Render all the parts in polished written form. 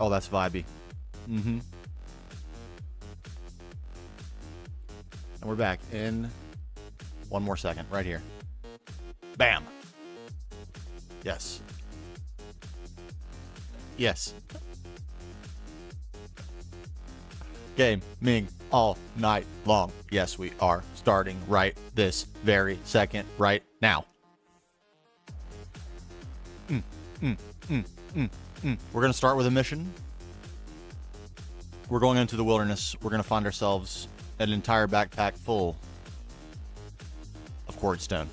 Oh, that's vibey. Mm-hmm. And we're back in 1 more second, right here. Bam. Yes. Yes. Gaming all night long. Yes, we are starting right this very second, right now. We're going to start with a mission. We're going into the wilderness. We're going to find ourselves an entire backpack full of quartz stone.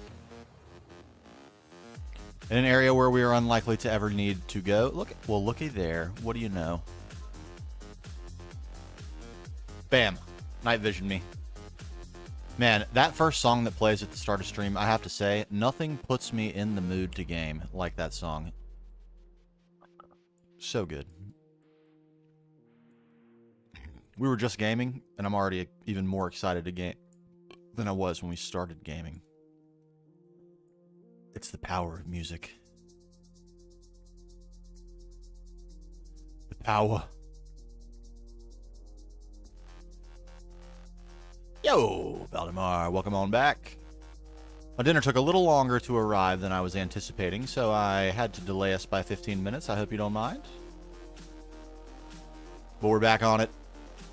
In an area where we are unlikely to ever need to go. Look, well, looky there. What do you know? Bam. Night vision me. Man, that first song that plays at the start of stream, I have to say, nothing puts me in the mood to game like that song. So good. We were just gaming, and I'm already even more excited to game than I was when we started gaming. It's the power of music. The power. Yo, Valdemar, welcome on back. My dinner took a little longer to arrive than I was anticipating, so I had to delay us by 15 minutes. I hope you don't mind. But we're back on it.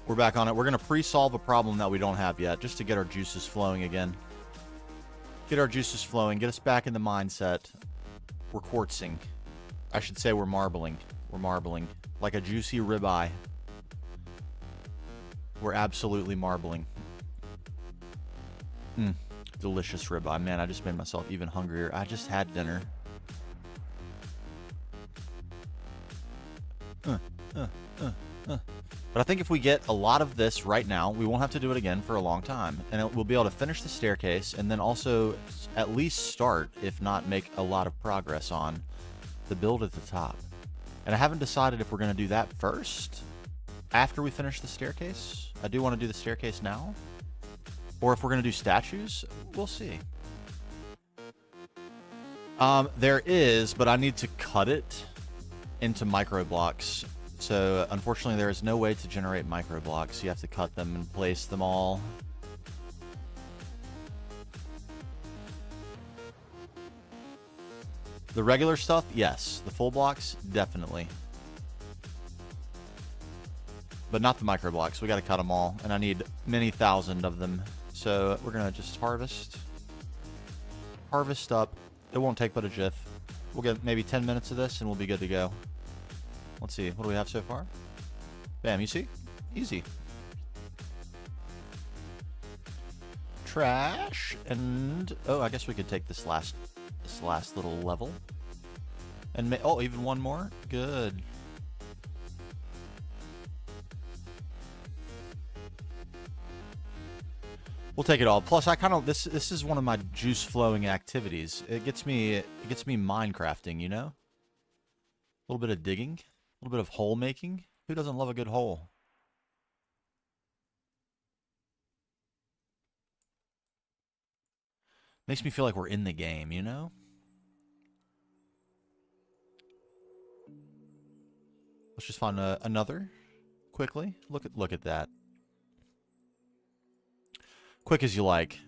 We're back on it. We're going to pre-solve a problem that we don't have yet, just to get our juices flowing again. Get our juices flowing, get us back in the mindset. We're quartzing. I should say we're marbling. We're marbling. Like a juicy ribeye. We're absolutely marbling. Delicious ribeye. Man, I just made myself even hungrier. I just had dinner. But I think if we get a lot of this right now, we won't have to do it again for a long time. And we'll be able to finish the staircase and then also at least start, if not make a lot of progress on the build at the top. And I haven't decided if we're going to do that first, after we finish the staircase. I do want to do the staircase now. Or if we're going to do statues, we'll see. There is, but I need to cut it into micro blocks. So, unfortunately, there is no way to generate micro blocks. You have to cut them and place them all. The regular stuff, yes. The full blocks, definitely. But not the micro blocks. We got to cut them all, and I need many thousand of them. So, we're going to just harvest. Harvest up. It won't take but a jiff. We'll get maybe 10 minutes of this, and we'll be good to go. Let's see. What do we have so far? Bam, you see? Easy. Trash. And... oh, I guess we could take this last little level. And oh, even one more? Good. We'll take it all. Plus, I kind of... This is one of my juice-flowing activities. It gets me Minecrafting, you know? A little bit of digging. A little bit of hole making. Who doesn't love a good hole? Makes me feel like we're in the game, you know? Let's just find another quickly. Look at that. Quick as you like.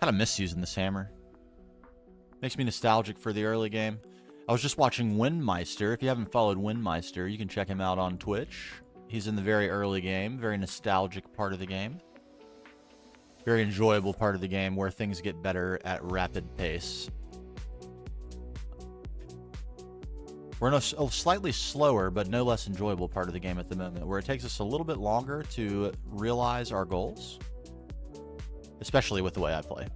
Kind of miss using this hammer. Makes me nostalgic for the early game. I was just watching Windmeister. If you haven't followed Windmeister, you can check him out on Twitch. He's in the very early game. Very nostalgic part of the game. Very enjoyable part of the game where things get better at rapid pace. We're in a slightly slower but no less enjoyable part of the game at the moment, where it takes us a little bit longer to realize our goals. Especially with the way I play.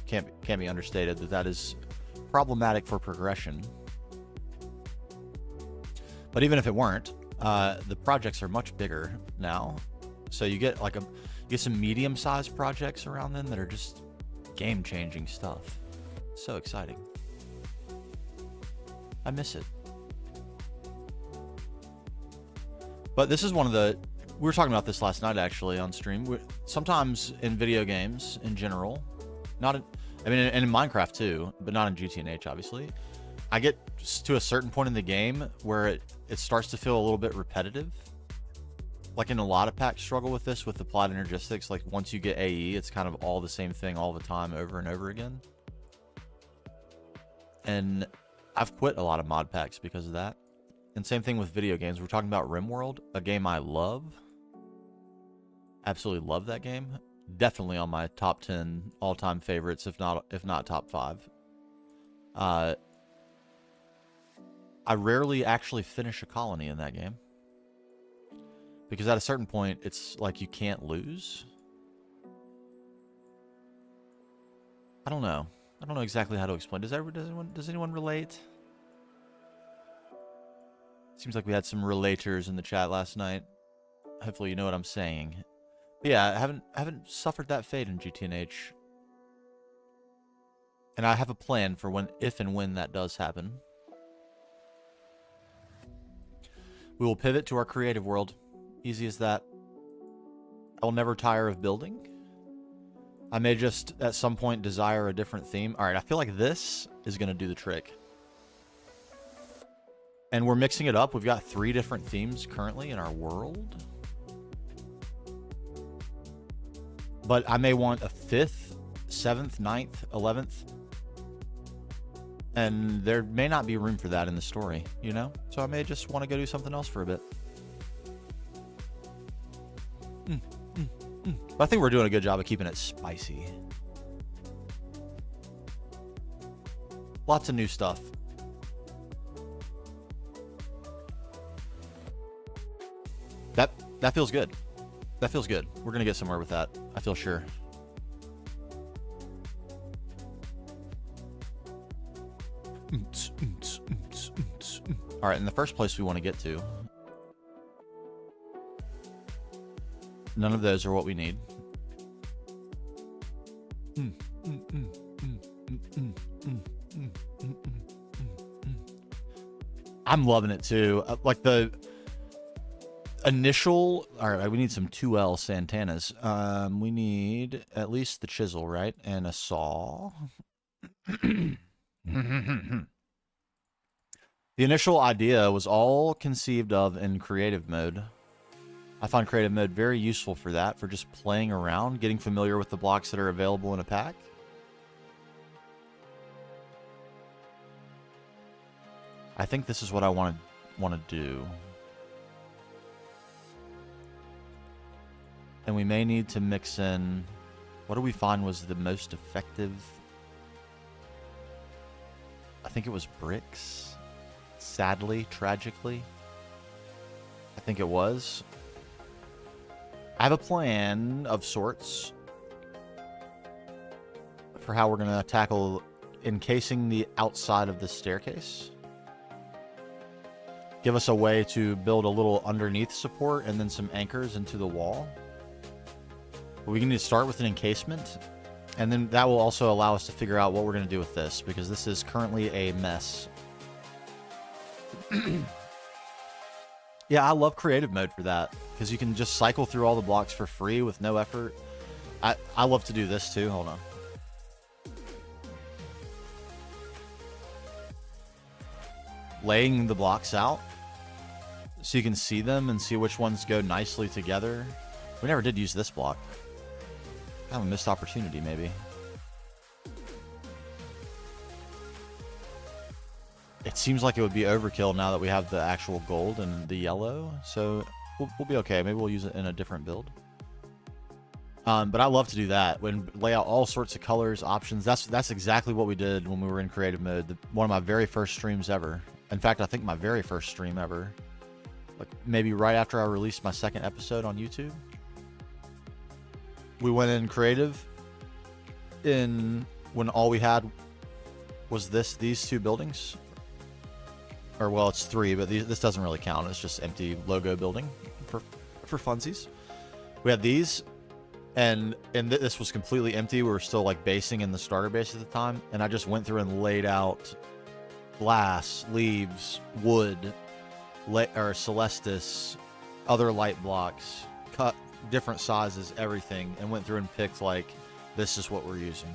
Can't be understated that is problematic for progression. But even if it weren't, the projects are much bigger now. So you get like some medium-sized projects around them that are just game-changing stuff. So exciting. I miss it. But this is one of the... We were talking about this last night, actually, on stream. Sometimes in video games, in general, and in Minecraft too, but not in GT&H, obviously, I get to a certain point in the game where it starts to feel a little bit repetitive. Like in a lot of packs struggle with this, with the Applied Energistics. Like once you get AE, it's kind of all the same thing all the time, over and over again. And I've quit a lot of mod packs because of that. And same thing with video games. We're talking about RimWorld, a game I love. Absolutely love that game. Definitely on my top 10 all-time favorites, if not top 5. I rarely actually finish a colony in that game. Because at a certain point, it's like you can't lose. I don't know. I don't know exactly how to explain. Does anyone relate? Seems like we had some relators in the chat last night. Hopefully you know what I'm saying. But yeah, I haven't suffered that fate in GTNH. And I have a plan for when, if and when that does happen. We will pivot to our creative world. Easy as that. I will never tire of building. I may just, at some point, desire a different theme. All right, I feel like this is going to do the trick. And we're mixing it up. We've got 3 different themes currently in our world. But I may want a 5th, 7th, 9th, 11th. And there may not be room for that in the story, you know? So I may just want to go do something else for a bit. But I think we're doing a good job of keeping it spicy. Lots of new stuff. That feels good. That feels good. We're going to get somewhere with that. I feel sure. All right, in the first place we want to get to. None of those are what we need. I'm loving it too. Like the initial, all right, we need some 2L Santanas. We need at least the chisel, right? And a saw. The initial idea was all conceived of in creative mode. I find creative mode very useful for that, for just playing around, getting familiar with the blocks that are available in a pack. I think this is what I want to do. And we may need to mix in, what do we find was the most effective? I think it was bricks. Sadly, tragically, I think it was. I have a plan of sorts for how we're going to tackle encasing the outside of the staircase. Give us a way to build a little underneath support and then some anchors into the wall. But we need to start with an encasement, and then that will also allow us to figure out what we're going to do with this, because this is currently a mess. Yeah, I love creative mode for that, because you can just cycle through all the blocks for free with no effort. I love to do this too. Hold on. Laying the blocks out so you can see them and see which ones go nicely together. We never did use this block. Kind of a missed opportunity, maybe. It seems like it would be overkill now that we have the actual gold and the yellow, so we'll be okay. Maybe we'll use it in a different build. But I love to do that. When lay out all sorts of colors, options. That's exactly what we did when we were in creative mode. One of my very first streams ever. In fact, I think my very first stream ever. Like maybe right after I released my second episode on YouTube. We went in creative when all we had was these 2 buildings. Or well, it's 3, but this doesn't really count. It's just empty logo building for funsies. We had these, and this was completely empty. We were still like basing in the starter base at the time, and I just went through and laid out glass, leaves, wood, or Celestis, other light blocks, cut different sizes, everything, and went through and picked like, this is what we're using.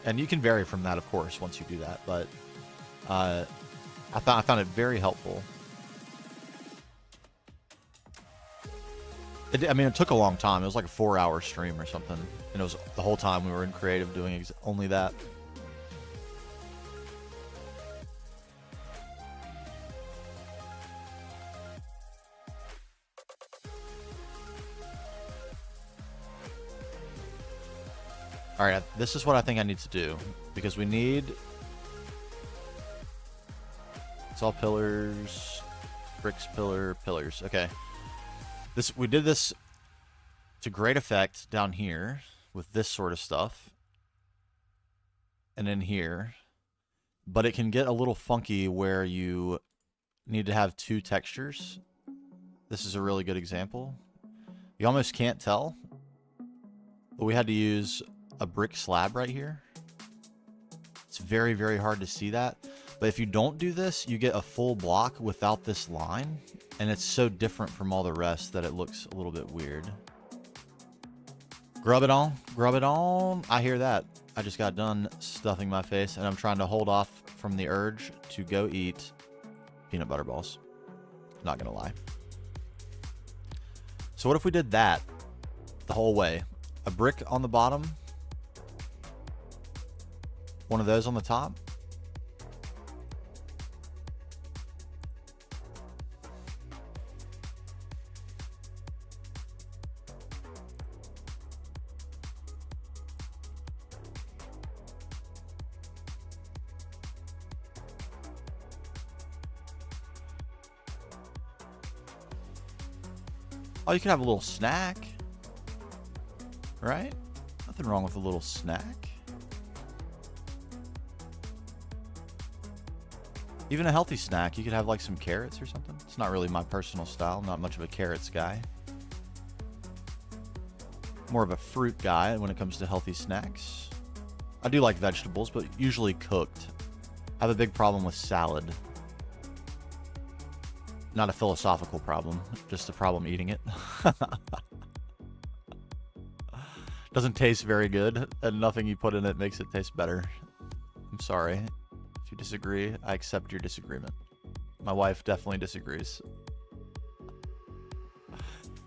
And you can vary from that, of course, once you do that, but I found it very helpful. I mean, it took a long time. It was like a 4-hour stream or something, and it was the whole time we were in creative doing only that. All right, this is what I think I need to do, because we need... It's all pillars, bricks, pillars. Okay. We did this to great effect down here with this sort of stuff. And in here. But it can get a little funky where you need to have two textures. This is a really good example. You almost can't tell. But we had to use a brick slab right here. It's very, very hard to see that. But if you don't do this, you get a full block without this line. And it's so different from all the rest that it looks a little bit weird. Grub it on. Grub it on. I hear that. I just got done stuffing my face, and I'm trying to hold off from the urge to go eat peanut butter balls. Not gonna lie. So what if we did that the whole way? A brick on the bottom. One of those on the top. Oh, you can have a little snack. Right? Nothing wrong with a little snack. Even a healthy snack. You could have like some carrots or something. It's not really my personal style. I'm not much of a carrots guy. More of a fruit guy when it comes to healthy snacks. I do like vegetables, but usually cooked. I have a big problem with salad. Not a philosophical problem, just a problem eating it. Doesn't taste very good, and nothing you put in it makes it taste better. I'm sorry. If you disagree, I accept your disagreement. My wife definitely disagrees.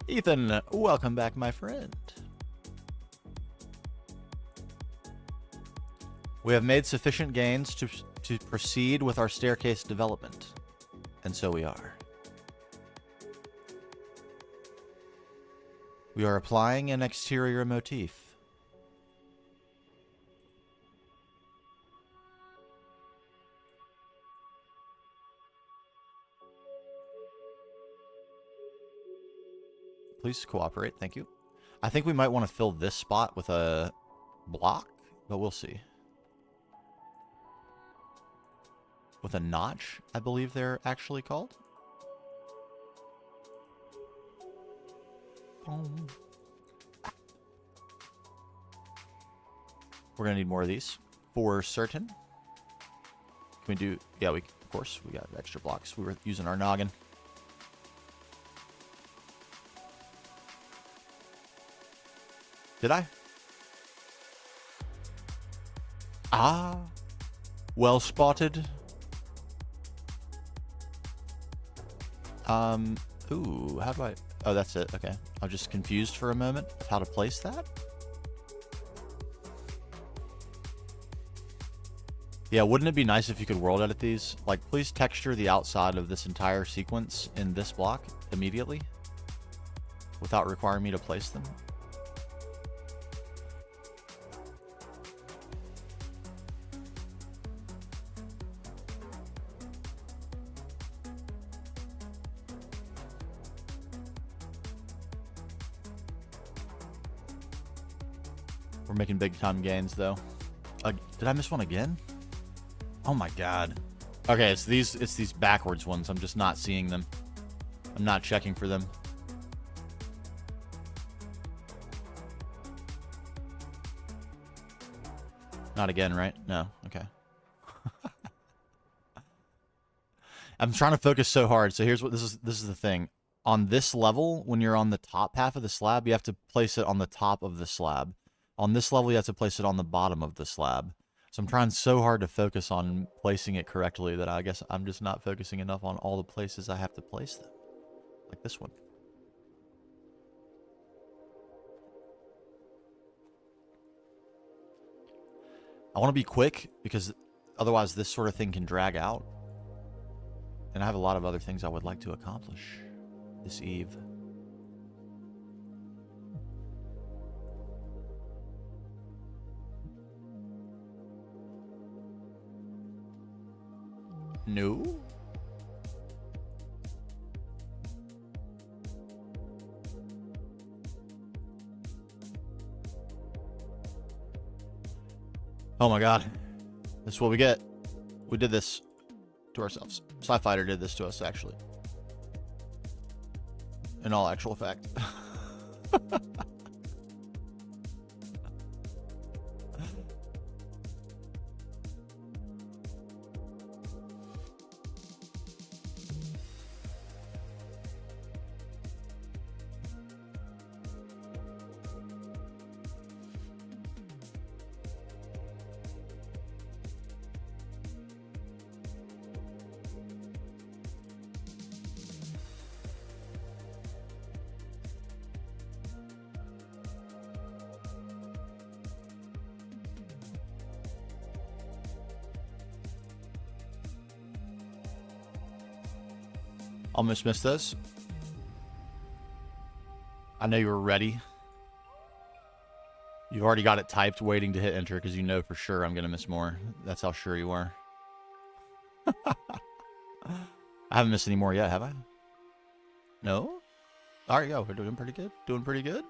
Ethan, welcome back, my friend. We have made sufficient gains to proceed with our staircase development. And so we are. We are applying an exterior motif. Please cooperate, thank you. I think we might want to fill this spot with a block, but we'll see. With a notch, I believe they're actually called. We're gonna need more of these for certain. Can we do? Yeah, of course we got extra blocks. We were using our noggin. Did I? Ah, well spotted. Ooh, how do I? Oh, that's it. Okay. I was just confused for a moment of how to place that. Yeah, wouldn't it be nice if you could world edit these? Like, please texture the outside of this entire sequence in this block immediately without requiring me to place them. We're making big time gains though. Did I miss one again? Oh my god. Okay, it's these backwards ones. I'm just not seeing them. I'm not checking for them. Not again, right? No. Okay. I'm trying to focus so hard. So here's what this is the thing. On this level, when you're on the top half of the slab, you have to place it on the top of the slab. On this level, you have to place it on the bottom of the slab. So I'm trying so hard to focus on placing it correctly that I guess I'm just not focusing enough on all the places I have to place them. Like this one. I want to be quick because otherwise this sort of thing can drag out. And I have a lot of other things I would like to accomplish this eve. No. Oh my god. This is what we get. We did this to ourselves. Sci-Fighter did this to us, actually. In all actual fact. Almost missed this. I know you were ready. You've already got it typed, waiting to hit enter, because you know for sure I'm going to miss more. That's how sure you are. I haven't missed any more yet, have I? No? There you go. We're doing pretty good. Doing pretty good.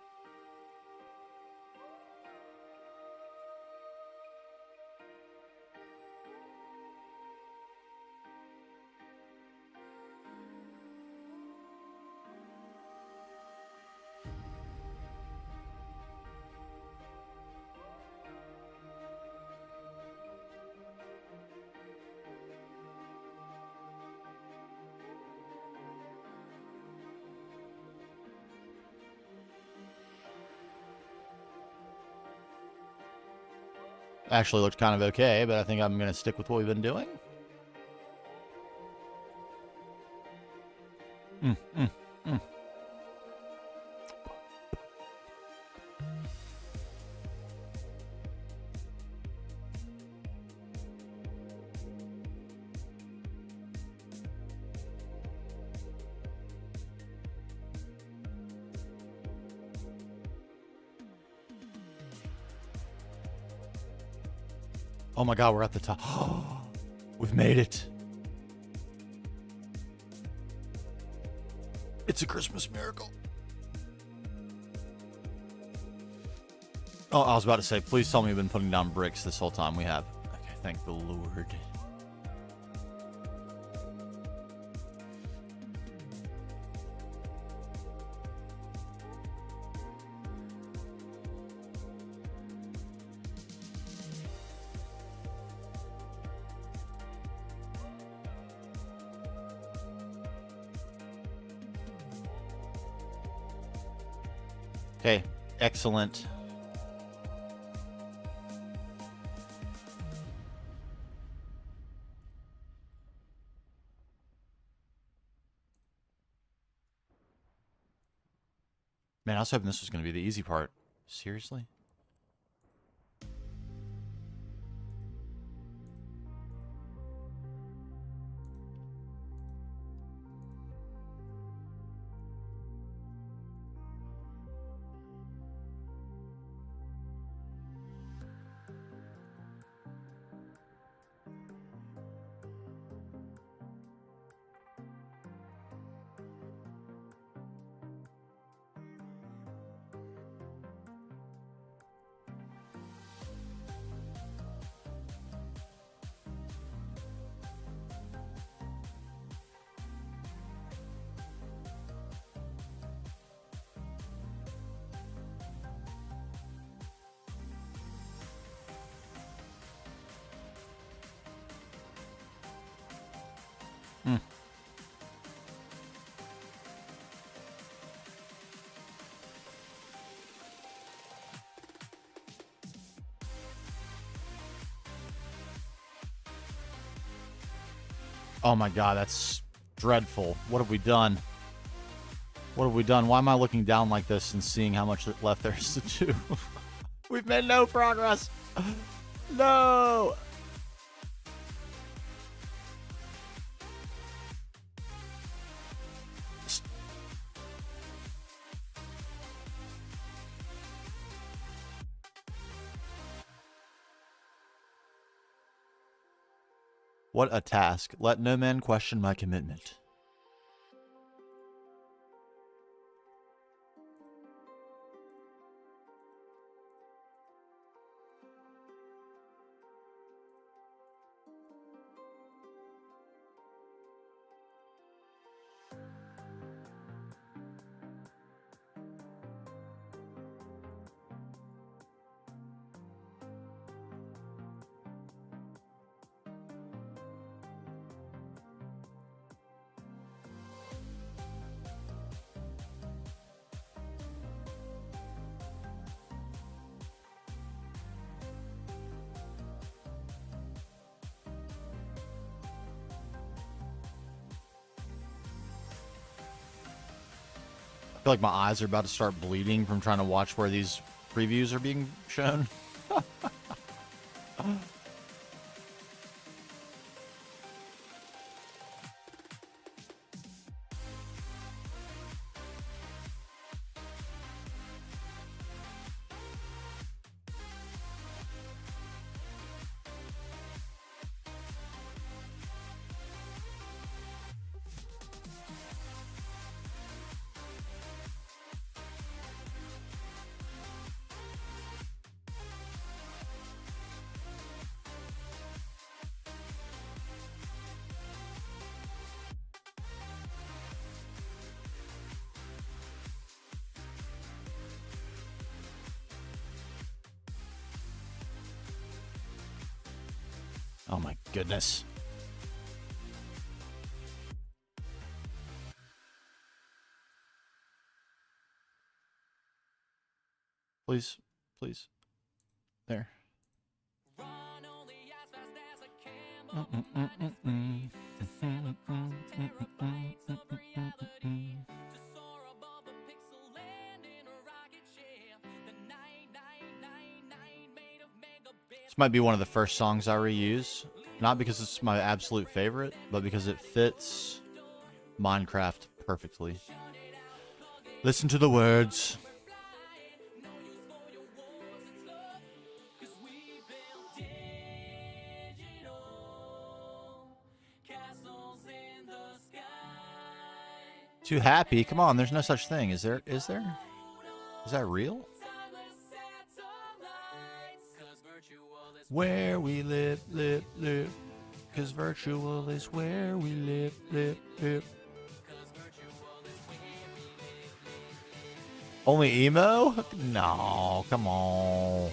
Actually looked kind of okay, but I think I'm going to stick with what we've been doing. Oh my god, we're at the top. We've made it. It's a Christmas miracle. Oh, I was about to say, please tell me we've been putting down bricks this whole time. We have. Okay, thank the Lord. Okay, excellent. Man, I was hoping this was going to be the easy part. Seriously? Oh my god, that's dreadful. What have we done? What have we done? Why am I looking down like this and seeing how much left there is to do? We've made no progress. No. What a task. Let no man question my commitment. feel like my eyes are about to start bleeding from trying to watch where these previews are being shown. Oh my goodness. Please, please. There. This might be one of the first songs I reuse. Not because it's my absolute favorite, but because it fits Minecraft perfectly. Listen to the words. Too happy? Come on, there's no such thing. Is there? Is there? Is that real? Where we live, live, live. 'Cause virtual is where we live, live, live. Only emo? No, come on.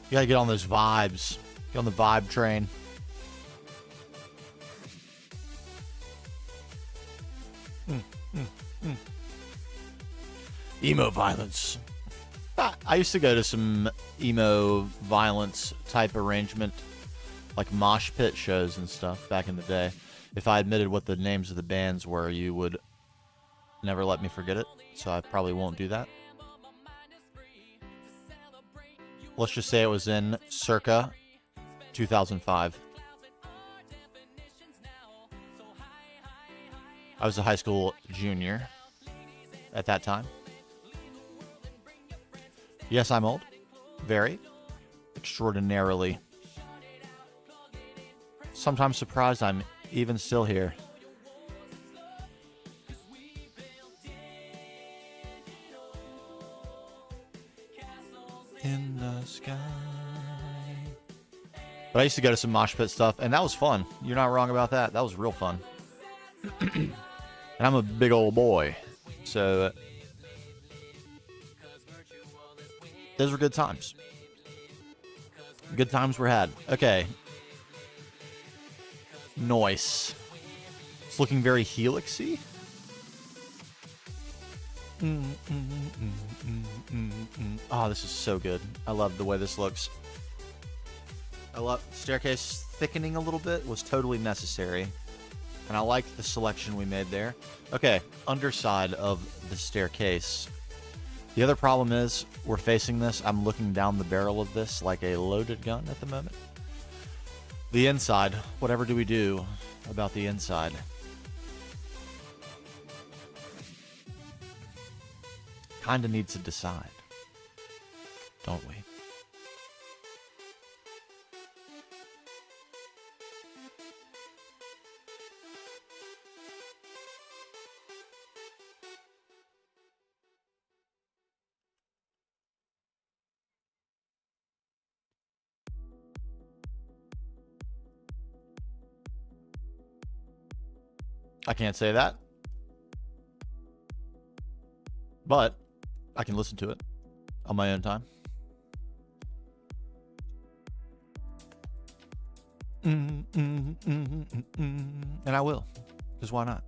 You gotta get on those vibes. Get on the vibe train. Emo violence. I used to go to some emo violence type arrangement, like mosh pit shows and stuff back in the day. If I admitted what the names of the bands were, you would never let me forget it, so I probably won't do that. Let's just say it was in circa 2005. I was a high school junior at that time. Yes, I'm old. Very. Extraordinarily. Sometimes surprised I'm even still here. In the sky. But I used to go to some mosh pit stuff, and that was fun. You're not wrong about that. That was real fun. And I'm a big old boy. So those were good times. Good times were had. Okay. Noise. It's looking very helixy. Oh, this is so good. I love the way this looks. I love staircase thickening a little bit was totally necessary. And I like the selection we made there. Okay, underside of the staircase. The other problem is we're facing this. I'm looking down the barrel of this like a loaded gun at the moment. The inside. Whatever do we do about the inside? Kinda need to decide, don't we? I can't say that, but I can listen to it on my own time. And I will, because why not?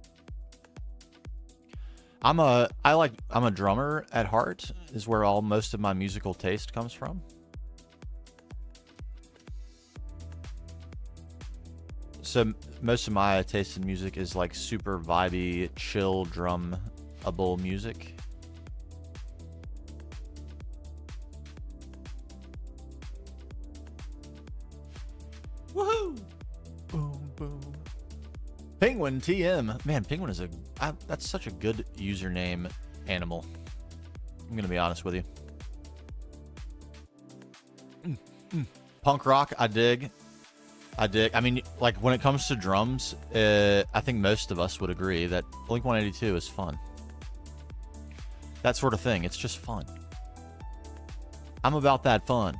I'm a drummer at heart, is where most of my musical taste comes from. So most of my taste in music is like super vibey, chill drum-able music. Woohoo! Boom, boom. Penguin TM. Man, Penguin is that's such a good username animal. I'm gonna be honest with you. Punk rock, I dig. I mean, like, when it comes to drums, I think most of us would agree that Blink-182 is fun. That sort of thing. It's just fun. I'm about that fun.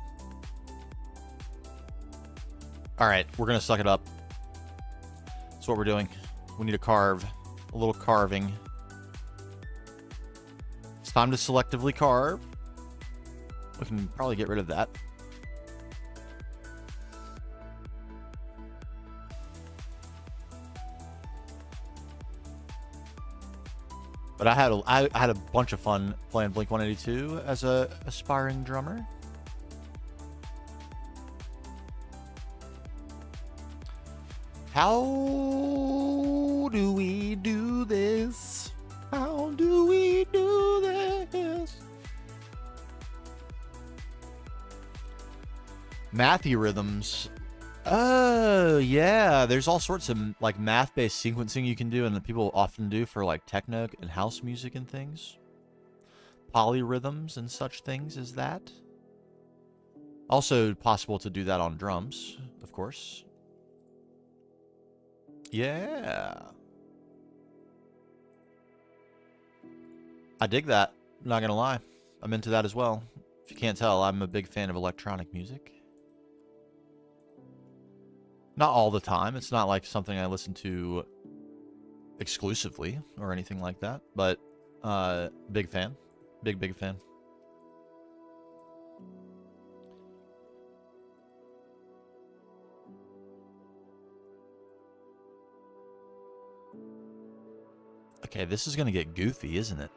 All right, we're going to suck it up. That's what we're doing. We need to carve. A little carving. It's time to selectively carve. We can probably get rid of that. But I had a bunch of fun playing Blink-182 as a aspiring drummer. How do we do this? How do we do this? Mathy rhythms. Oh, yeah. There's all sorts of like math-based sequencing you can do and that people often do for like techno and house music and things. Polyrhythms and such things as that. Also possible to do that on drums, of course. Yeah. I dig that. I'm not gonna lie. I'm into that as well. If you can't tell, I'm a big fan of electronic music. Not all the time. It's not like something I listen to exclusively or anything like that. But big fan. Big fan. Okay, this is going to get goofy, isn't it?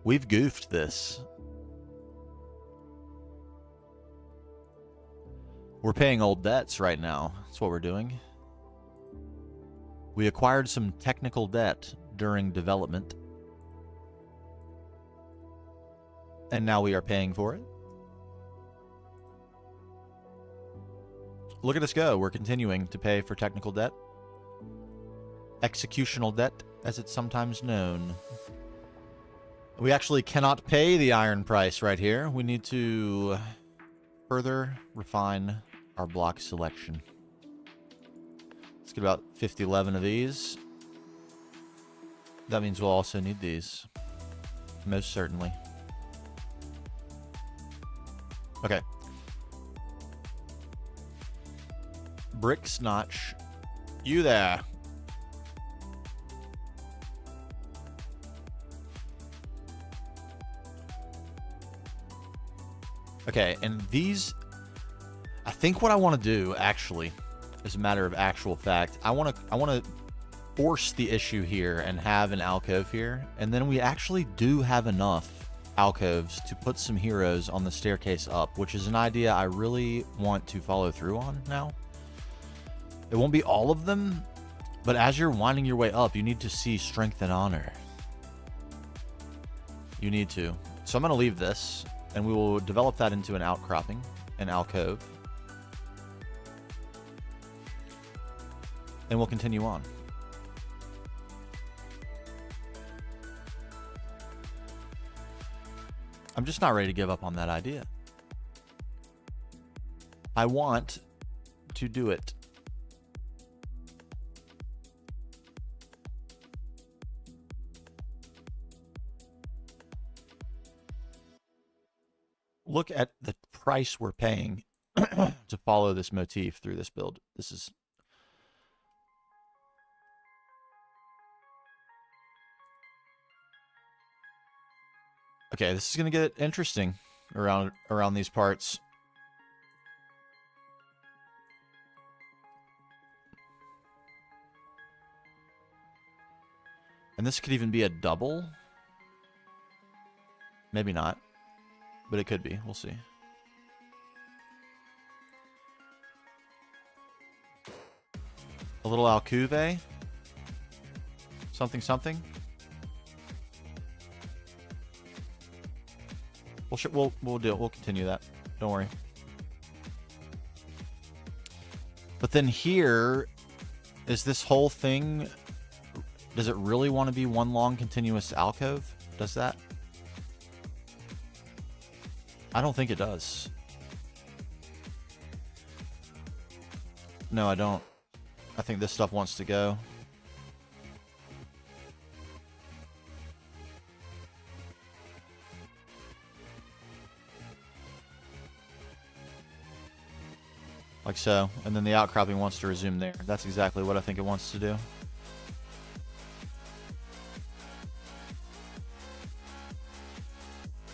We've goofed this. We're paying old debts right now. That's what we're doing. We acquired some technical debt during development. And now we are paying for it. Look at us go. We're continuing to pay for technical debt. Executional debt, as it's sometimes known. We actually cannot pay the iron price right here. We need to further refine our block selection. Let's get about 50-11 of these. That means we'll also need these. Most certainly. Okay. Brick Snotch. You there. Okay, and these... I think what I want to do, actually, as a matter of actual fact, I want to force the issue here and have an alcove here, and then we actually do have enough alcoves to put some heroes on the staircase up, which is an idea I really want to follow through on now. It won't be all of them, but as you're winding your way up, you need to see strength and honor. You need to. So I'm going to leave this, and we will develop that into an outcropping, an alcove. And we'll continue on. I'm just not ready to give up on that idea. I want to do it. Look at the price we're paying to follow this motif through this build. This is... Okay, this is going to get interesting around these parts. And this could even be a double. Maybe not. But it could be. We'll see. little alcove. Something, something. We'll do it. We'll continue that. Don't worry. But then here, is this whole thing, does it really want to be one long continuous alcove? Does that? I don't think it does. No, I don't. I think this stuff wants to go. Like so. And then the outcropping wants to resume there. That's exactly what I think it wants to do.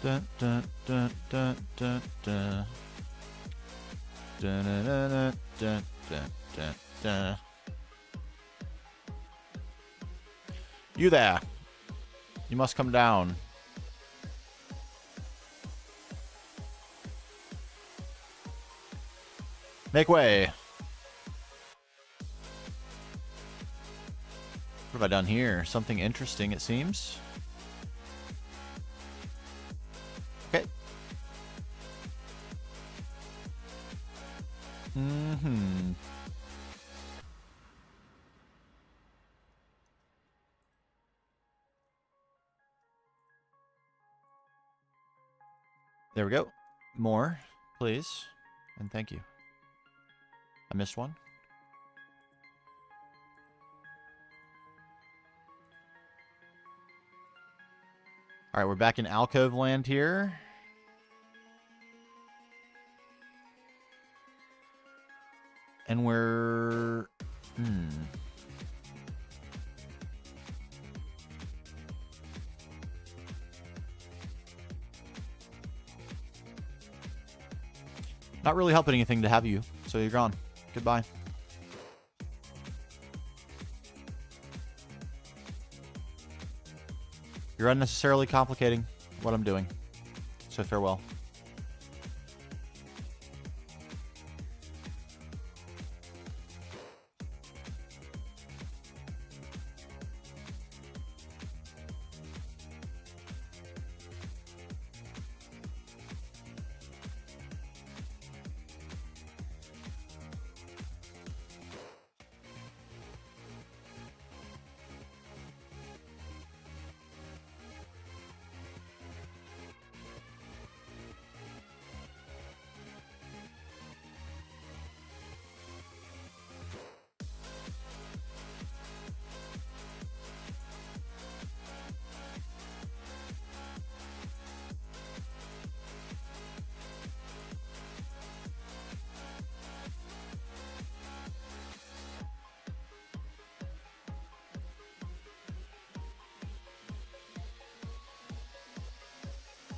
Dun, dun, dun, dun, dun, dun. Dun, dun, dun, dun, dun, dun, dun. You there. You must come down. Make way. What have I done here? Something interesting, it seems. Okay. Mm-hmm. There we go. More, please. And thank you. I missed one. All right, we're back in alcove land here. And we're... Not really helping anything to have you, so you're gone. Goodbye. You're unnecessarily complicating what I'm doing. So farewell.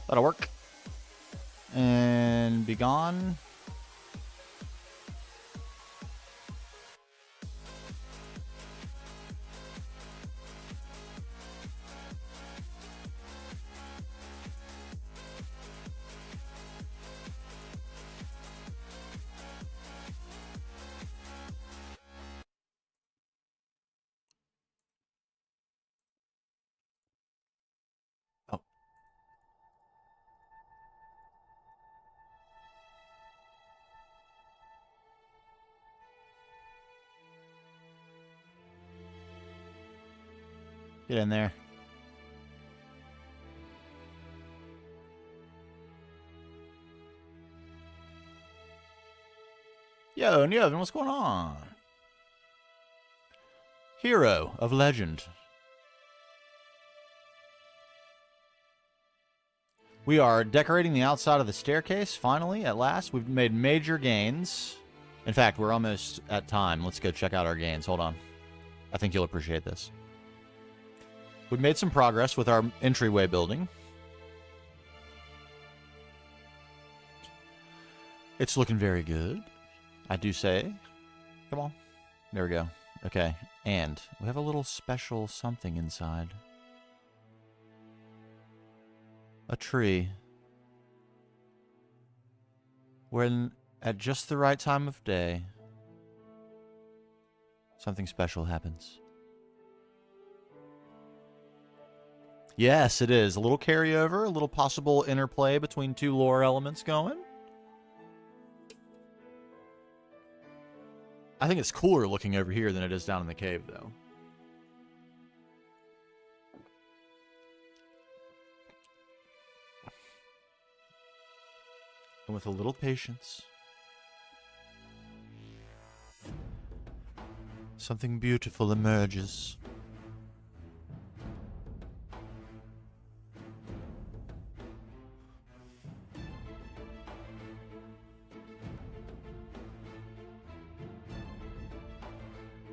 That'll work. And be gone. Oh. Get in there. Yo, Neovan, what's going on? Hero of legend. We are decorating the outside of the staircase, finally, at last. We've made major gains. In fact, we're almost at time. Let's go check out our gains. Hold on. I think you'll appreciate this. We've made some progress with our entryway building. It's looking very good, I do say. Come on. There we go. Okay. And we have a little special something inside. A tree. When at just the right time of day, Something special happens. Yes, it is. A little carryover, a little possible interplay between two lore elements going. I think it's cooler looking over here than it is down in the cave, though. And with a little patience, something beautiful emerges.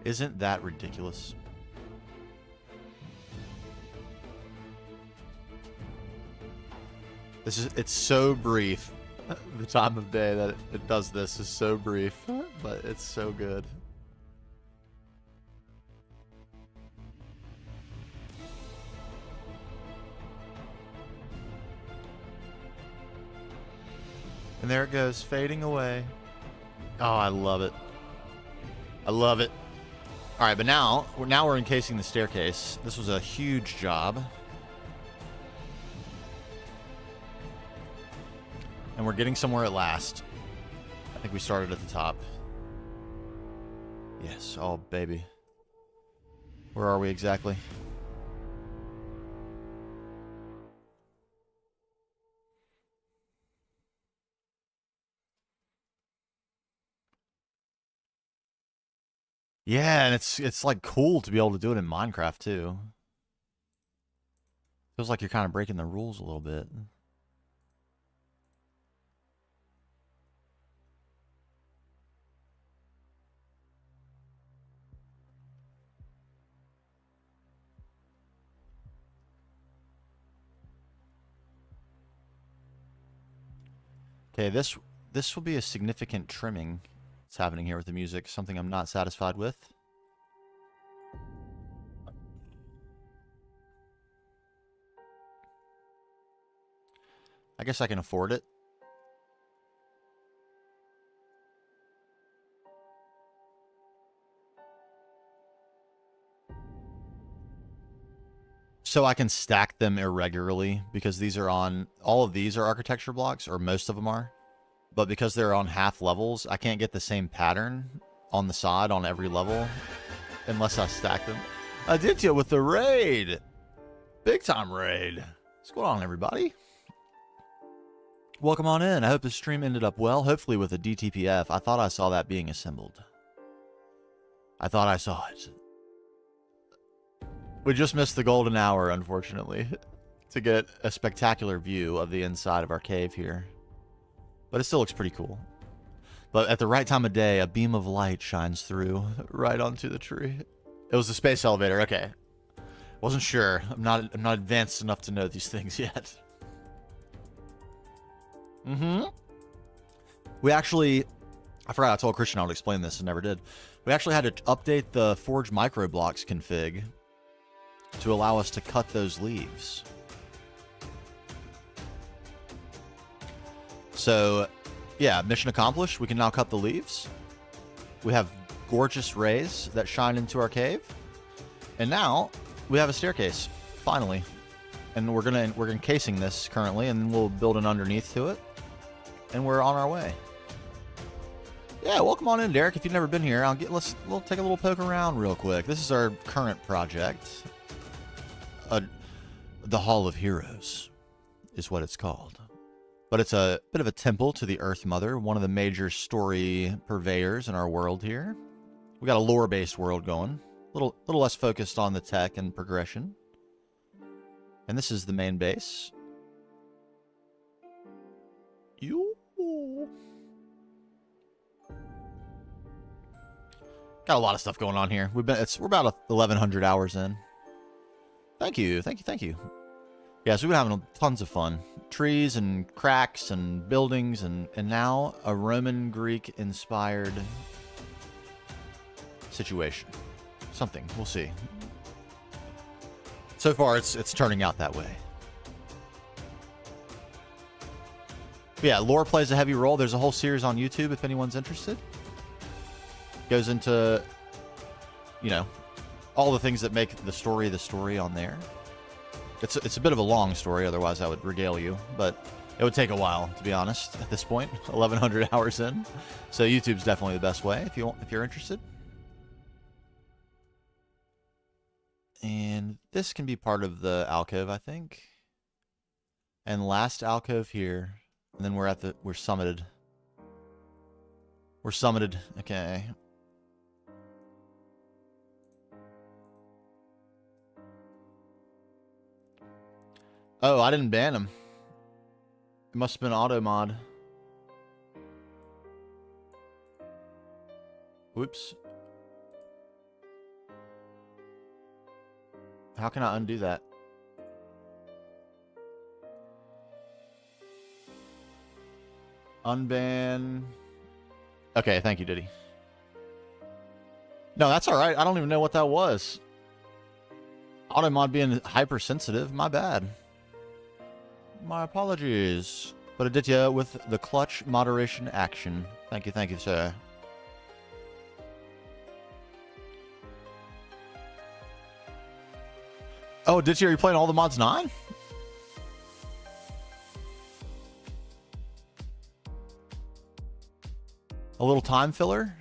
Isn't that ridiculous? It's so brief. The time of day that it does this is so brief, but it's so good. And there it goes, fading away. Oh, I love it. I love it. All right, but now we're encasing the staircase. This was a huge job. And we're getting somewhere at last. I think we started at the top. Yes, oh baby. Where are we exactly? Yeah, and it's like cool to be able to do it in Minecraft too. Feels like you're kind of breaking the rules a little bit. Okay, this will be a significant trimming that's happening here with the music, something I'm not satisfied with. I guess I can afford it. So I can stack them irregularly because these are on, all of these are architecture blocks, or most of them are. But because they're on half levels, I can't get the same pattern on the side on every level unless I stack them. Aditya with the raid. Big time raid. What's going on, everybody? Welcome on in. I hope the stream ended up well, hopefully with a DTPF. I thought I saw that being assembled. I thought I saw it. We just missed the golden hour, unfortunately, to get a spectacular view of the inside of our cave here. But it still looks pretty cool. But at the right time of day, a beam of light shines through right onto the tree. It was the space elevator. Okay. Wasn't sure. I'm not advanced enough to know these things yet. We actually, I forgot I told Christian I would explain this and never did. We actually had to update the Forge microblocks config to allow us to cut those leaves. So, yeah, mission accomplished. We can now cut the leaves. We have gorgeous rays that shine into our cave. And now we have a staircase, finally. And we're encasing this currently, and then we'll build an underneath to it. And we're on our way. Yeah, welcome on in, Derek. If you've never been here, we'll take a little poke around real quick. This is our current project. The Hall of Heroes is what it's called. But it's a bit of a temple to the Earth Mother, one of the major story purveyors in our world here. We got a lore-based world going. A little less focused on the tech and progression. And this is the main base. Got a lot of stuff going on here. We're about 1,100 hours in. Thank you. Yeah, so we've been having tons of fun. Trees and cracks and buildings and now a Roman Greek inspired situation. Something. We'll see. So far it's turning out that way. But yeah, lore plays a heavy role. There's a whole series on YouTube if anyone's interested. Goes into you know, all the things that make the story on there. It's a bit of a long story, otherwise I would regale you, but it would take a while, to be honest, at this point. 1,100 hours in. So YouTube's definitely the best way if you're interested. And this can be part of the alcove, I think. And last alcove here. And then we're summited. We're summited. Okay. Oh, I didn't ban him. It must have been auto mod. Whoops. How can I undo that? Unban. Okay, thank you, Diddy. No, that's all right. I don't even know what that was. Automod being hypersensitive, my bad. My apologies. But Aditya with the clutch moderation action. Thank you, sir. Oh, Aditya, are you playing all the mods 9? A little time filler?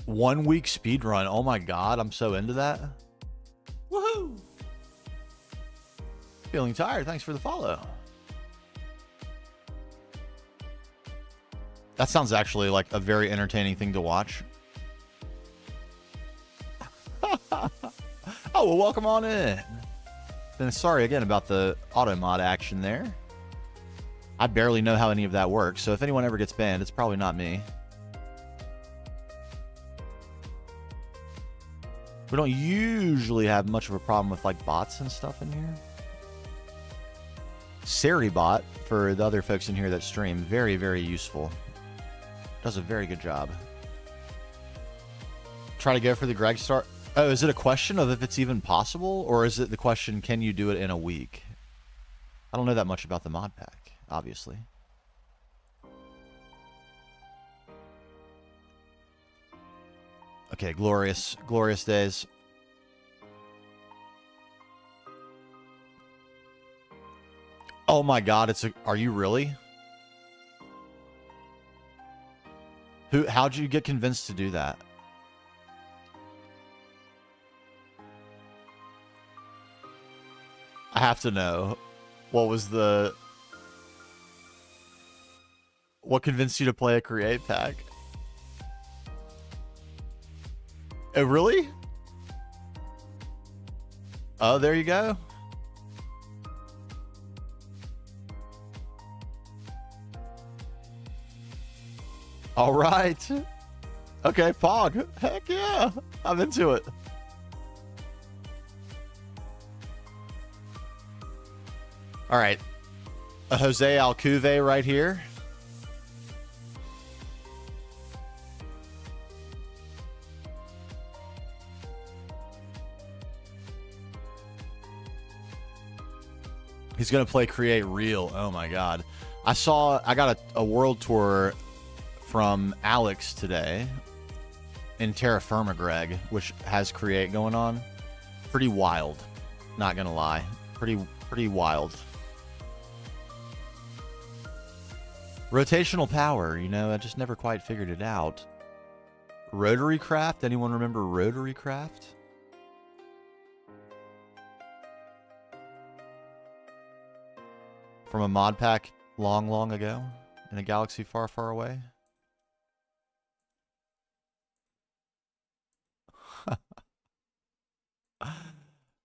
One week speed run. Oh my god, I'm so into that. Woohoo! Feeling tired. Thanks for the follow. That sounds actually like a very entertaining thing to watch. Oh, well, welcome on in. Then sorry again about the auto mod action there. I barely know how any of that works, so if anyone ever gets banned, it's probably not me. We don't usually have much of a problem with like bots and stuff in here. Seribot, for the other folks in here that stream, very, very useful. Does a very good job. Try to go for the Greg start. Oh, is it a question of if it's even possible? Or is it the question, can you do it in a week? I don't know that much about the mod pack, obviously. Okay, glorious, glorious days. Oh my god, are you really? How'd you get convinced to do that? I have to know. What convinced you to play a create pack? Oh, really? Oh, there you go. All right. Okay, Pog. Heck yeah. I'm into it. All right. A Jose Altuve right here. He's going to play Create Real. Oh my God. I got a world tour from Alex today in Terra Firma, Greg, which has Create going on. Pretty wild. Not going to lie. Pretty wild. Rotational power, you know, I just never quite figured it out. Rotary Craft, anyone remember Rotary Craft? From a mod pack long, long ago in a galaxy far, far away.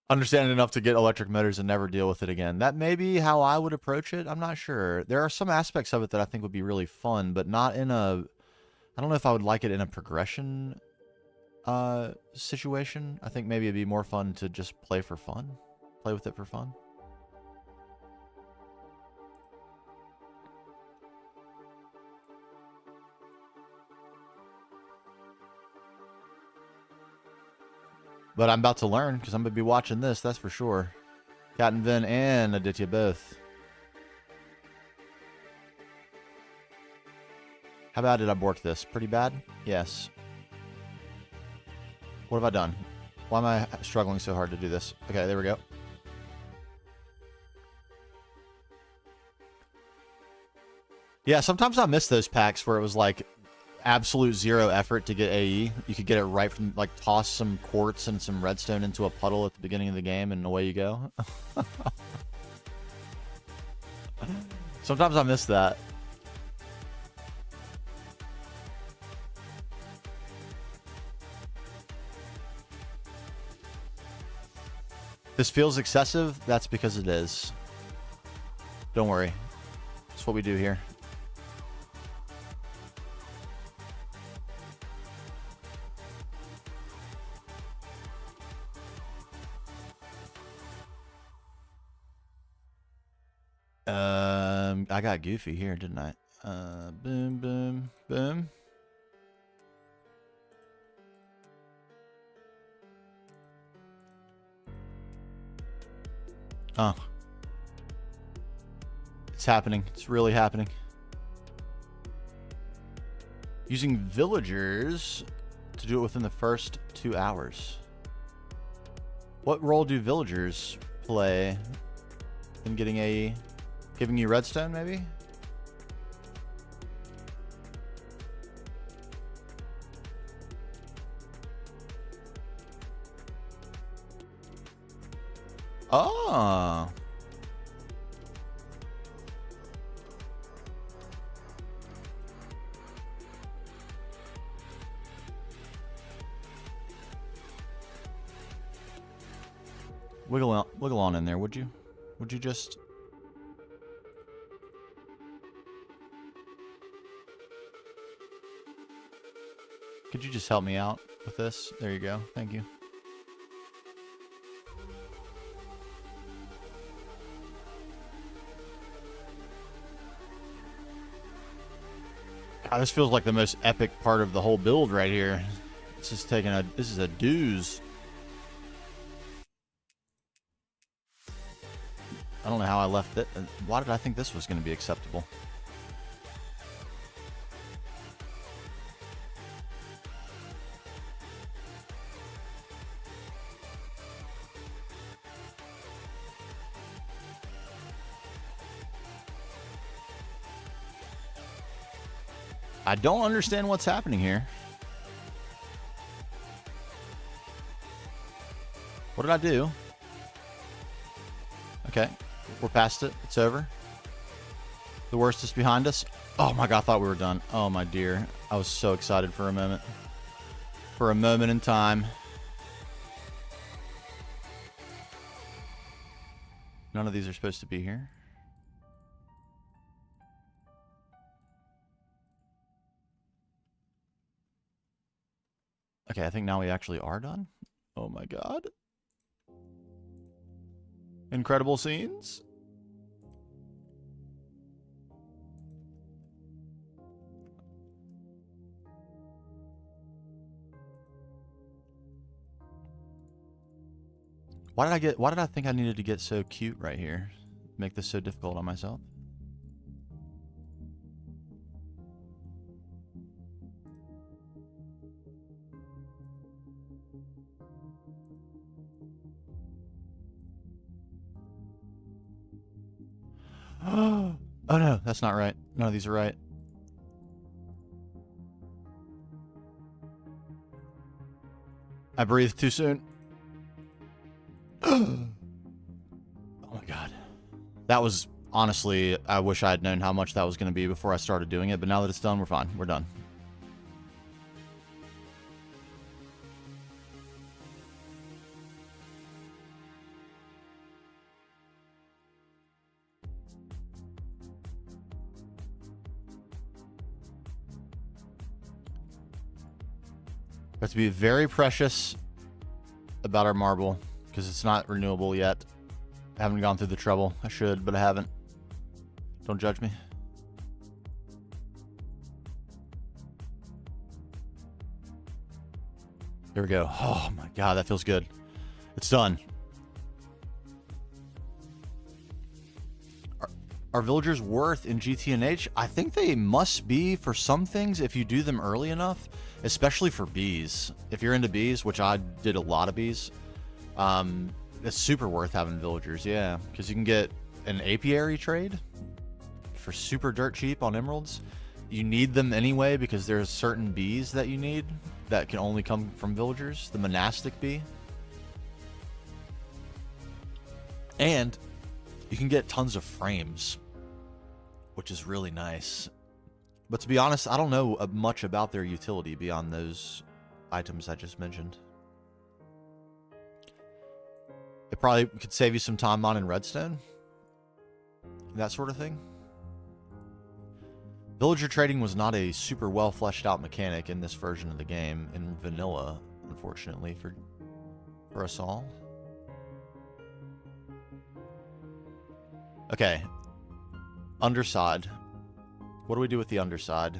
Understand enough to get electric motors and never deal with it again. That may be how I would approach it. I'm not sure. There are some aspects of it that I think would be really fun, but not in a... I don't know if I would like it in a progression situation. I think maybe it'd be more fun to just play for fun. Play with it for fun. But I'm about to learn, because I'm going to be watching this, that's for sure. Captain Vin and Aditya both. How bad did I bork this? Pretty bad? Yes. What have I done? Why am I struggling so hard to do this? Okay, there we go. Yeah, sometimes I miss those packs where it was like absolute zero effort to get AE. You could get it right from, like, toss some quartz and some redstone into a puddle at the beginning of the game and away you go. Sometimes I miss that. This feels excessive. That's because it is. Don't worry. That's what we do here. I got goofy here, didn't I? Boom, boom, boom. Oh. It's happening. It's really happening. Using villagers to do it within the first 2 hours. What role do villagers play in getting AE? Giving you redstone, maybe? Oh. Wiggle on in there, would you? Would you just... Could you just help me out with this? There you go. Thank you. God, this feels like the most epic part of the whole build right here. This is this is a dooz. I don't know how I left it. Why did I think this was going to be acceptable? I don't understand what's happening here. What did I do? Okay, we're past it. It's over. The worst is behind us. Oh my God, I thought we were done. Oh my dear. I was so excited for a moment. For a moment in time. None of these are supposed to be here. Okay, I think now we actually are done. Oh my God. Incredible scenes. Why did I think I needed to get so cute right here? Make this so difficult on myself? Oh no, that's not right. None of these are right. I breathed too soon. Oh my God. That was, honestly, I wish I had known how much that was going to be before I started doing it, but now that it's done, we're fine. We're done. We have to be very precious about our marble because it's not renewable yet. I haven't gone through the trouble. I should, but I haven't. Don't judge me. There we go. Oh my God, that feels good. It's done. Are villagers worth in GTNH? I think they must be for some things if you do them early enough, especially for bees. If you're into bees, which I did a lot of bees, it's super worth having villagers, yeah. Because you can get an apiary trade for super dirt cheap on emeralds. You need them anyway because there's certain bees that you need that can only come from villagers. The monastic bee. And you can get tons of frames, which is really nice. But to be honest, I don't know much about their utility beyond those items I just mentioned. It probably could save you some time on in redstone. That sort of thing. Villager trading was not a super well fleshed out mechanic in this version of the game, in vanilla, unfortunately, for us all. Okay. Underside. What do we do with the underside?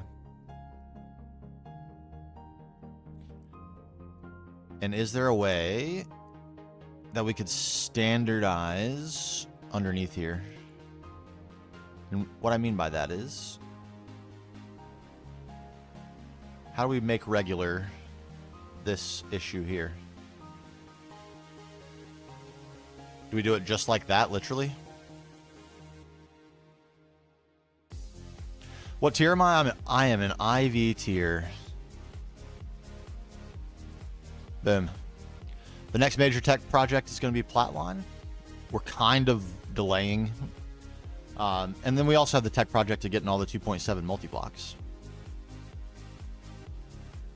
And is there a way that we could standardize underneath here? And what I mean by that is, how do we make regular this issue here? Do we do it just like that, literally? What tier am I? I am an IV tier. Boom. The next major tech project is going to be Platline. We're kind of delaying. And then we also have the tech project to getting all the 2.7 multi-blocks.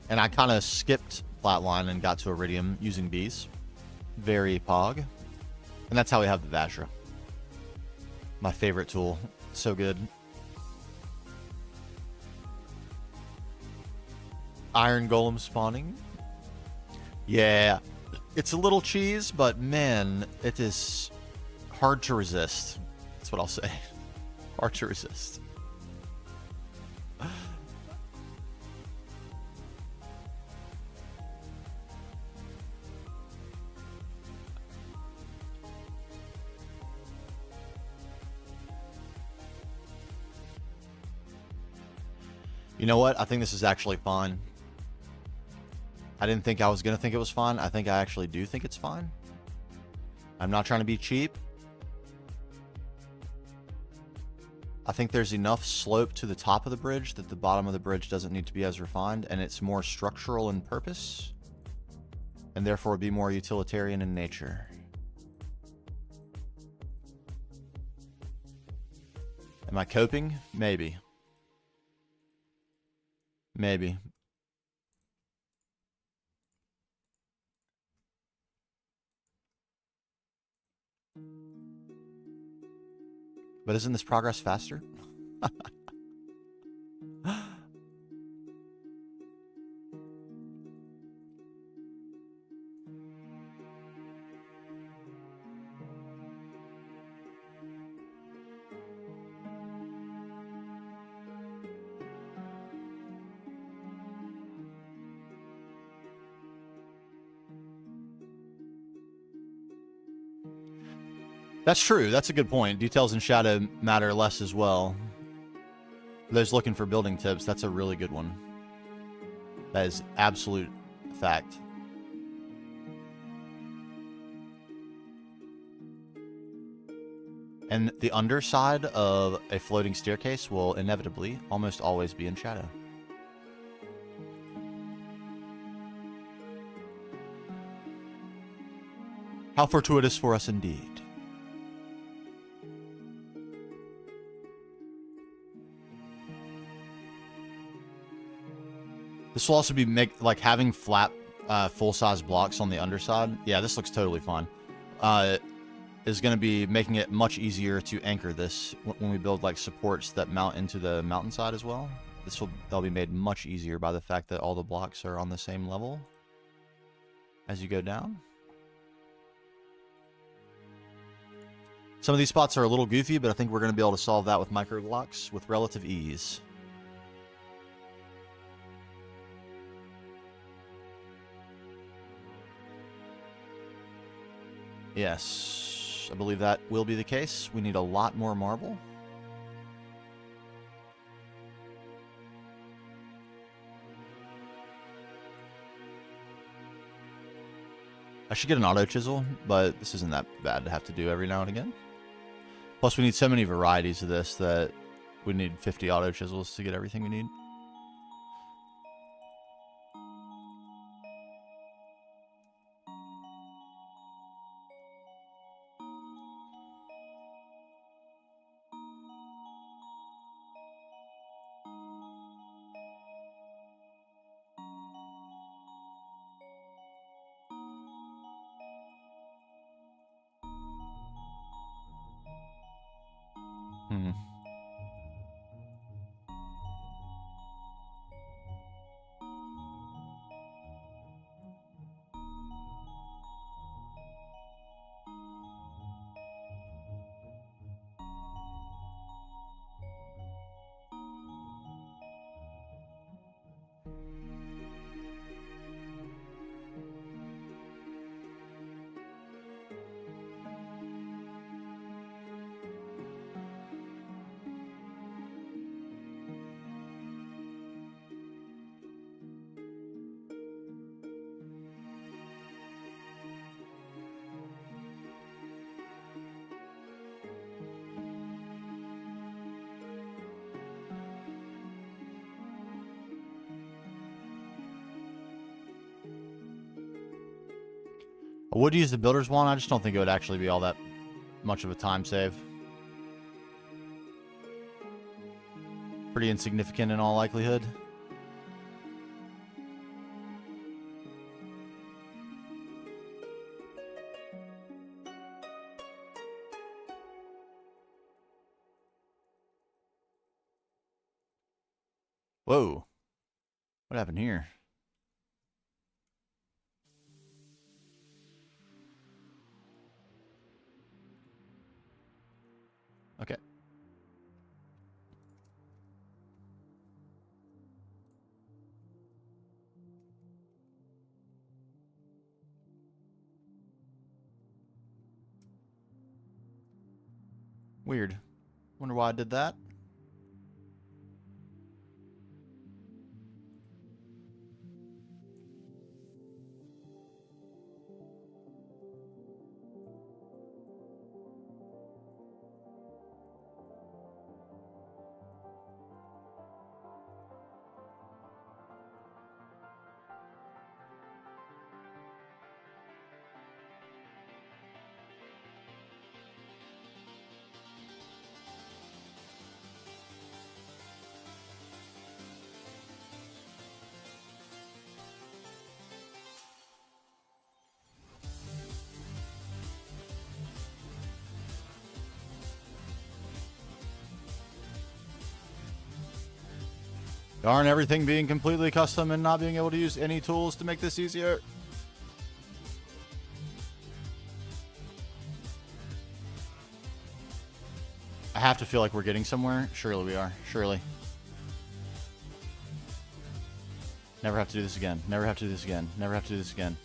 And I kind of skipped Platline and got to Iridium using bees. Very pog. And that's how we have the Vajra. My favorite tool. So good. Iron Golem spawning. Yeah. It's a little cheese, but man, it is hard to resist. That's what I'll say. Hard to resist. You know what? I think this is actually fine. I didn't think I was going to think it was fine. I think I actually do think it's fine. I'm not trying to be cheap. I think there's enough slope to the top of the bridge that the bottom of the bridge doesn't need to be as refined, and it's more structural in purpose, and therefore be more utilitarian in nature. Am I coping? Maybe. Maybe. But isn't this progress faster? That's true. That's a good point. Details in shadow matter less as well. For those looking for building tips, that's a really good one. That is absolute fact. And the underside of a floating staircase will inevitably almost always be in shadow. How fortuitous for us indeed. This will also be like having flat, full-size blocks on the underside. Yeah, this looks totally fine. Is going to be making it much easier to anchor this when we build like supports that mount into the mountainside as well. They'll be made much easier by the fact that all the blocks are on the same level as you go down. Some of these spots are a little goofy, but I think we're going to be able to solve that with micro blocks with relative ease. Yes, I believe that will be the case. We need a lot more marble. I should get an auto chisel, but this isn't that bad to have to do every now and again. Plus, we need so many varieties of this that we need 50 auto chisels to get everything we need. I would use the builder's wand. I just don't think it would actually be all that much of a time save. Pretty insignificant in all likelihood. Whoa. What happened here? Okay. Weird. Wonder why I did that. Darn everything being completely custom and not being able to use any tools to make this easier. I have to feel like we're getting somewhere. Surely we are. Surely. Never have to do this again. Never have to do this again. Never have to do this again.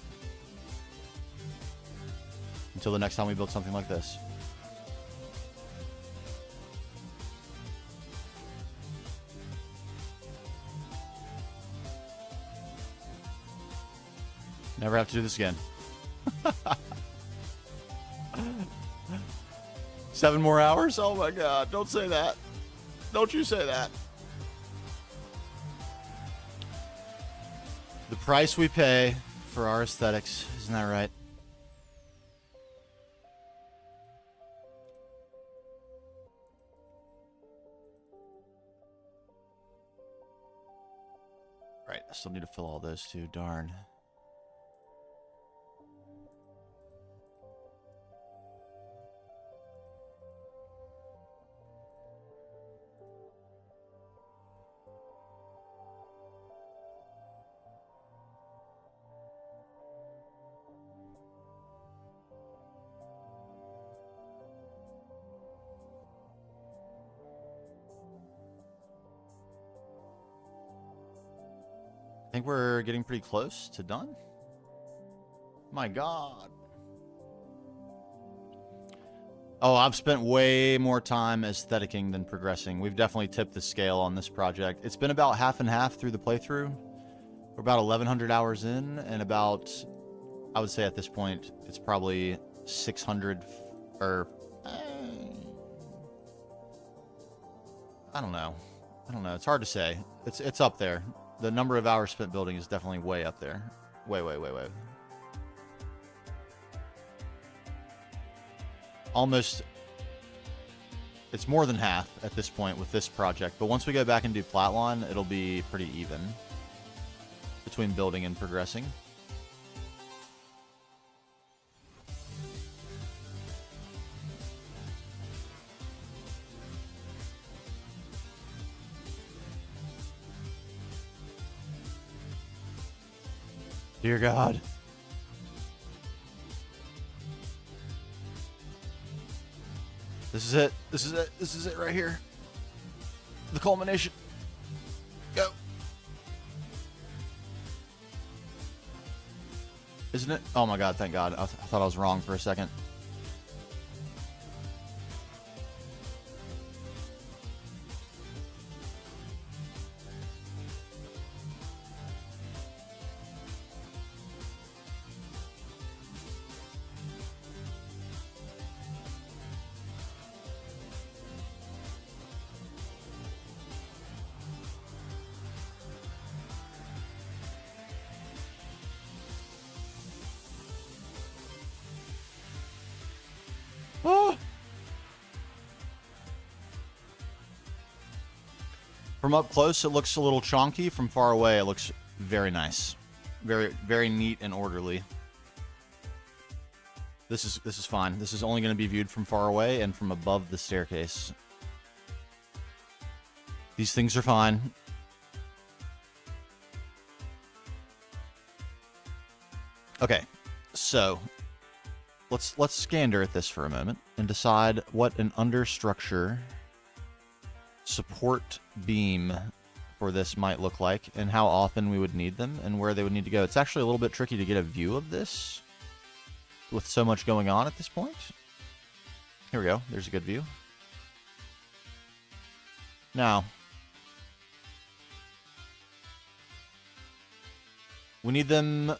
Until the next time we build something like this. Never have to do this again. 7 more hours? Oh my god, don't say that. Don't you say that. The price we pay for our aesthetics, isn't that right? Right, I still need to fill all those too, darn. I think we're getting pretty close to done. My god. Oh, I've spent way more time aestheticing than progressing. We've definitely tipped the scale on this project. It's been about half and half through the playthrough. We're about 1,100 hours in and about I would say at this point, it's probably 600 or... I don't know. It's hard to say. It's up there. The number of hours spent building is definitely way up there. Way. Almost... It's more than half at this point with this project. But once we go back and do Flatline, it'll be pretty even between building and progressing. Dear God. This is it. This is it right here. The culmination. Go. Isn't it? Oh my God, thank God. I thought I was wrong for a second. From up close, it looks a little chonky. From far away, it looks very nice. Very, very neat and orderly. This is fine. This is only going to be viewed from far away and from above the staircase. These things are fine. Okay, so let's scander at this for a moment and decide what an understructure support beam for this might look like and how often we would need them and where they would need to go. It's actually a little bit tricky to get a view of this with so much going on at this point. Here we go. There's a good view. Now, we need them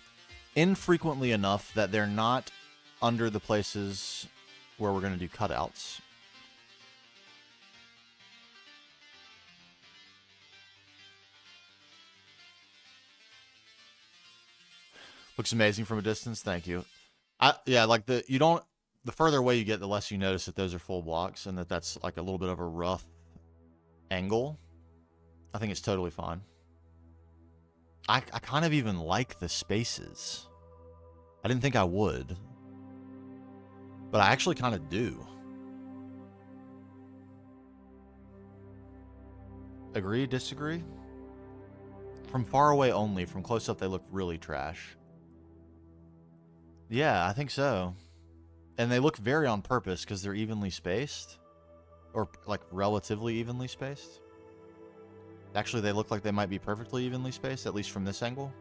infrequently enough that they're not under the places where we're going to do cutouts. Looks amazing from a distance. Thank you. Yeah, like the further away you get, the less you notice that those are full blocks and that's like a little bit of a rough angle. I think it's totally fine. I kind of even like the spaces. I didn't think I would, but I actually kind of do. Agree, disagree? From far away only. From close up, they look really trash. Yeah, I think so. And they look very on purpose because they're evenly spaced. Or, like, relatively evenly spaced. Actually, they look like they might be perfectly evenly spaced, at least from this angle.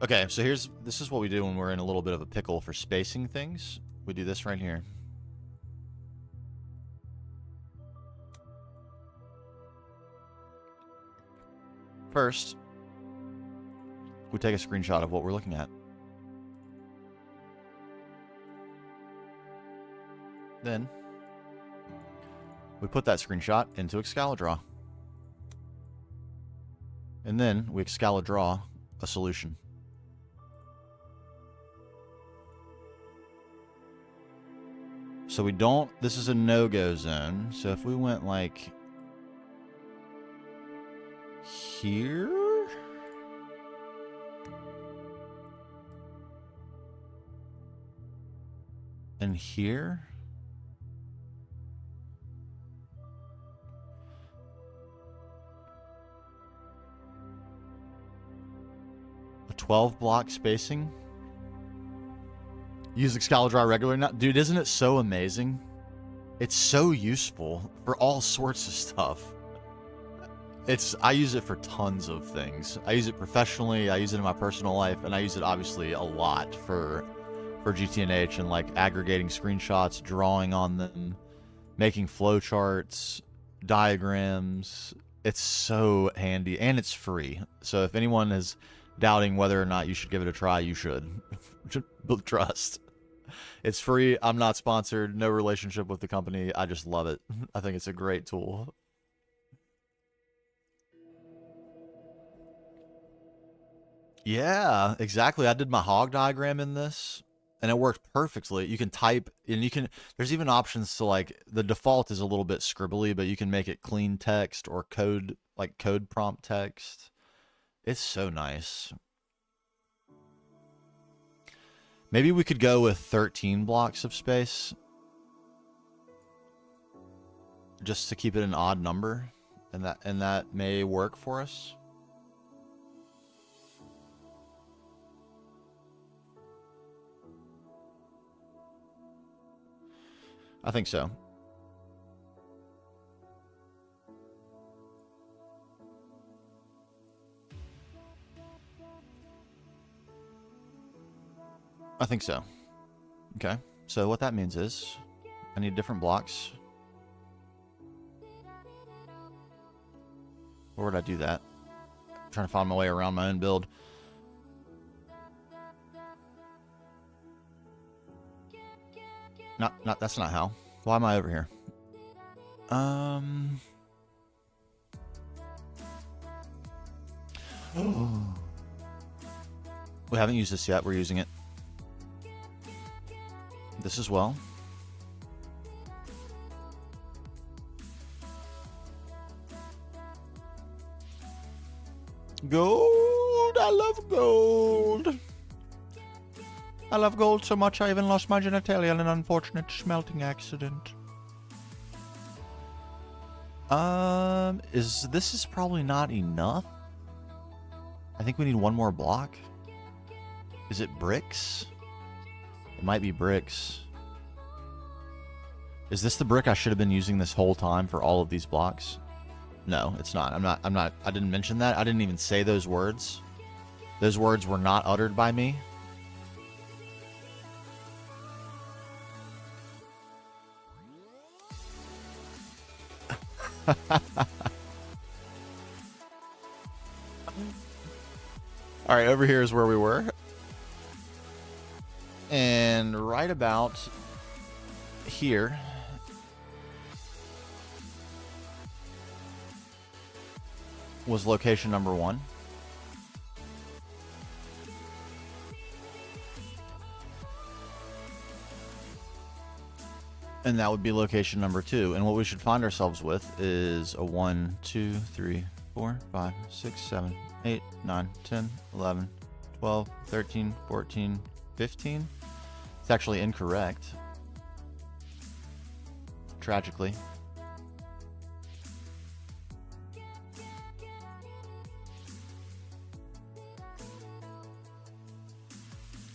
Okay, so this is what we do when we're in a little bit of a pickle for spacing things. We do this right here. First, we take a screenshot of what we're looking at. Then, we put that screenshot into Excalidraw. And then, we Excalidraw a solution. So we don't... This is a no-go zone. So if we went, like... here? And here? A 12 block spacing? Use Excalidraw regularly now? Dude, isn't it so amazing? It's so useful for all sorts of stuff. I use it for tons of things. I use it professionally, I use it in my personal life, and I use it obviously a lot for GTNH and like aggregating screenshots, drawing on them, making flowcharts, diagrams, It's so handy, and it's free. So if anyone is doubting whether or not you should give it a try, you should. Trust. It's free. I'm not sponsored. No relationship with the company. I just love it. I think it's a great tool. Yeah, exactly. I did my hog diagram in this, and it worked perfectly. You can type, and you can, there's even options to like, the default is a little bit scribbly, but you can make it clean text or code, like code prompt text. It's so nice. Maybe we could go with 13 blocks of space, just to keep it an odd number, and that may work for us. I think so. I think so. Okay. So what that means is I need different blocks. Where would I do that? I'm trying to find my way around my own build. Not that's not how. Why am I over here? We haven't used this yet. We're using it. This as well. Gold! I love gold! I love gold so much I even lost my genitalia in an unfortunate smelting accident. This is probably not enough? I think we need one more block. Is it bricks? It might be bricks. Is this the brick I should have been using this whole time for all of these blocks? No, it's not. I didn't mention that. I didn't even say those words. Those words were not uttered by me. All right, over here is where we were. And right about here was location number 1. And that would be location number 2. And what we should find ourselves with is a 1, 2, 3, 4, 5, 6, 7, 8, 9, 10, 11, 12, 13, 14, 15. It's actually incorrect. Tragically.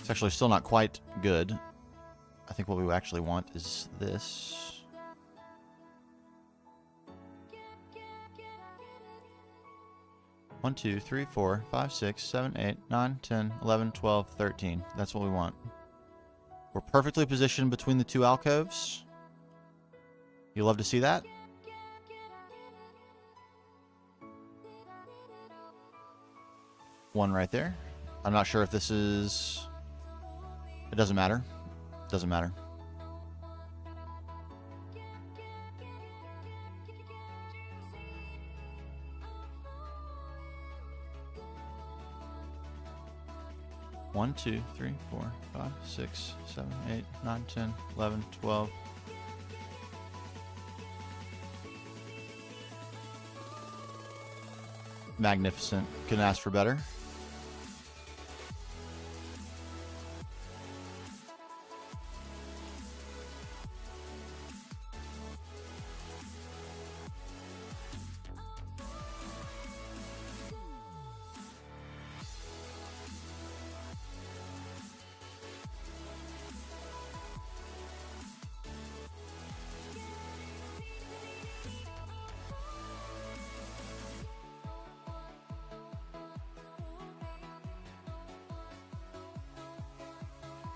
It's actually still not quite good. I think what we actually want is this. One, 2, 3, 4, 5, 6, 7, 8, 9, 10, 11, 12, 13. That's what we want. We're perfectly positioned between the 2 alcoves. You love to see that? One right there. I'm not sure if this is... It doesn't matter. Doesn't matter. One, 2, 3, 4, 5, 6, 7, 8, 9, 10, 11, 12. Magnificent. Couldn't ask for better.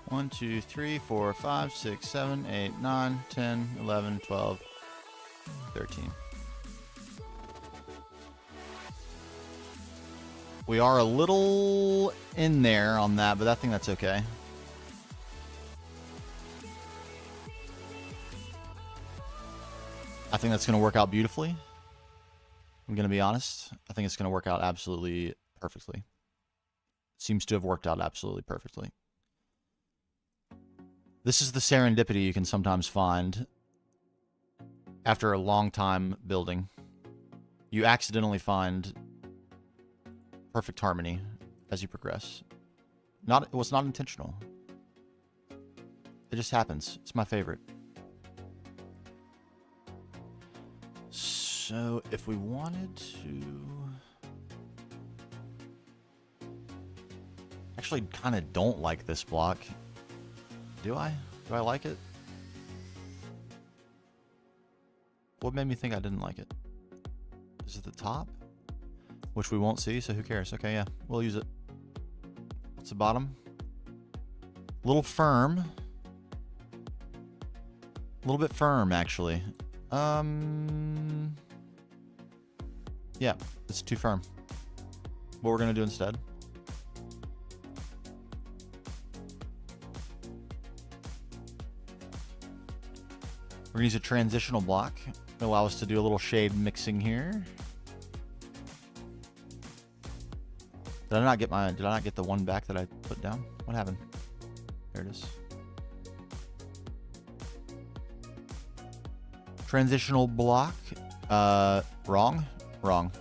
One, 2, 3, 4, 5, 6, 7, 8, 9, 10, 11, 12, 13. We are a little in there on that, but I think that's okay. I think that's going to work out beautifully. I'm going to be honest. I think it's going to work out absolutely perfectly. Seems to have worked out absolutely perfectly. This is the serendipity you can sometimes find after a long time building. You accidentally find perfect harmony as you progress. It was not intentional. It just happens. It's my favorite. So if we wanted to... Actually kind of don't like this block. Do I? Do I like it? What made me think I didn't like it? Is it the top? Which we won't see, so who cares? Okay, yeah, we'll use it. What's the bottom? A little firm. A little bit firm, actually. Yeah, it's too firm. What we're gonna do instead? We're gonna use a transitional block to allow us to do a little shade mixing here. Did I not get the one back that I put down? What happened? There it is. Transitional block. Wrong. Wrong.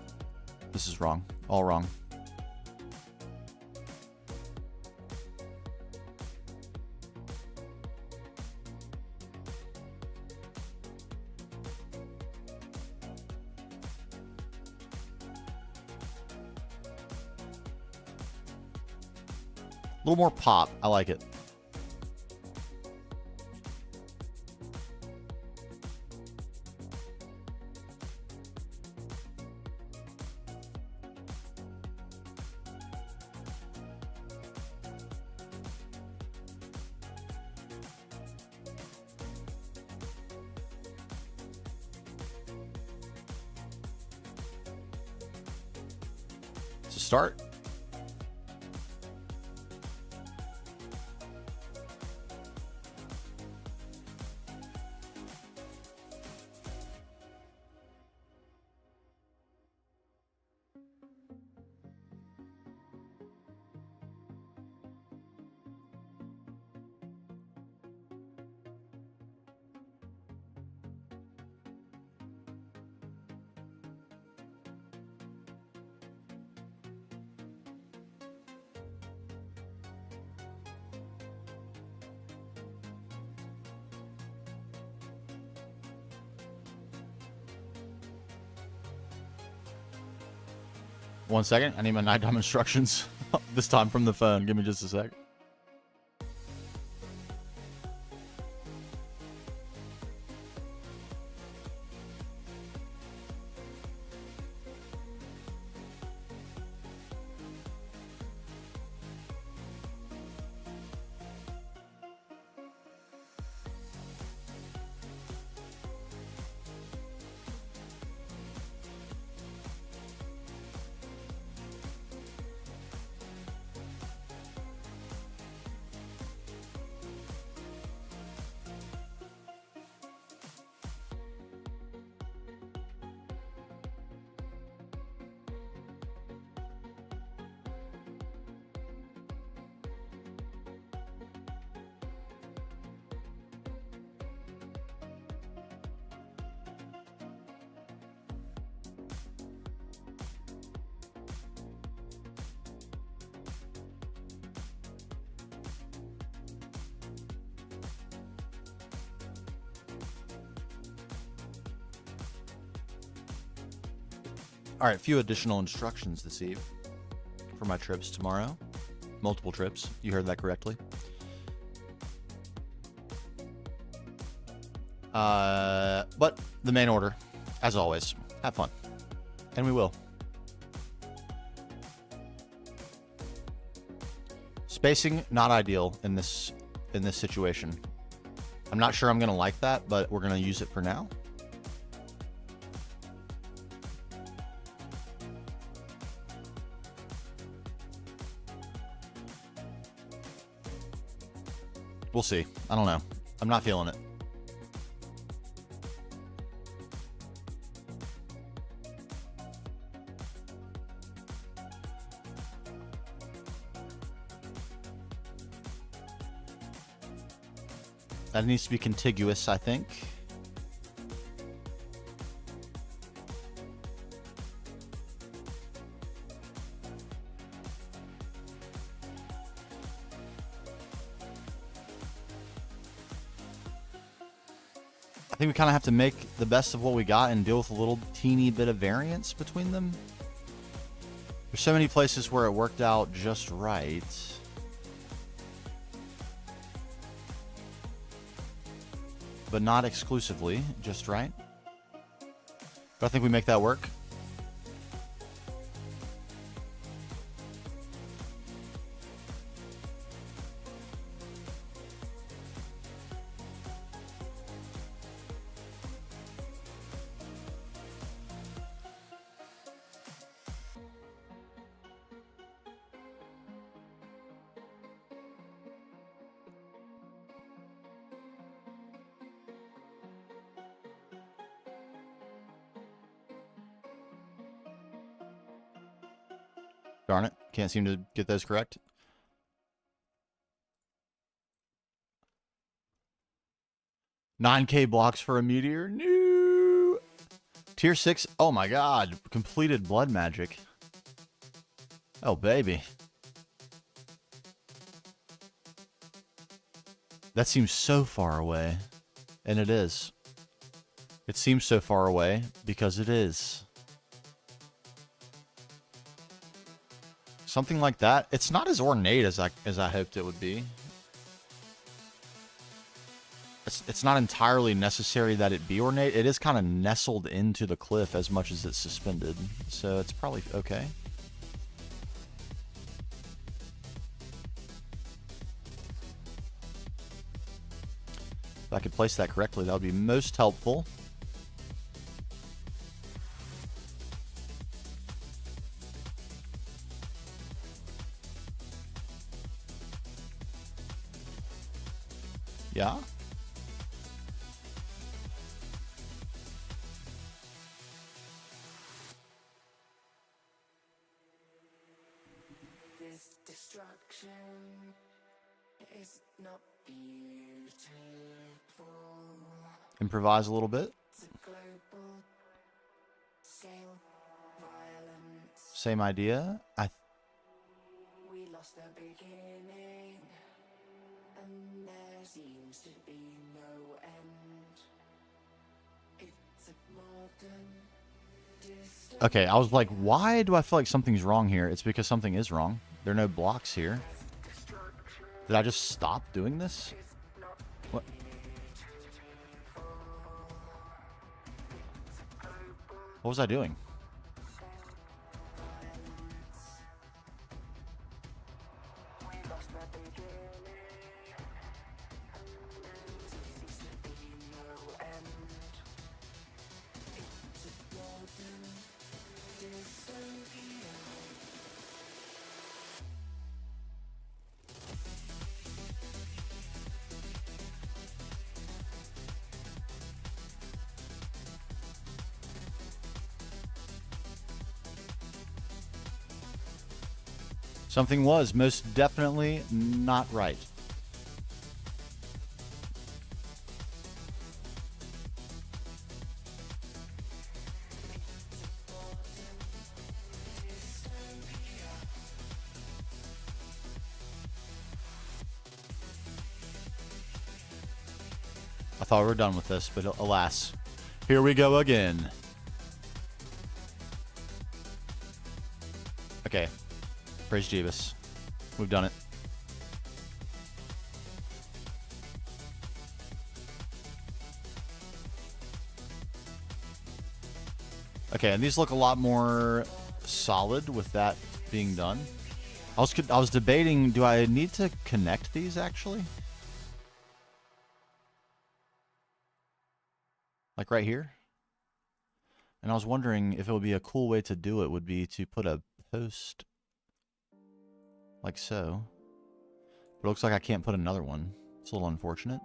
This is wrong. All wrong. A little more pop. I like it. To start. One second. I need my night time instructions. This time from the phone. Give me just a sec. All right, a few additional instructions this eve for my trips tomorrow. Multiple trips. You heard that correctly. But the main order, as always, have fun. And we will. Spacing, not ideal in this situation. I'm not sure I'm going to like that, but we're going to use it for now. We'll see. I don't know. I'm not feeling it. That needs to be contiguous, I think. I think we kind of have to make the best of what we got and deal with a little teeny bit of variance between them. There's so many places where it worked out just right. But not exclusively, just right. But I think we make that work. Darn it. Can't seem to get those correct. $9K blocks for a meteor. No. Tier 6. Oh my god. Completed blood magic. Oh, baby. That seems so far away. And it is. It seems so far away because it is. Something like that. It's not as ornate as I hoped it would be. It's not entirely necessary that it be ornate. It is kind of nestled into the cliff as much as it's suspended. So it's probably okay. If I could place that correctly, that would be most helpful. Yeah? This destruction is not beautiful. Improvise a little bit. It's a global scale violence. Same idea. We lost the beginning, and there seems to be no end. It's a modern destruction. Okay, I was like, why do I feel like something's wrong here? It's because something is wrong. There are no blocks here. Did I just stop doing this? What? What was I doing? Something was most definitely not right. I thought we were done with this, but alas, here we go again. Okay. Praise Jeebus. We've done it. Okay, and these look a lot more solid with that being done. I was debating, do I need to connect these actually? Like right here? And I was wondering if it would be a cool way to do it would be to put a post like so. But it looks like I can't put another one. It's a little unfortunate.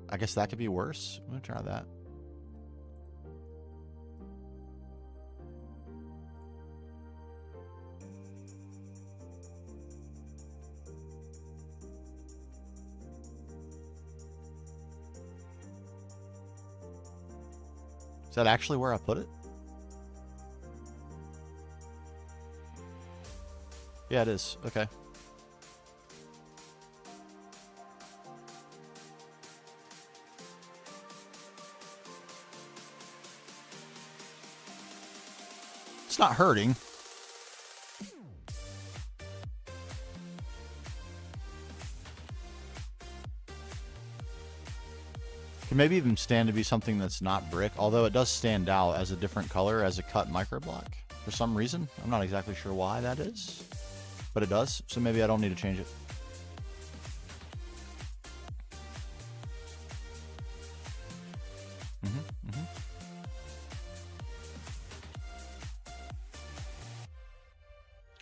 I guess that could be worse. I'm gonna try that. Is that actually where I put it? Yeah, it is. Okay. It's not hurting. Can maybe even stand to be something that's not brick, although it does stand out as a different color as a cut microblock for some reason. I'm not exactly sure why that is, but it does, so maybe I don't need to change it.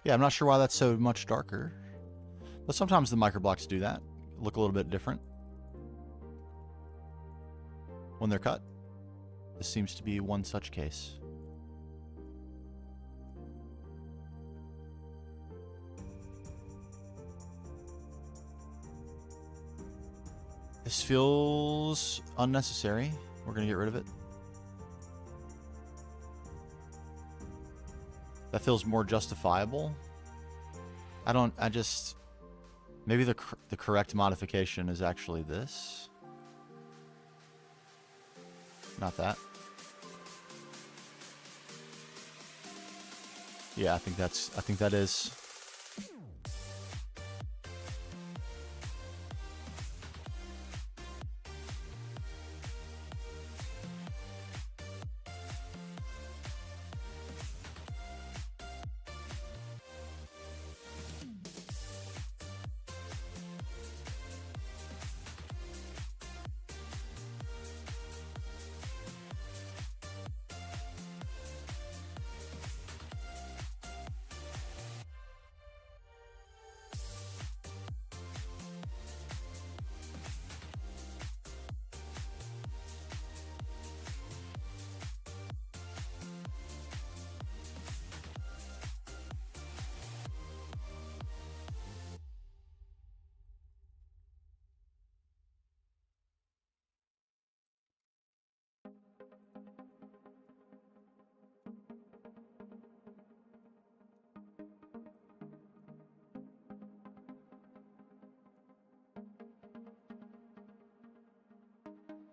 Yeah, I'm not sure why that's so much darker, but sometimes the microblocks do that, look a little bit different when they're cut. This seems to be one such case. This feels unnecessary. We're gonna get rid of it. That feels more justifiable. Maybe the correct modification is actually this. Not that. Yeah, I think that is.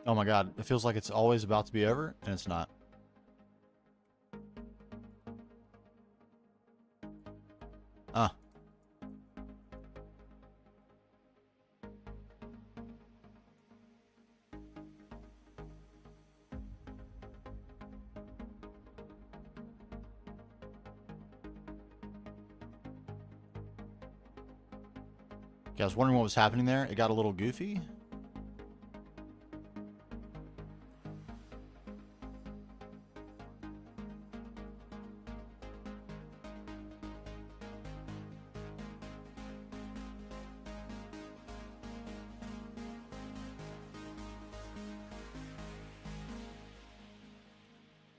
Oh my god, it feels like it's always about to be over, and it's not. Ah. Yeah, I was wondering what was happening there. It got a little goofy.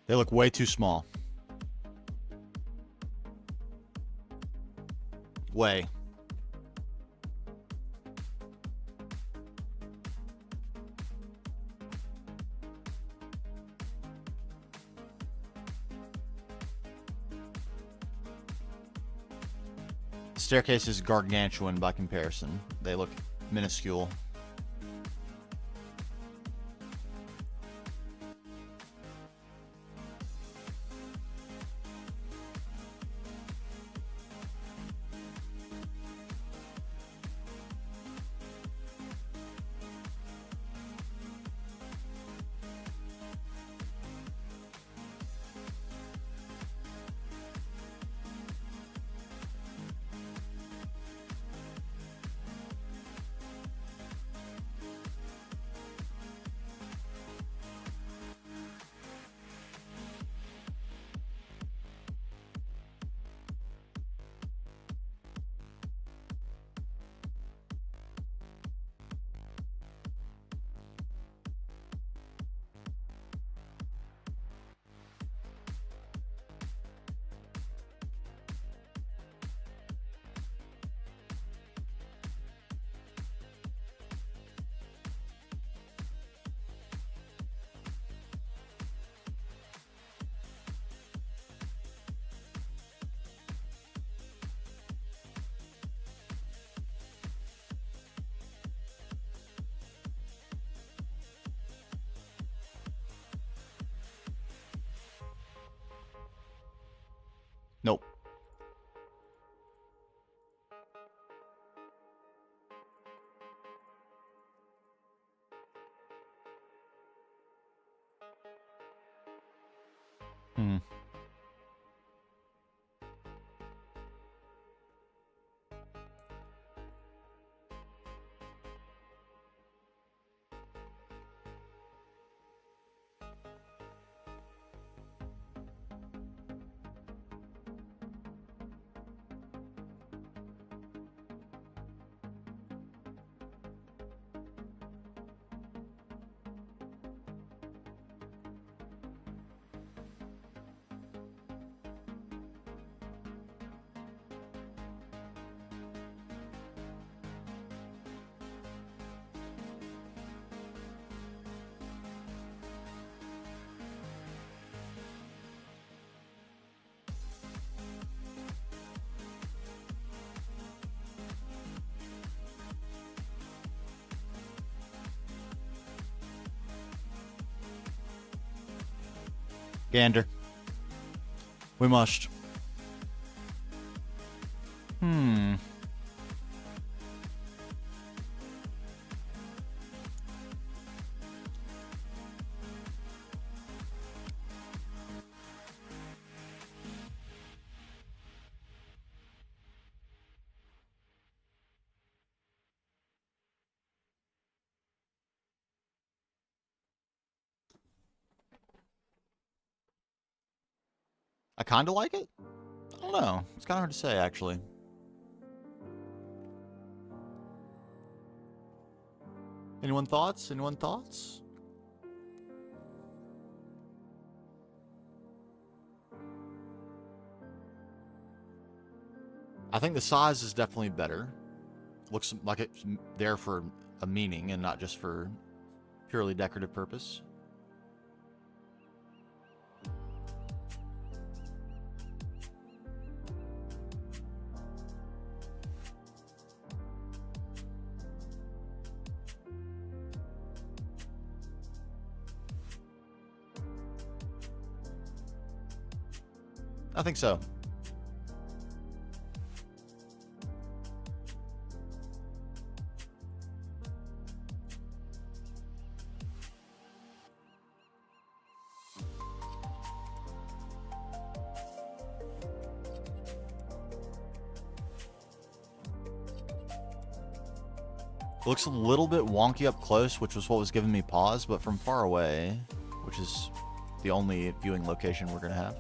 They look way too small. Way. Staircase is gargantuan by comparison. They look minuscule. Nope. Hmm. Gander. We must. Hmm. I kind of like it. I don't know. It's kind of hard to say, actually. Anyone thoughts? Anyone thoughts? I think the size is definitely better. Looks like it's there for a meaning and not just for purely decorative purpose. I think so. It looks a little bit wonky up close, which was what was giving me pause, but from far away, which is the only viewing location we're going to have.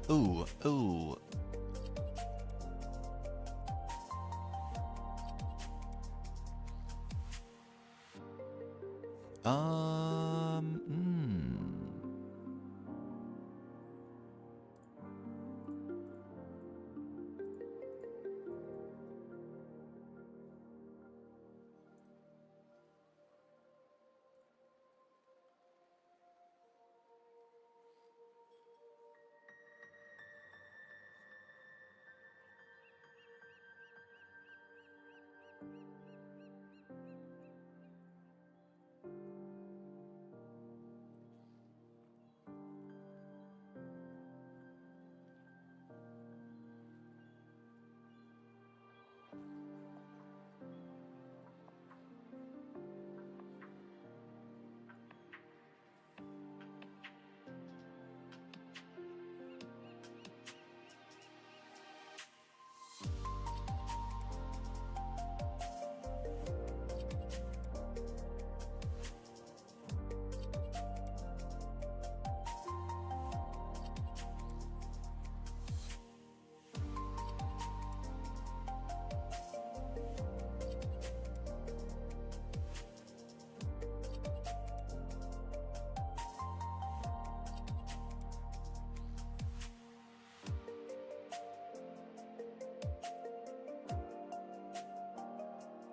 Ooh, ooh.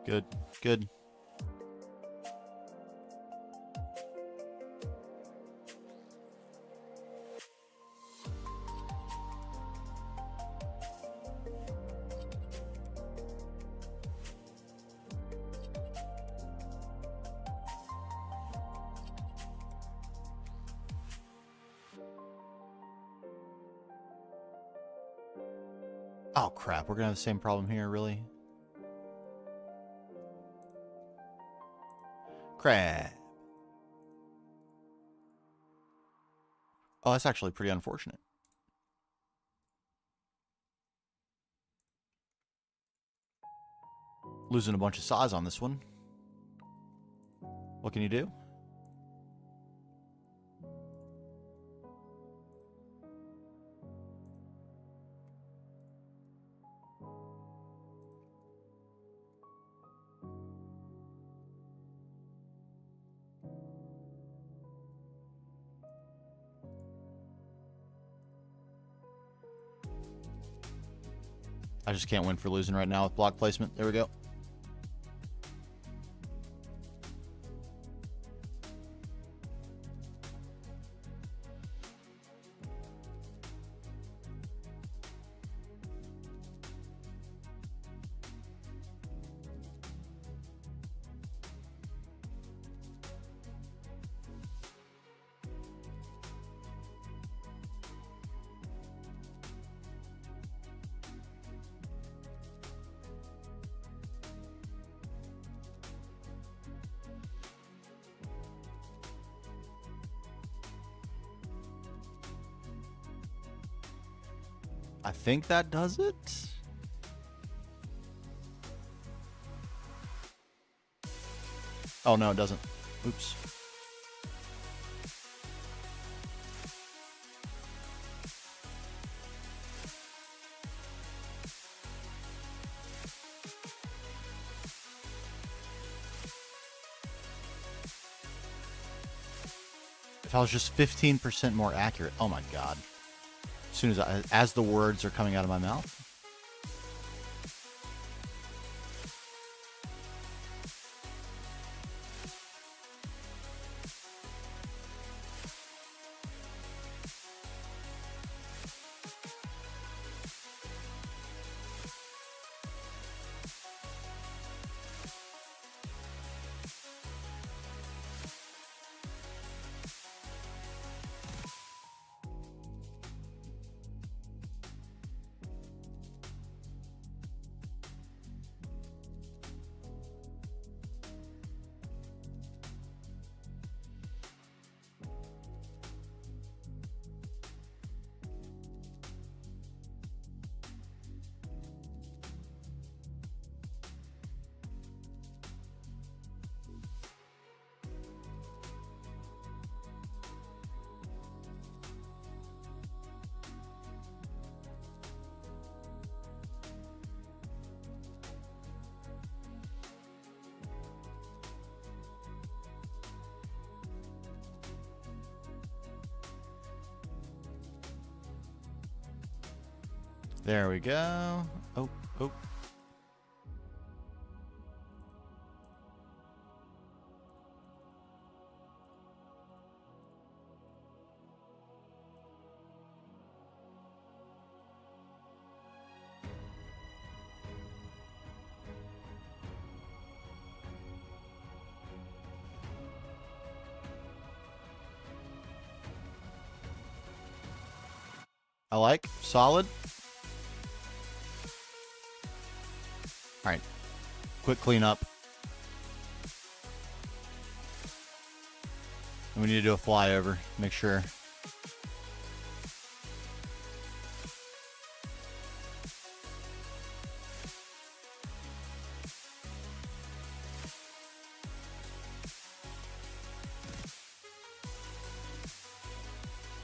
Good, good. Oh, crap. We're going to have the same problem here, really? Crap. Oh, that's actually pretty unfortunate. Losing a bunch of size on this one. What can you do? I just can't win for losing right now with block placement. There we go. I think that does it. Oh, no, it doesn't. Oops. If I was just 15% more accurate. Oh my god. As soon as the words are coming out of my mouth. There we go. Oh, oh. I like. Solid. Alright. Quick cleanup. And we need to do a flyover. Make sure.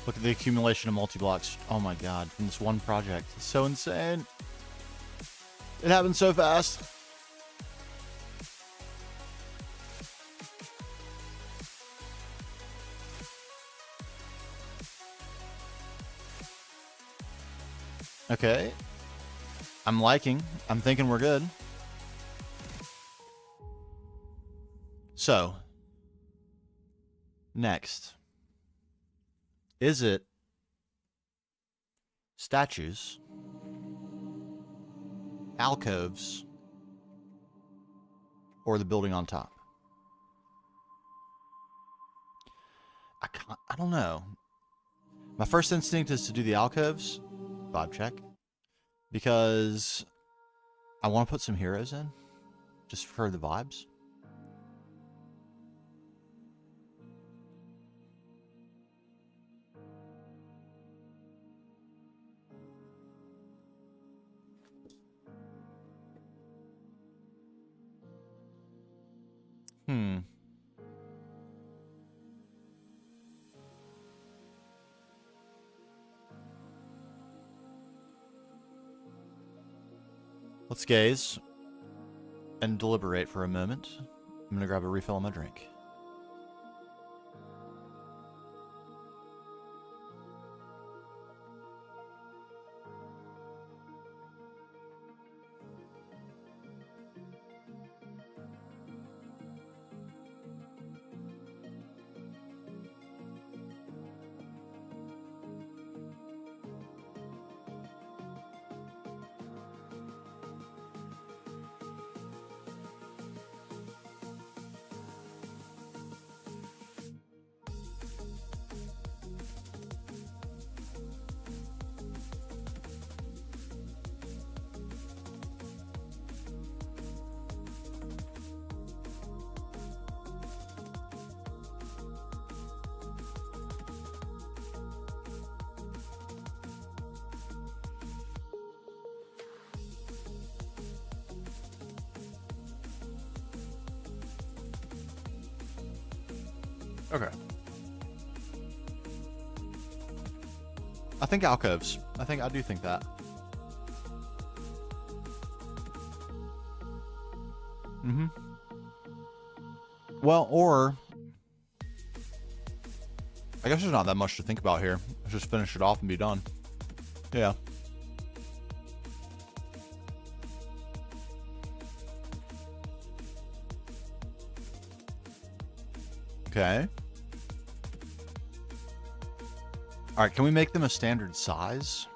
Look at the accumulation of multi-blocks. Oh my god, from this one project. It's so insane. It happened so fast. Okay. I'm liking. I'm thinking we're good. So, next. Is it statues, alcoves, or the building on top? I don't know. My first instinct is to do the alcoves. Vibe check. because I want to put some heroes in just for the vibes. Let's gaze and deliberate for a moment. I'm gonna grab a refill on my drink. Okay. I think alcoves. I do think that. Mm-hmm. Well, or I guess there's not that much to think about here. Let's just finish it off and be done. Yeah. Okay. All right, can we make them a standard size?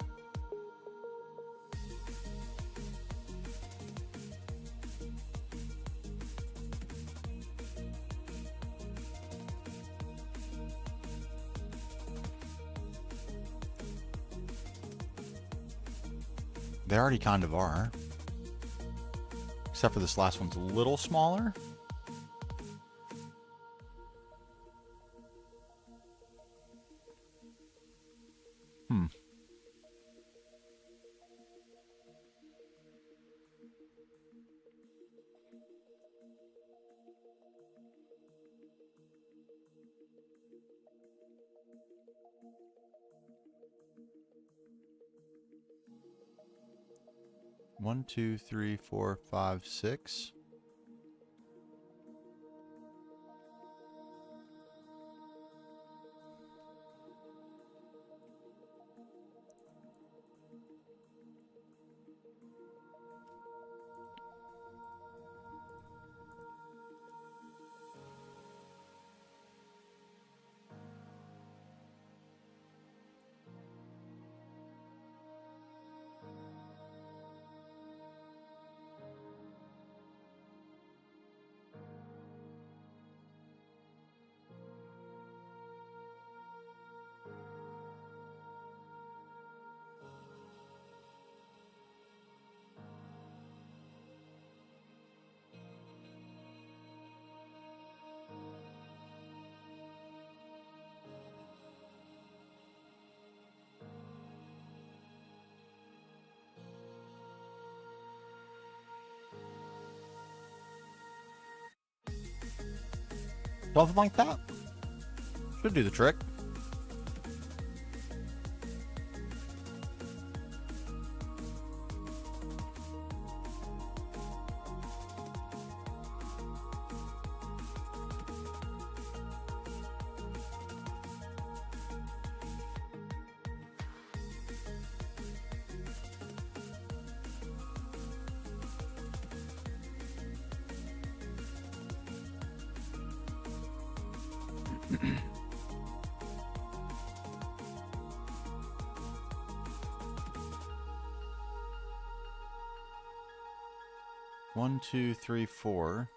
They already kind of are. Except for this last one's a little smaller. Hmm. One, two, three, four, five, six. Something like that. Should do the trick. One, two, three, four.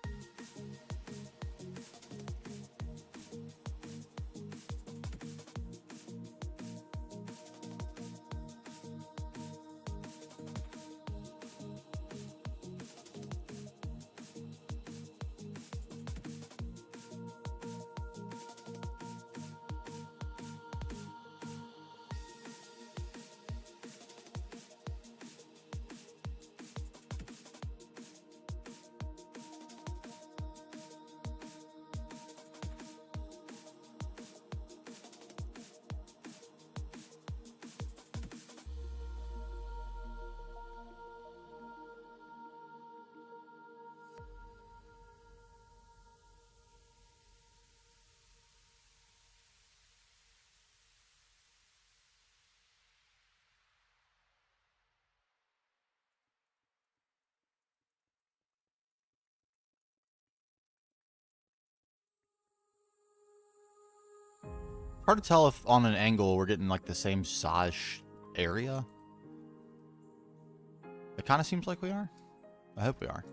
Hard to tell if on an angle we're getting like the same size area. It kind of seems like we are. I hope we are.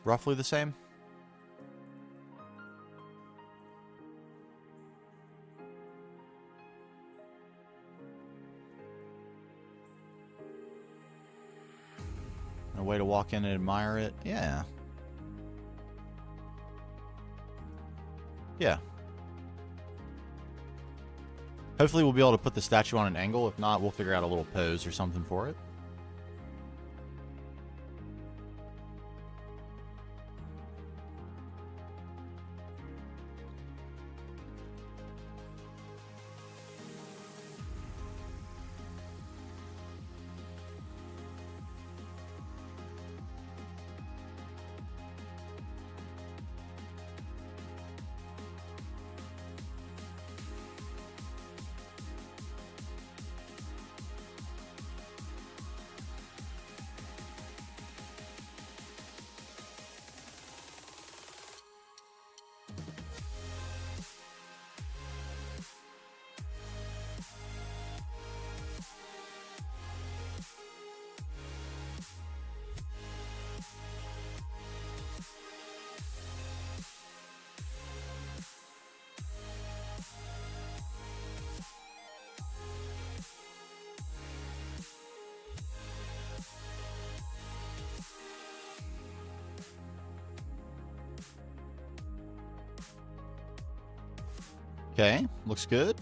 Roughly the same. A way to walk in and admire it. Yeah. Yeah. Hopefully we'll be able to put the statue on an angle. If not, we'll figure out a little pose or something for it. Okay, looks good.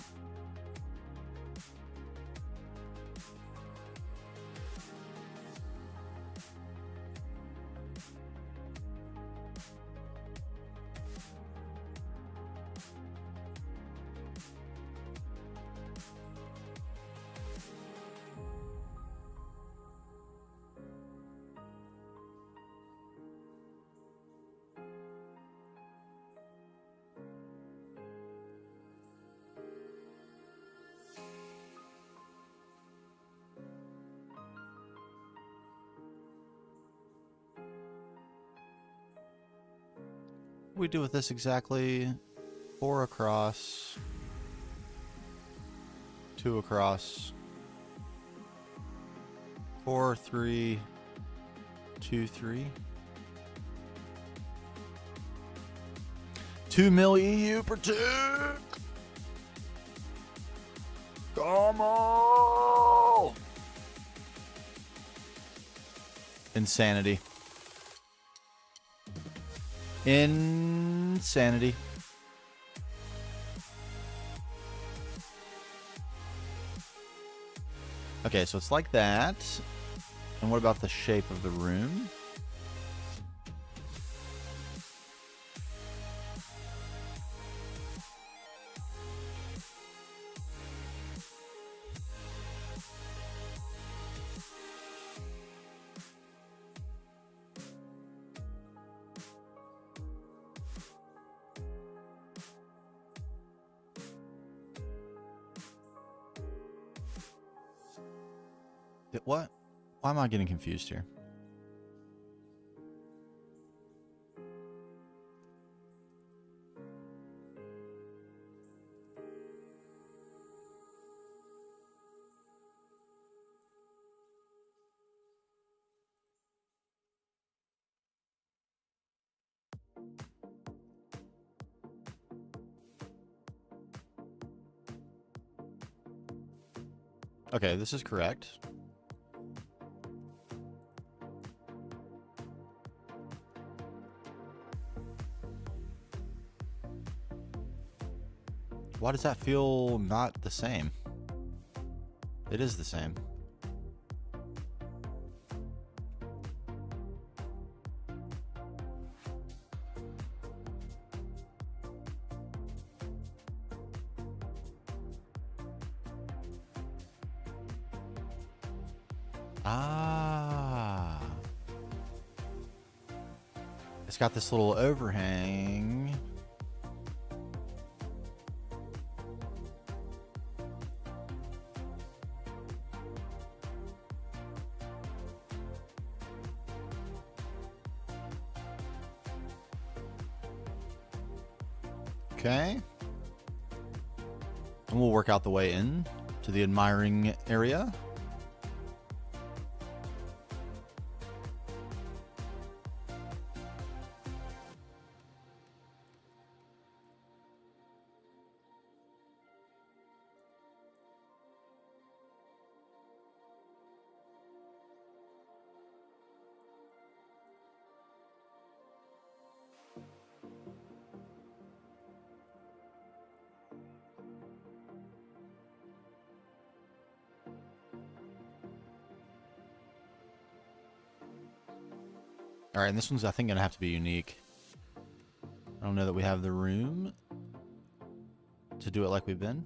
What do we do with this exactly? 4 across. 2 across. 4, 3, 2, 3. 2 mil EU per tick. Come on. Insanity. Insanity. Okay, so it's like that. And what about the shape of the room? What? Why am I getting confused here? Okay, this is correct. Why does that feel not the same? It is the same. Ah. It's got this little overhang. Okay. And we'll work out the way in to the admiring area. All right, and this one's, I think, going to have to be unique. I don't know that we have the room to do it like we've been.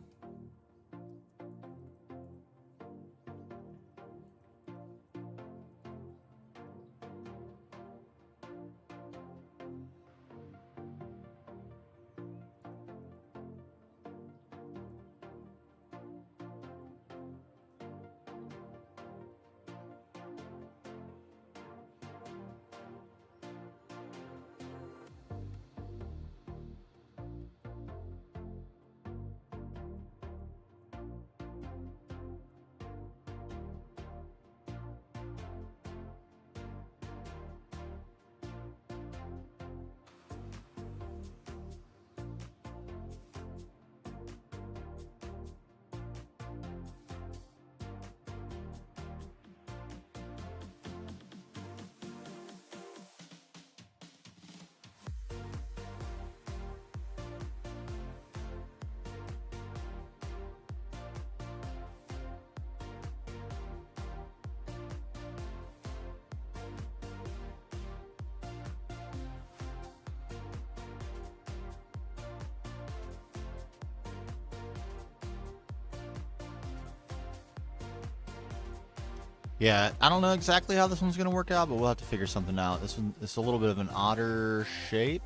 Yeah, I don't know exactly how this one's going to work out, but we'll have to figure something out. This one is a little bit of an odder shape.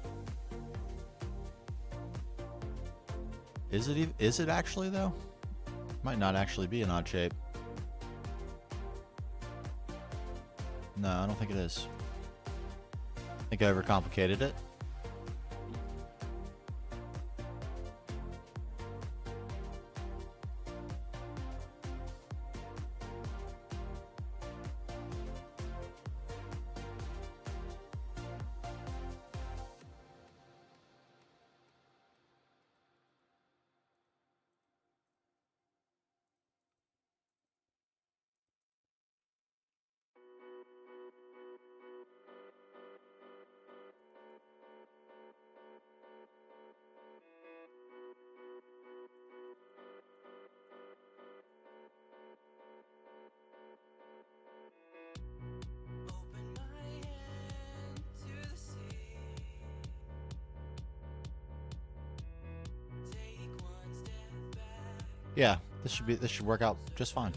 Is it actually, though? Might not actually be an odd shape. No, I don't think it is. I think I overcomplicated it. Yeah, this should work out just fine.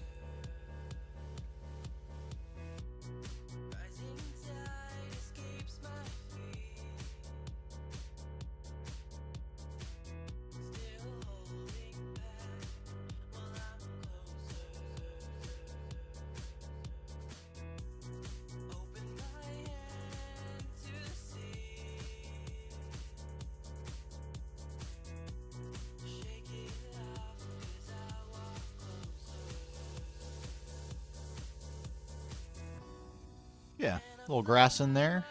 Yeah, a little grass in there.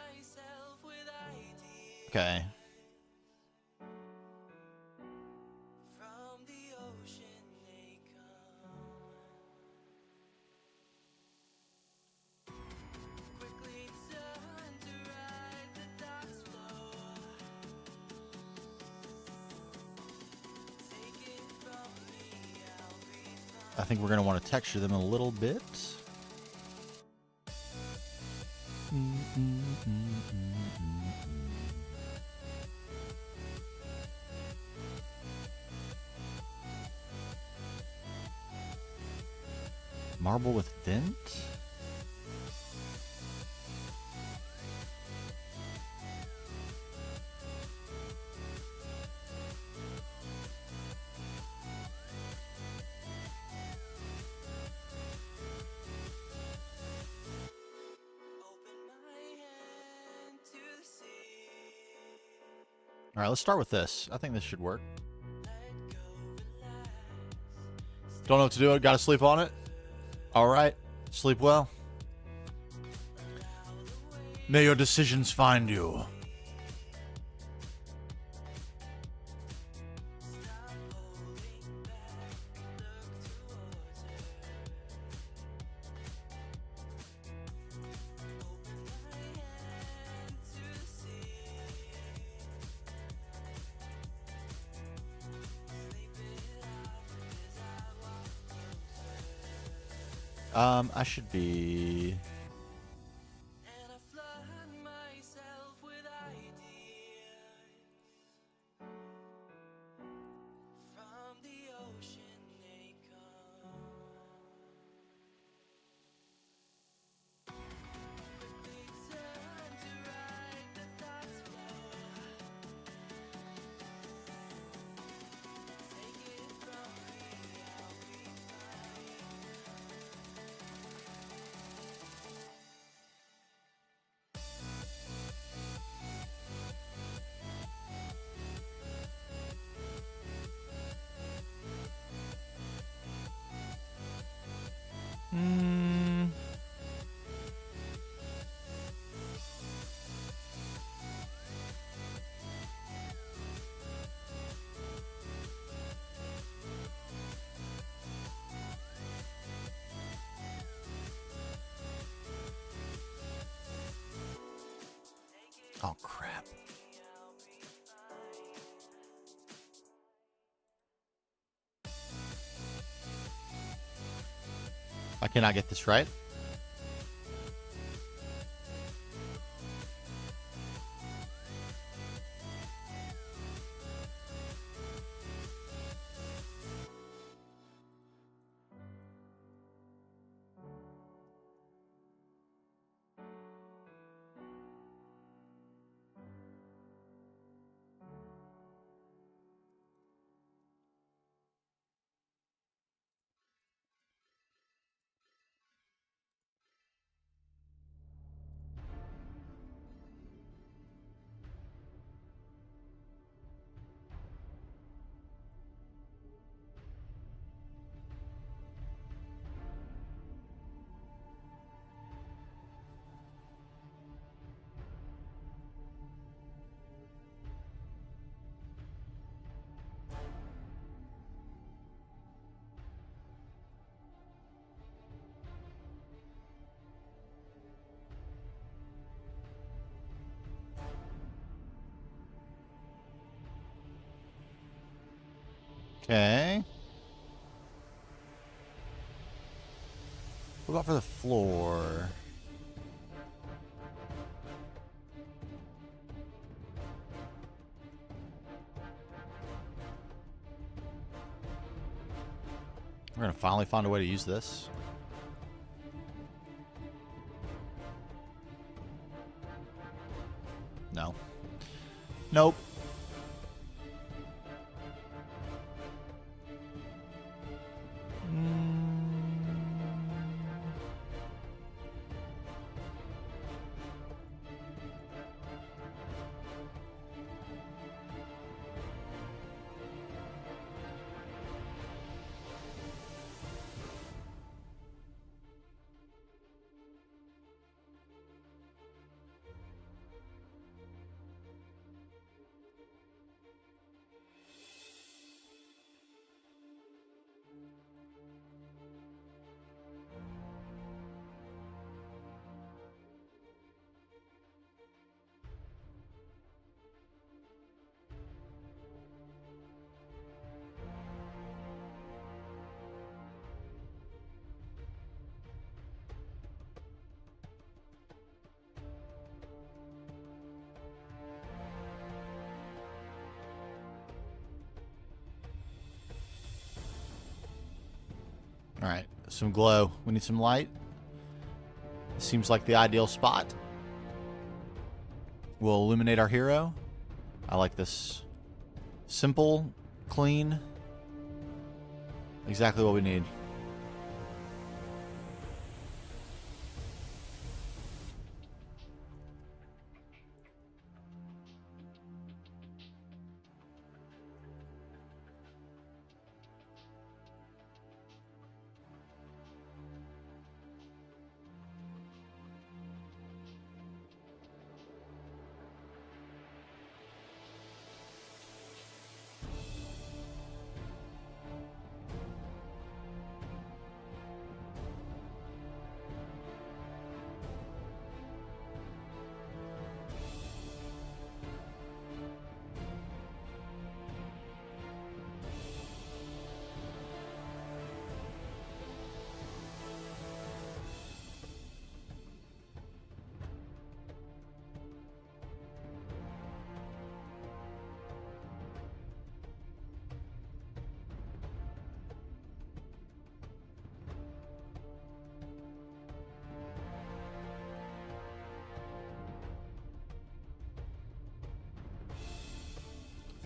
Okay. I think we're going to want to texture them a little bit. Marble with dent? All right, let's start with this. I think this should work. Don't know what to do. Got to sleep on it. All right. Sleep well. May your decisions find you. I should be. Oh, crap. I cannot get this right. Okay. What about for the floor? We're gonna finally find a way to use this. No. Nope. All right, some glow. We need some light. Seems like the ideal spot. We'll illuminate our hero. I like this. Simple, clean. Exactly what we need.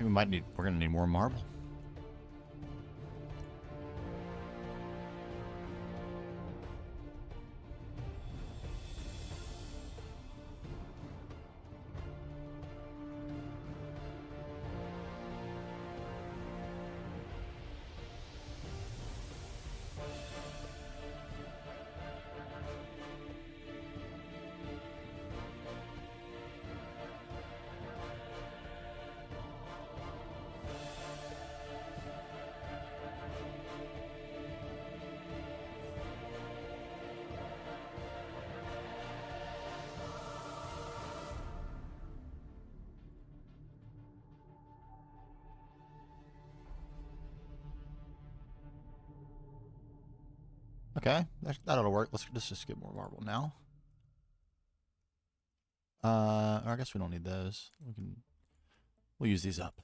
We're gonna need more marble. Okay, that ought to work. Let's just get more marble now. I guess we don't need those. We'll use these up.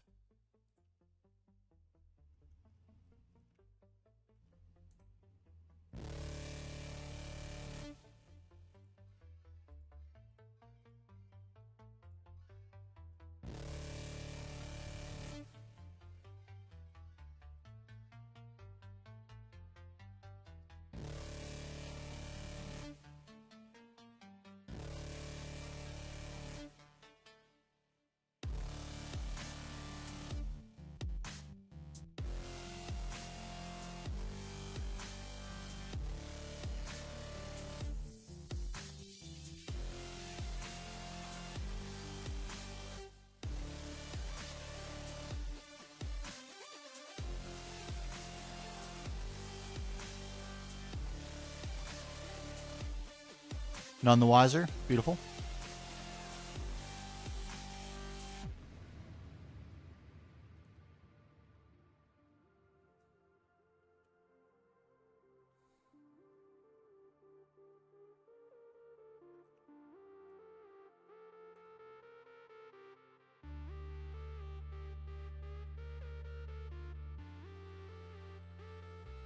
None the wiser. Beautiful.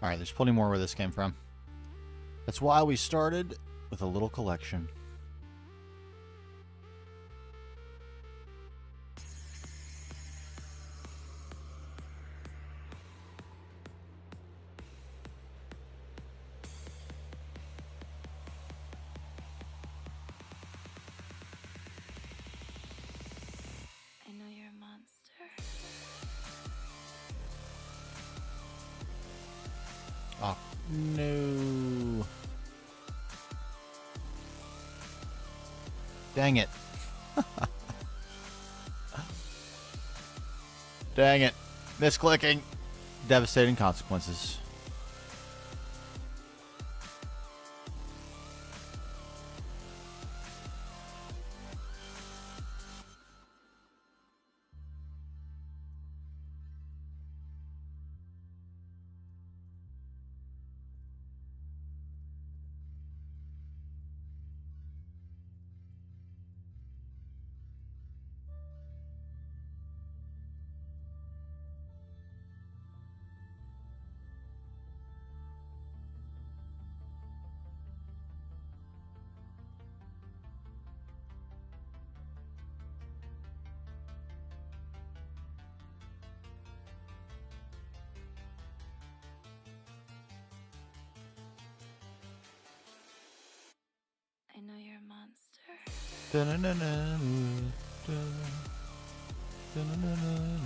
All right, there's plenty more where this came from. That's why we started with a little collection. I know you're a monster. Oh, no. Dang it. Dang it. Misclicking. Devastating consequences. I know you're a monster. Dun-dun-dun-dun, dun-dun-dun-dun.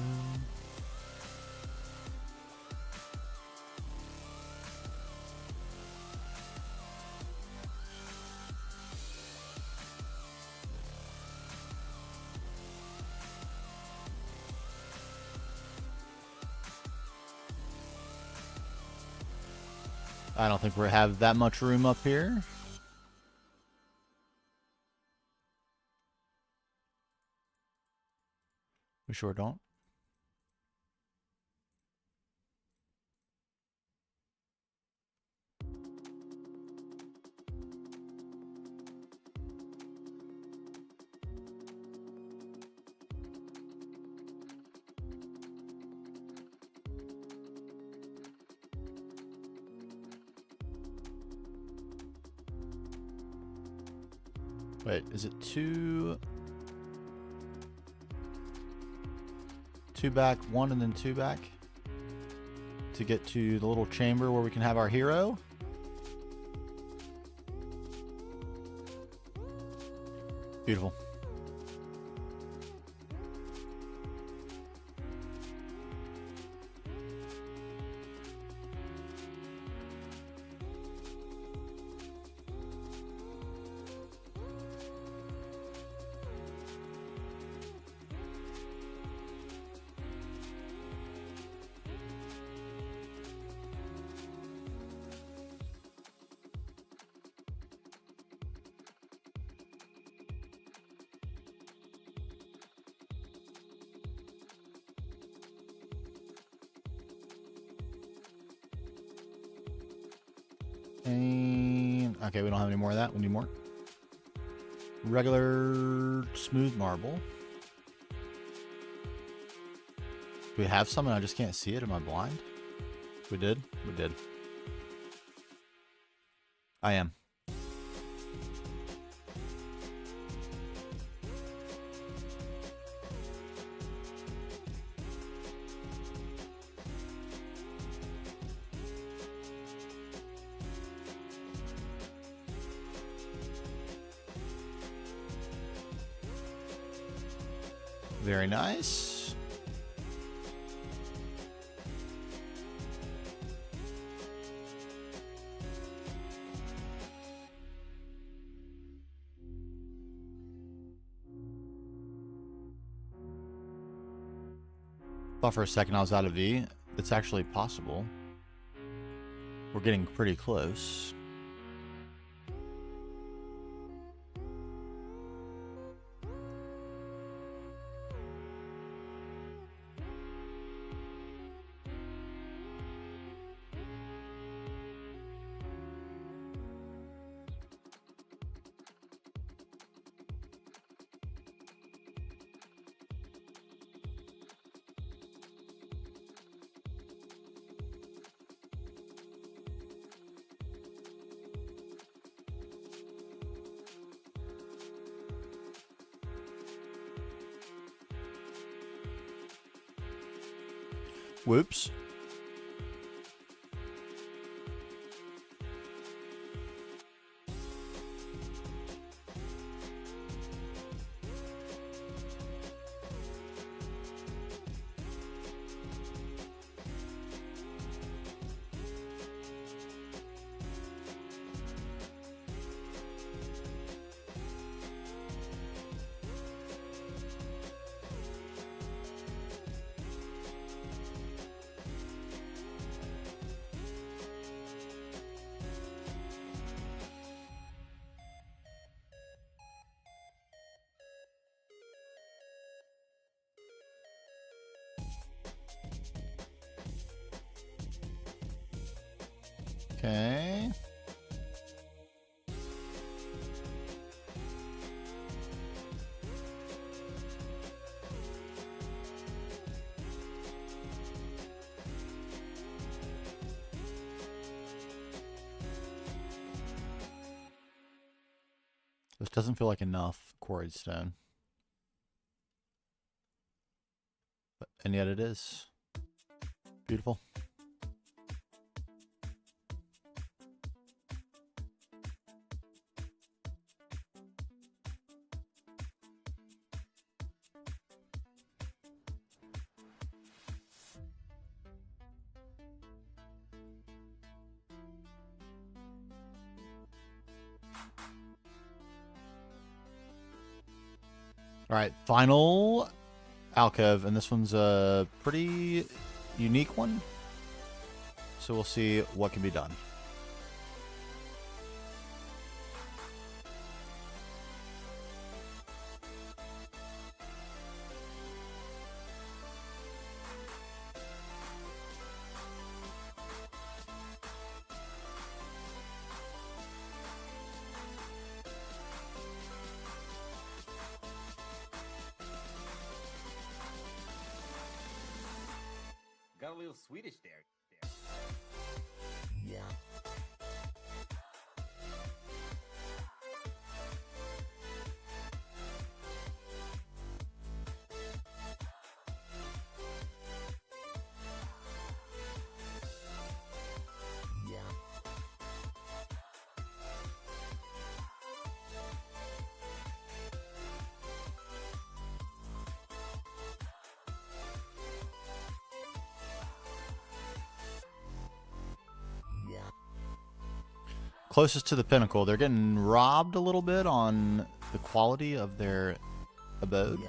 I don't think we have that much room up here. We sure don't. Wait, is it two 2 back, 1, and then 2 back to get to the little chamber where we can have our hero. Beautiful. And okay, we don't have any more of that. We need more. Regular smooth marble. Do we have some and I just can't see it? Am I blind? We did? We did. I am. Very nice. Thought for a second I was out of V. It's actually possible. We're getting pretty close. Whoops. Okay. This doesn't feel like enough quarried stone. And yet it is. Beautiful. All right, final alcove, and this one's a pretty unique one. So we'll see what can be done. Got a little Swedish there. Yeah. closest to the pinnacle. They're getting robbed a little bit on the quality of their abode.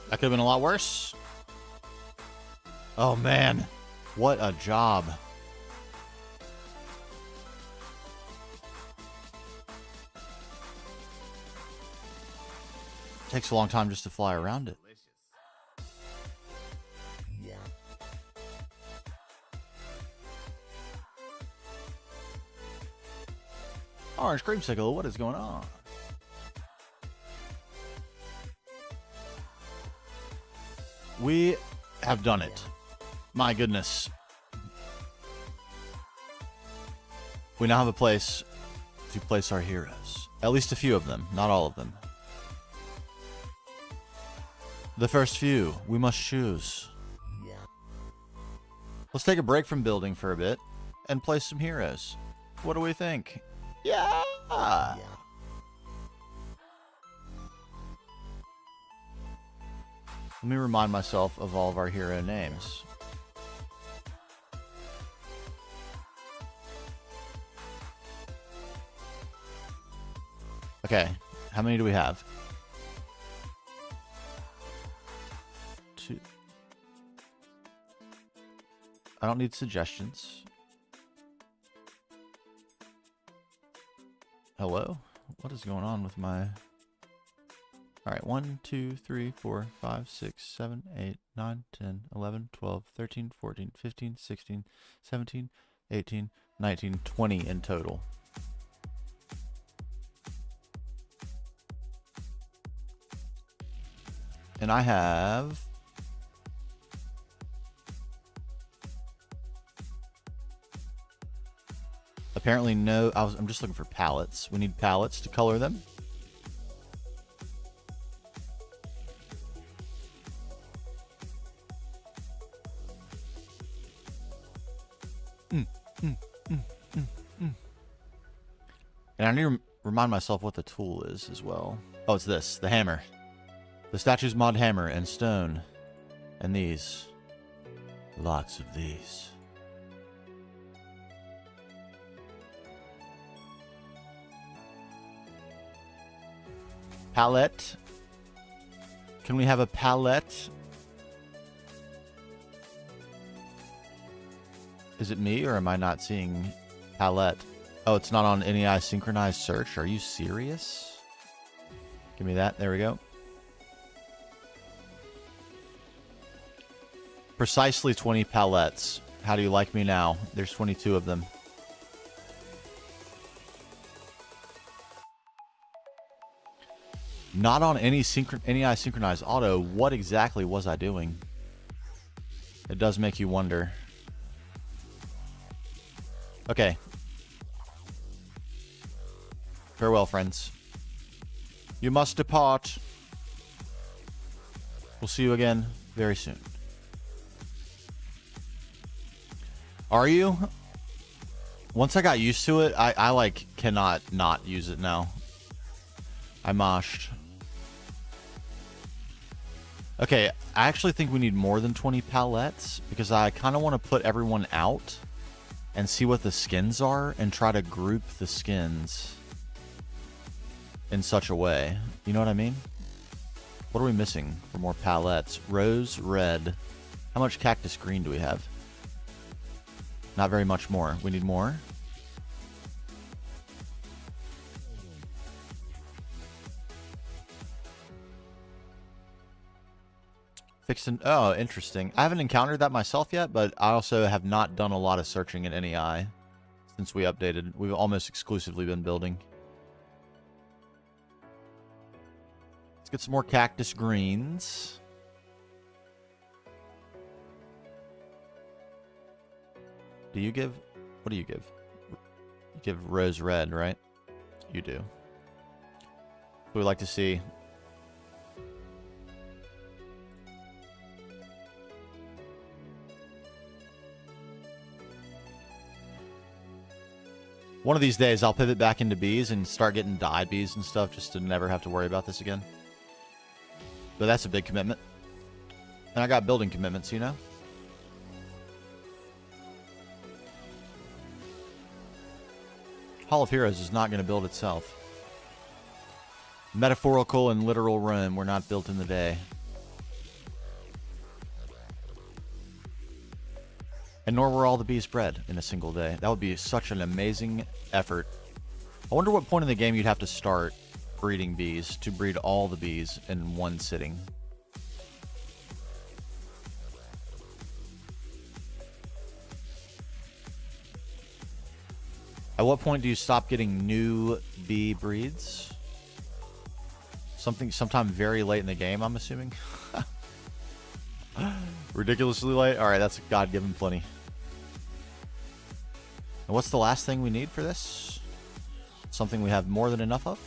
That could have been a lot worse. Oh man, what a job. Takes a long time just to fly around it. Orange creamsicle, what is going on? We have done it. My goodness. We now have a place to place our heroes. At least a few of them, not all of them. The first few we must choose. Let's take a break from building for a bit and place some heroes. What do we think? Yeah! Let me remind myself of all of our hero names. Okay, how many do we have? 2. I don't need suggestions. Hello? What is going on with my... Alright, 1, 2, 3, 4, 5, 6, 7, 8, 9, 10, 11, 12, 13, 14, 15, 16, 17, 18, 19, 20 in total. And I have... apparently no... I'm just looking for palettes. We need palettes to color them. And I need to remind myself what the tool is as well. Oh, it's this. The hammer. The statue's mod hammer and stone. And these. Lots of these. Palette. Can we have a palette? Is it me or am I not seeing palette? Oh, it's not on NEI synchronized search. Are you serious? Give me that. There we go. Precisely 20 palettes. How do you like me now? There's 22 of them. Not on any NEI synchronized auto. What exactly was I doing? It does make you wonder. Okay. Farewell, friends. You must depart. We'll see you again very soon. Are you? Once I got used to it, I like cannot not use it now. I moshed. Okay, I actually think we need more than 20 palettes because I kind of want to put everyone out and see what the skins are and try to group the skins in such a way. You know what I mean? What are we missing for more palettes? Rose red. How much cactus green do we have? Not very much more. We need more. Fixing. Oh, interesting. I haven't encountered that myself yet, but I also have not done a lot of searching in NEI since we updated. We've almost exclusively been building. Let's get some more cactus greens. Do you give? What do you give? You give rose red, right? You do. We like to see. One of these days, I'll pivot back into bees and start getting dye bees and stuff just to never have to worry about this again. But that's a big commitment. And I got building commitments, you know? Hall of Heroes is not going to build itself. Metaphorical and literal Rome were not built in the day. And nor were all the bees bred in a single day. That would be such an amazing effort. I wonder what point in the game you'd have to start breeding bees to breed all the bees in one sitting. At what point do you stop getting new bee breeds? Sometime very late in the game, I'm assuming. Ridiculously late? Alright, that's God-given plenty. And what's the last thing we need for this? Something we have more than enough of?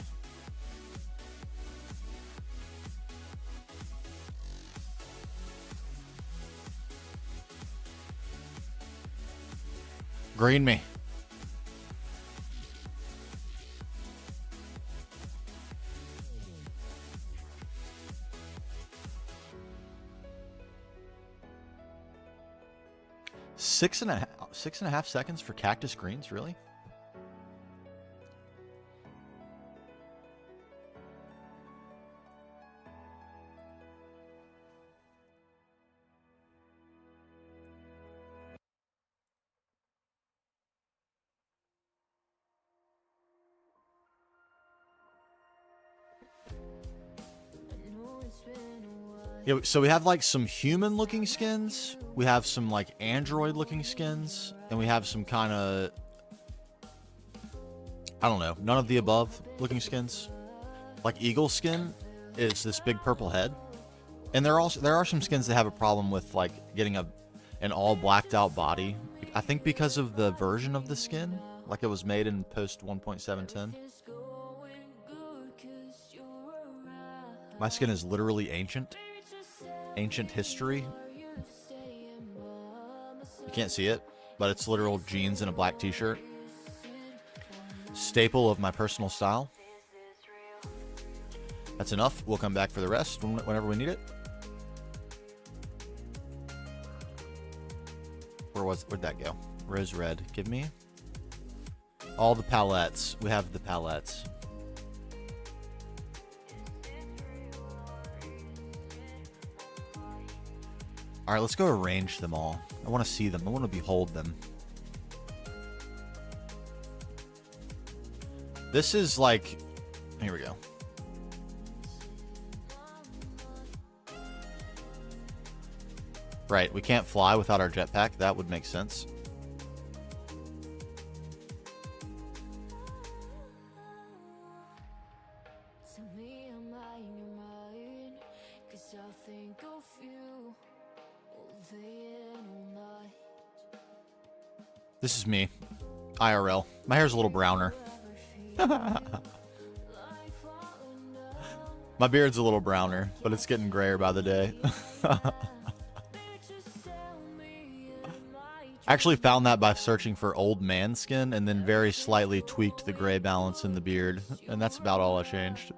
Green me. Six and a half seconds for cactus greens, really? Yeah, so we have like some human looking skins, we have some like android looking skins, and we have some kind of, I don't know, none of the above looking skins. Like eagle skin is this big purple head, and there are some skins that have a problem with like getting an all blacked out body. I think because of the version of the skin, like it was made in post 1.710. My skin is literally ancient history. You can't see it, but it's literal jeans and a black t-shirt. Staple of my personal style. That's enough. We'll come back for the rest whenever we need it. Where'd that go? Rose red. Give me all the palettes. We have the palettes. All right, let's go arrange them all. I want to see them. I want to behold them. This is like... Here we go. Right, we can't fly without our jetpack. That would make sense. This is me. IRL. My hair's a little browner. My beard's a little browner, but it's getting grayer by the day. Actually found that by searching for old man skin and then very slightly tweaked the gray balance in the beard. And that's about all I changed.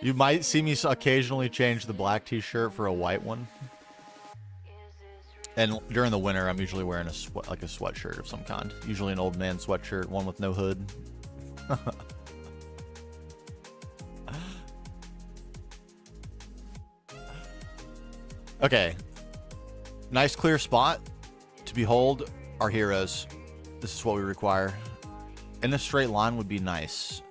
You might see me occasionally change the black t-shirt for a white one. And during the winter, I'm usually wearing a sweatshirt of some kind. Usually an old man sweatshirt, one with no hood. Okay. Nice clear spot to behold our heroes. This is what we require. in a straight line would be nice.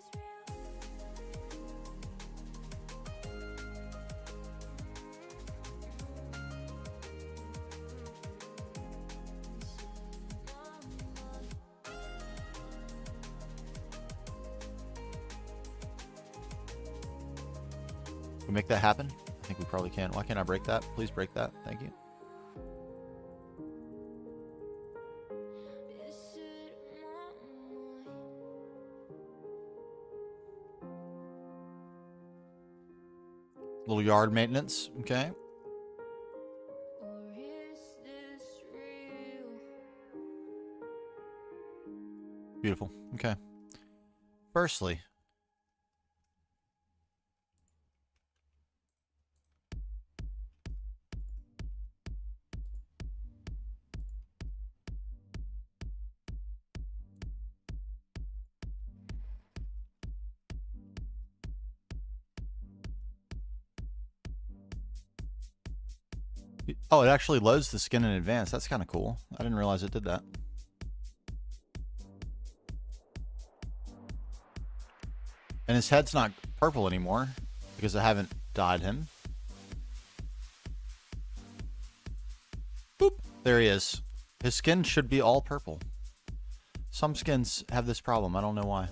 Can we make that happen? I think we probably can. Why can't I break that? Please break that. Thank you. Little yard maintenance, okay. Beautiful, okay. Firstly, oh, it actually loads the skin in advance. That's kind of cool. I didn't realize it did that. And his head's not purple anymore because I haven't dyed him. Boop. There he is. His skin should be all purple. Some skins have this problem. I don't know why.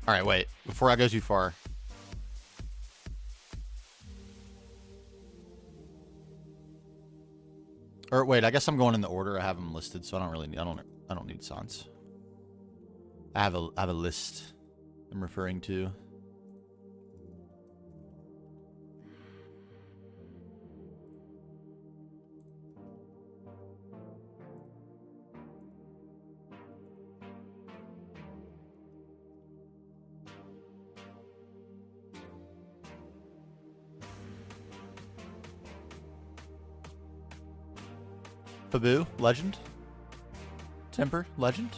All right, wait. Before I go too far. Or wait, I guess I'm going in the order I have them listed, so I don't really need, I don't need Sans. I have a list I'm referring to. Fabu, legend. Temper, legend.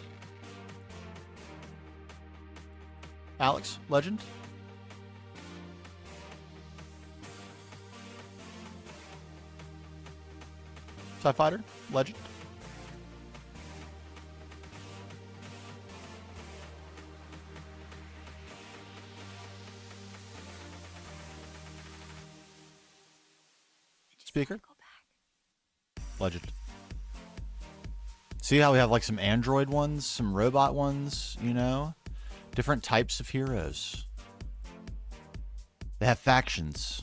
Alex, legend. TIE Fighter, legend. Speaker, legend. See how we have like some android ones, some robot ones, you know? Different types of heroes. They have factions.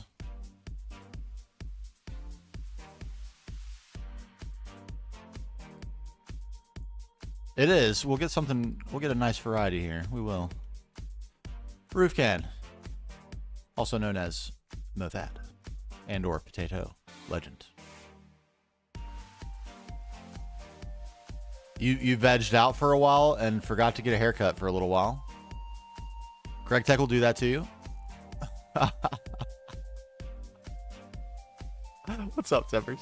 It is. We'll get something, we'll get a nice variety here. We will. Roofcan, also known as Mofat and or Potato, legend. You vegged out for a while and forgot to get a haircut for a little while. GregTech will do that to you. What's up, Tempers?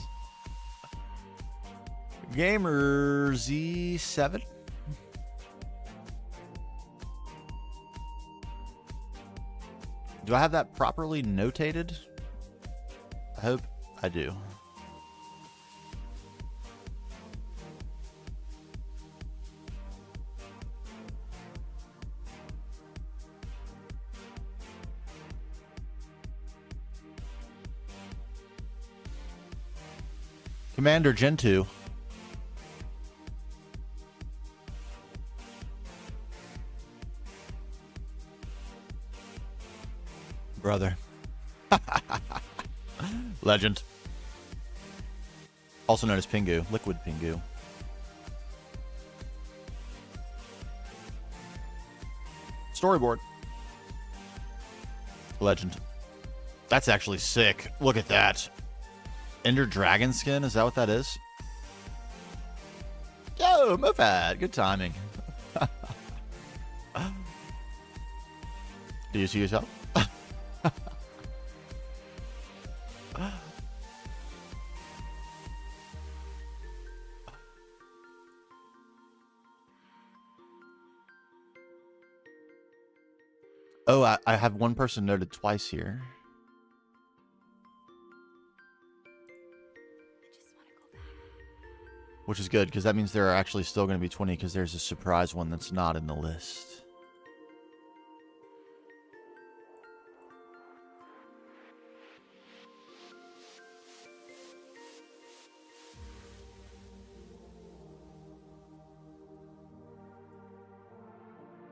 Gamer Z7. Do I have that properly notated? I hope I do. Commander Gen 2. Brother. Legend. Also known as Pingu. Liquid Pingu. Storyboard. Legend. That's actually sick. Look at that. Ender Dragon skin? Is that what that is? Yo, Mofat. Good timing. Do you see yourself? Oh, I have one person noted twice here. Which is good, because that means there are actually still going to be 20, because there's a surprise one that's not in the list.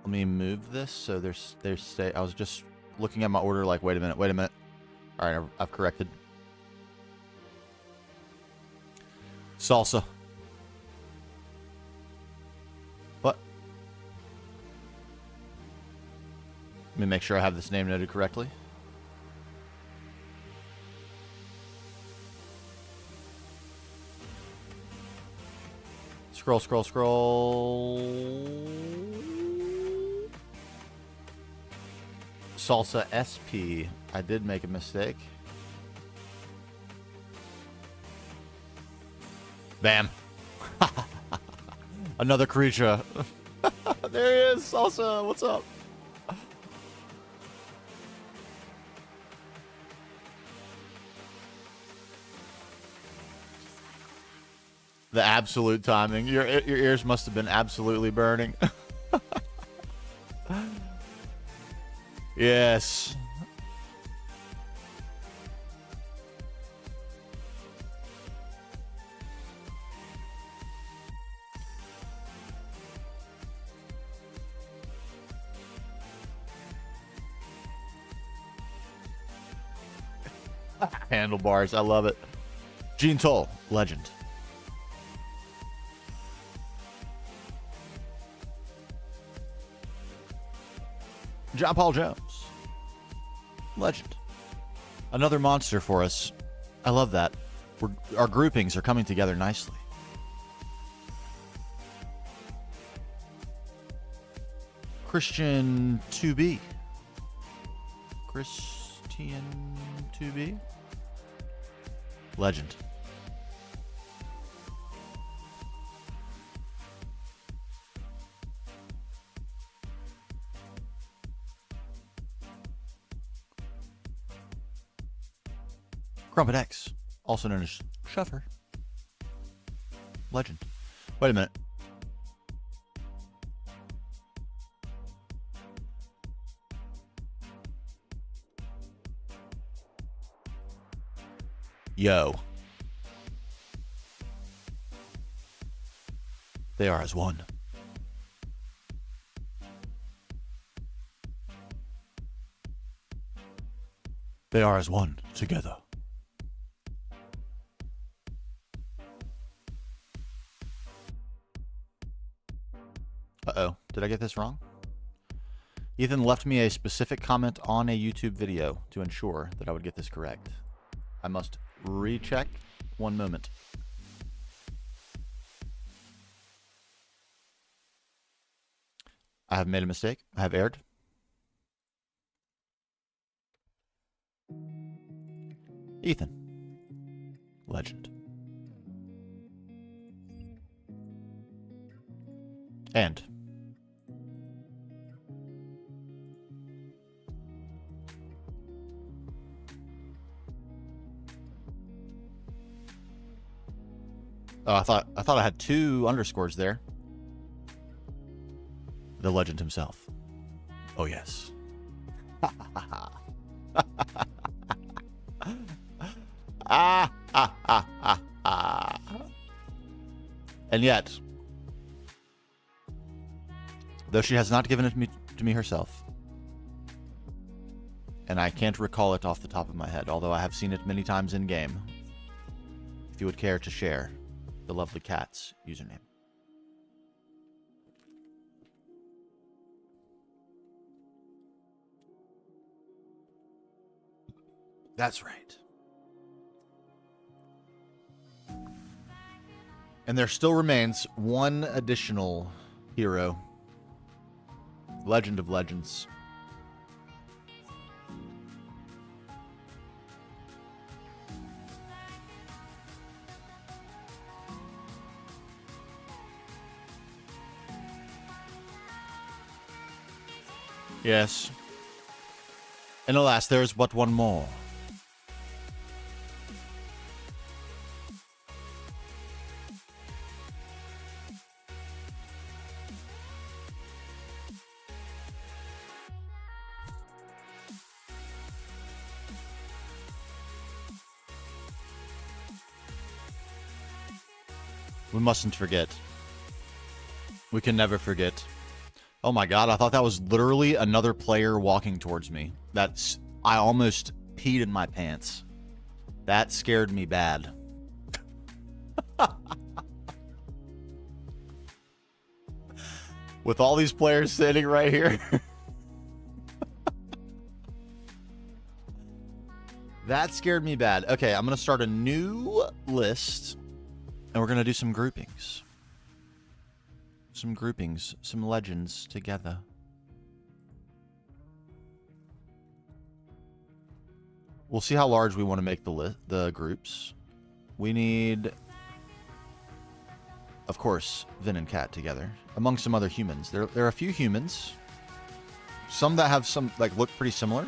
Let me move this so there's stay. I was just looking at my order like, wait a minute. All right, I've corrected. Salsa. What? Let me make sure I have this name noted correctly. Scroll. Salsa SP. I did make a mistake. Bam. Another creature. There he is. Salsa, what's up? The absolute timing. Your ears must have been absolutely burning. Yes. Handlebars. I love it. Gene Toll. Legend. John Paul Jones. Legend. Another monster for us. I love that. Our groupings are coming together nicely. Christian 2B. Christian 2B. Legend. Crumpet X, also known as Shuffer. Legend. Wait a minute. Yo. They are as one. They are as one together. Uh-oh. Did I get this wrong? Ethan left me a specific comment on a YouTube video to ensure that I would get this correct. I must recheck. One moment. I have made a mistake. I have erred. Ethan. Legend. And oh, I thought I had 2 underscores there. The legend himself. Oh yes. And yet, though she has not given it to me herself, and I can't recall it off the top of my head, although I have seen it many times in game, if you would care to share the lovely cat's username. That's right. And there still remains one additional hero. Legend of Legends. Yes. And alas, there is but one more. We mustn't forget. We can never forget. Oh my god, I thought that was literally another player walking towards me. I almost peed in my pants. That scared me bad. With all these players sitting right here. That scared me bad. Okay, I'm going to start a new list. And we're going to do some groupings. Some groupings. Some legends together. We'll see how large we want to make the groups. We need, of course, Vin and Cat together. Among some other humans. There are a few humans. Some that have some, like, look pretty similar.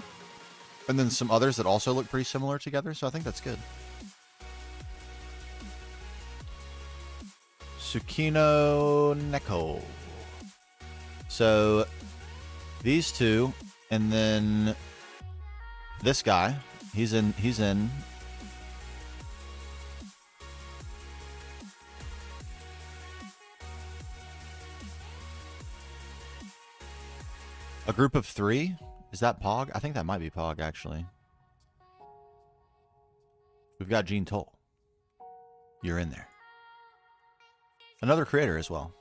And then some others that also look pretty similar together. So I think that's good. Tsukino Neko. So these two, and then this guy, he's in a group of 3. Is that Pog? I think that might be Pog, actually. We've got Gene Toll. You're in there. Another creator as well.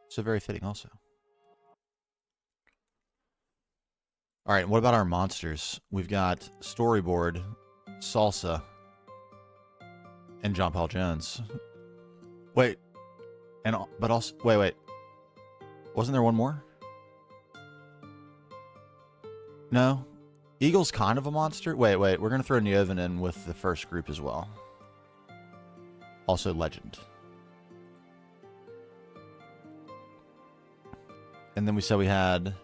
So very fitting also. All right, what about our monsters? We've got Storyboard, Salsa, and John Paul Jones. Wait. But also, wait. Wasn't there one more? No. Eagle's kind of a monster. Wait. We're going to throw Neovan in with the first group as well. Also Legend. And then we said we had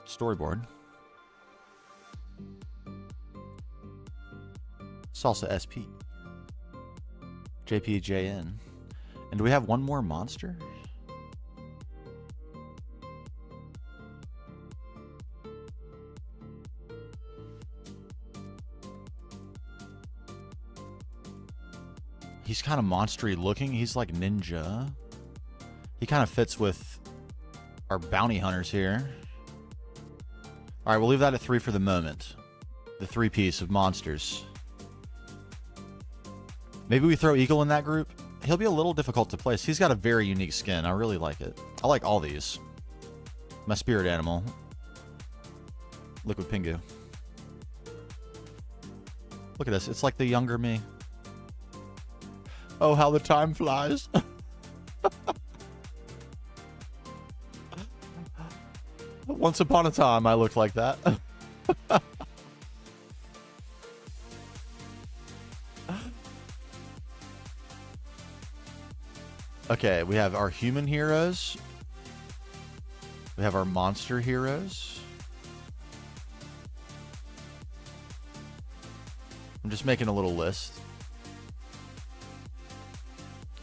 Storyboard, Salsa SP, JPJN. And do we have one more monster? He's kind of monstery looking. He's like ninja. He kind of fits with our bounty hunters here. All right, we'll leave that at 3 for the moment. The 3-piece of monsters. Maybe we throw Eagle in that group. He'll be a little difficult to place. He's got a very unique skin. I really like it. I like all these. My spirit animal. Liquid Pingu. Look at this. It's like the younger me. Oh, how the time flies. Once upon a time, I looked like that. Okay, we have our human heroes. We have our monster heroes. I'm just making a little list.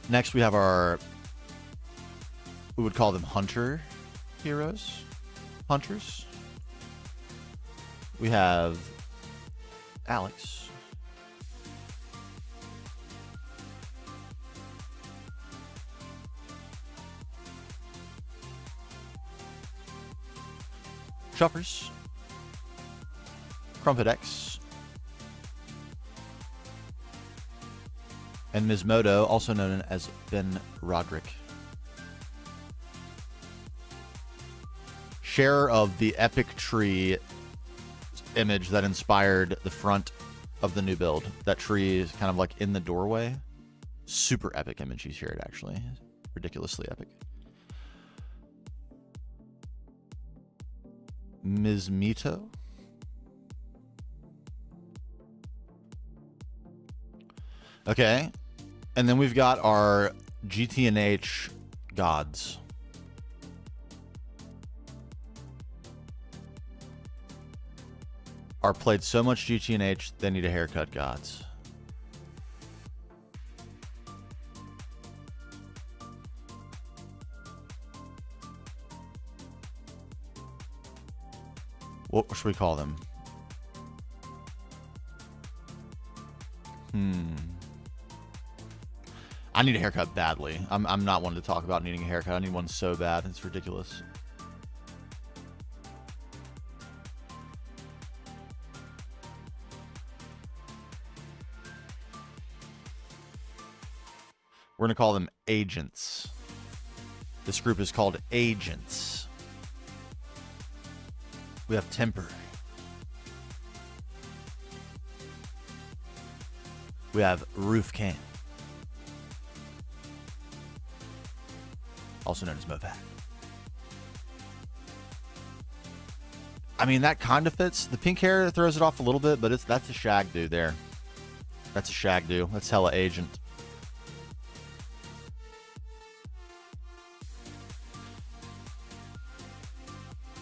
Next, we have our, we would call them hunter heroes. Hunters. We have Alex. Chuffers. Crumpet X. And Ms. Moto, also known as Ben Roderick. Share of the epic tree image that inspired the front of the new build. That tree is kind of like in the doorway. Super epic image he shared, actually. Ridiculously epic. Ms. Mito. Okay. And then we've got our GTNH gods. are played so much GTNH, they need a haircut, gods. What should we call them? I need a haircut badly. I'm not one to talk about needing a haircut. I need one so bad. It's ridiculous. We're going to call them agents. This group is called agents. We have temper. We have roof can. Also known as Movat. I mean, that kind of fits. The pink hair throws it off a little bit, but that's a shag do there. That's a shag do. That's hella agent.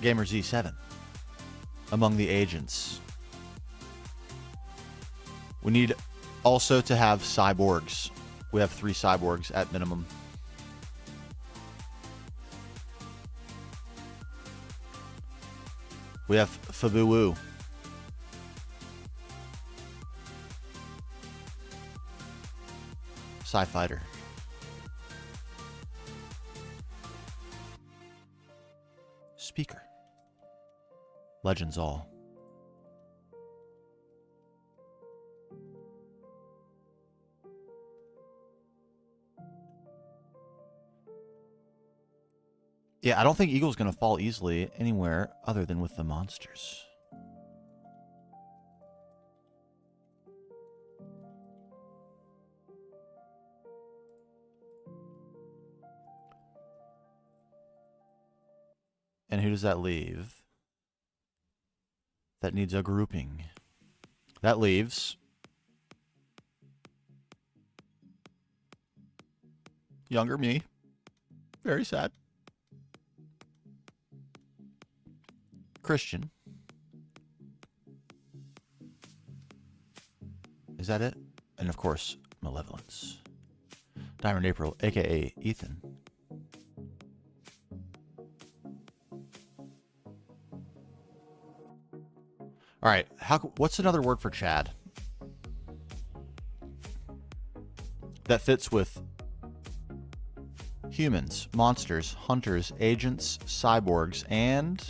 Gamer Z7. Among the agents. We need also to have cyborgs. We have 3 cyborgs at minimum. We have Fabuwu. Sci-Fighter. Speaker. Legends all. Yeah, I don't think Eagle's going to fall easily anywhere other than with the monsters. And who does that leave? That needs a grouping. That leaves younger me. Very sad. Christian. Is that it? And of course, Malevolence. Diamond April, aka Ethan. All right, what's another word for Chad that fits with humans, monsters, hunters, agents, cyborgs, and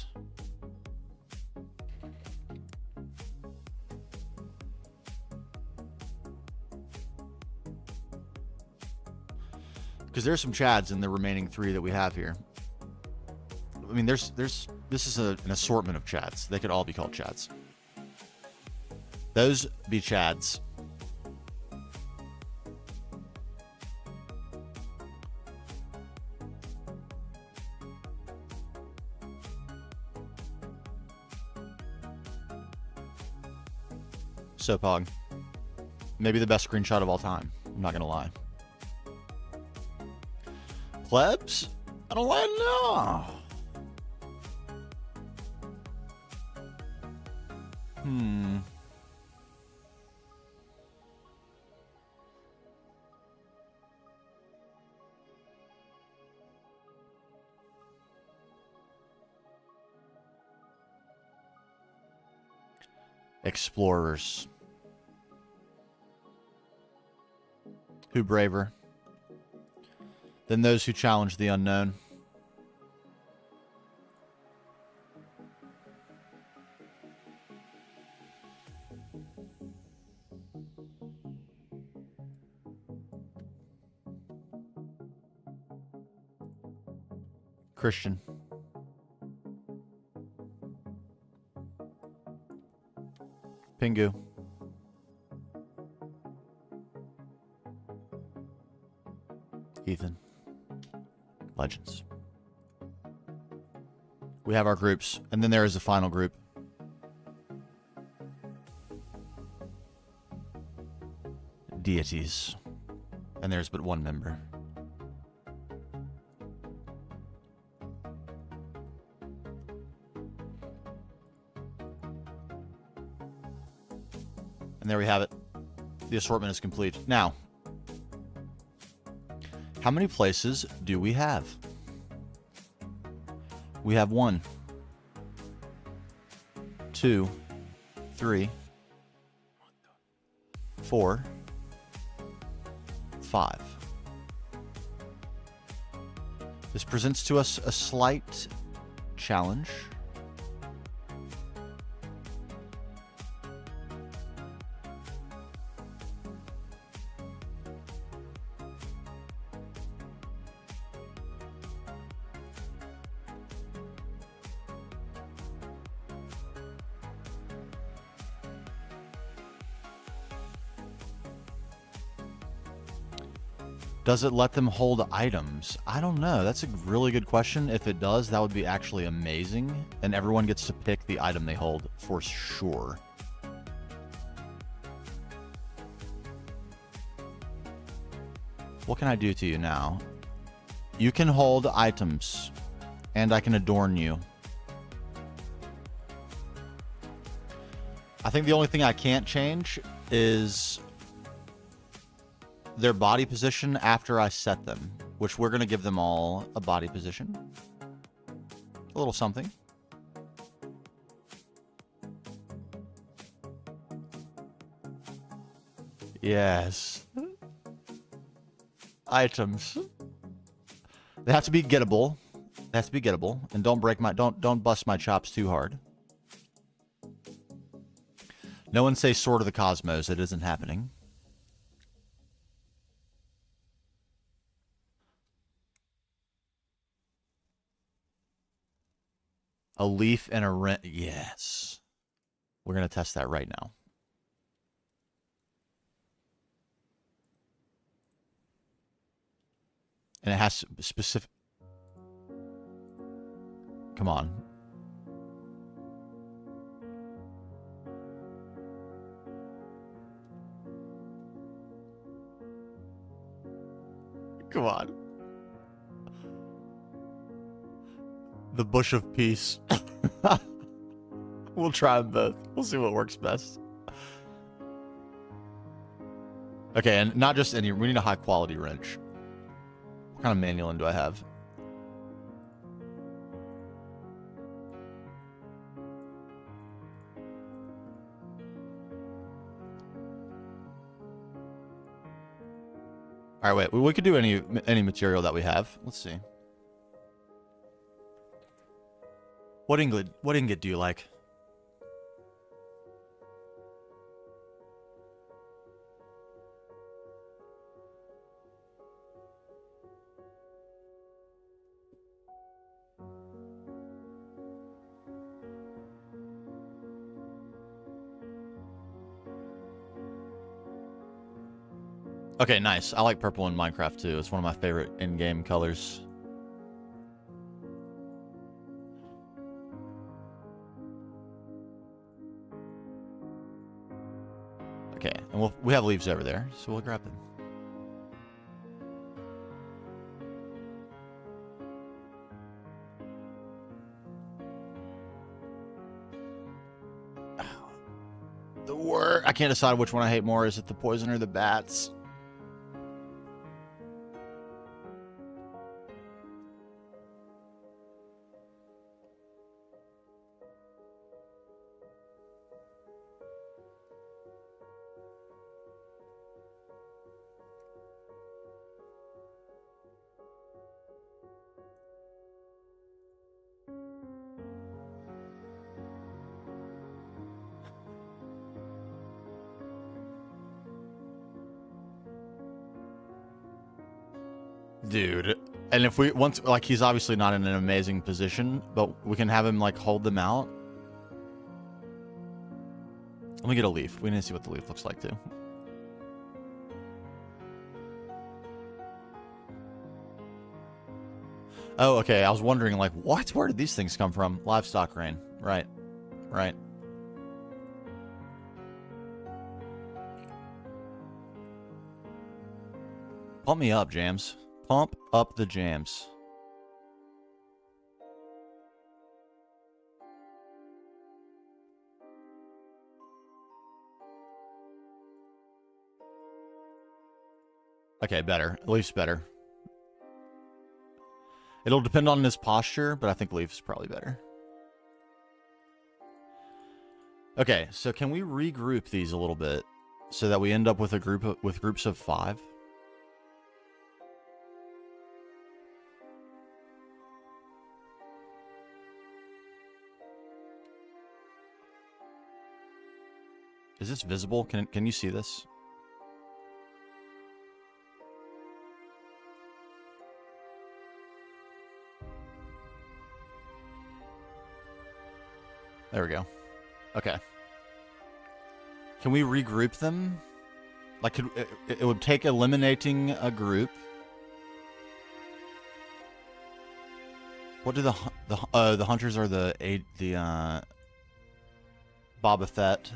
because there's some Chads in the remaining 3 that we have here. I mean, this is an assortment of Chads. They could all be called Chads. Those be Chads. So Pog. Maybe the best screenshot of all time. I'm not going to lie. Plebs? I don't like no. Explorers. Who braver than those who challenge the unknown? Christian. Pingu. Ethan. Legends. We have our groups, and then there is a final group. Deities. And there's but one member. And there we have it. The assortment is complete. Now, how many places do we have? We have 1, 2, 3, 4, 5. This presents to us a slight challenge. Does it let them hold items? I don't know. That's a really good question. If it does, that would be actually amazing. And everyone gets to pick the item they hold for sure. What can I do to you now? You can hold items, and I can adorn you. I think the only thing I can't change is their body position after I set them, which we're going to give them all a body position. A little something. Yes. Items. They have to be gettable. They have to be gettable, and don't break my don't bust my chops too hard. No one say Sword of the Cosmos. It isn't happening. A leaf and a rent. Yes. We're going to test that right now. And it has specific... Come on. Come on. The Bush of Peace. We'll try them both. We'll see what works best. Okay, and not just any... We need a high-quality wrench. What kind of manual do I have? All right, wait. We could do any material that we have. Let's see. What ingot do you like? Okay, nice. I like purple in Minecraft too. It's one of my favorite in-game colors. Okay, and we have leaves over there, so we'll grab them. The word... I can't decide which one I hate more. Is it the poison or the bats? Dude, and if we once, like, he's obviously not in an amazing position, but we can have him like hold them out. Let me get a leaf. We need to see what the leaf looks like too. Oh, okay. I was wondering, like, what? Where did these things come from? Livestock rain. Right. Right. Pump me up, Jams. Pump up the jams. Okay, better. Leaf's better. It'll depend on his posture, but I think Leaf's probably better. Okay, so can we regroup these a little bit so that we end up with a groups of 5? Is this visible? Can you see this? There we go. Okay. Can we regroup them? Like, it would take eliminating a group. What do the hunters are the Boba Fett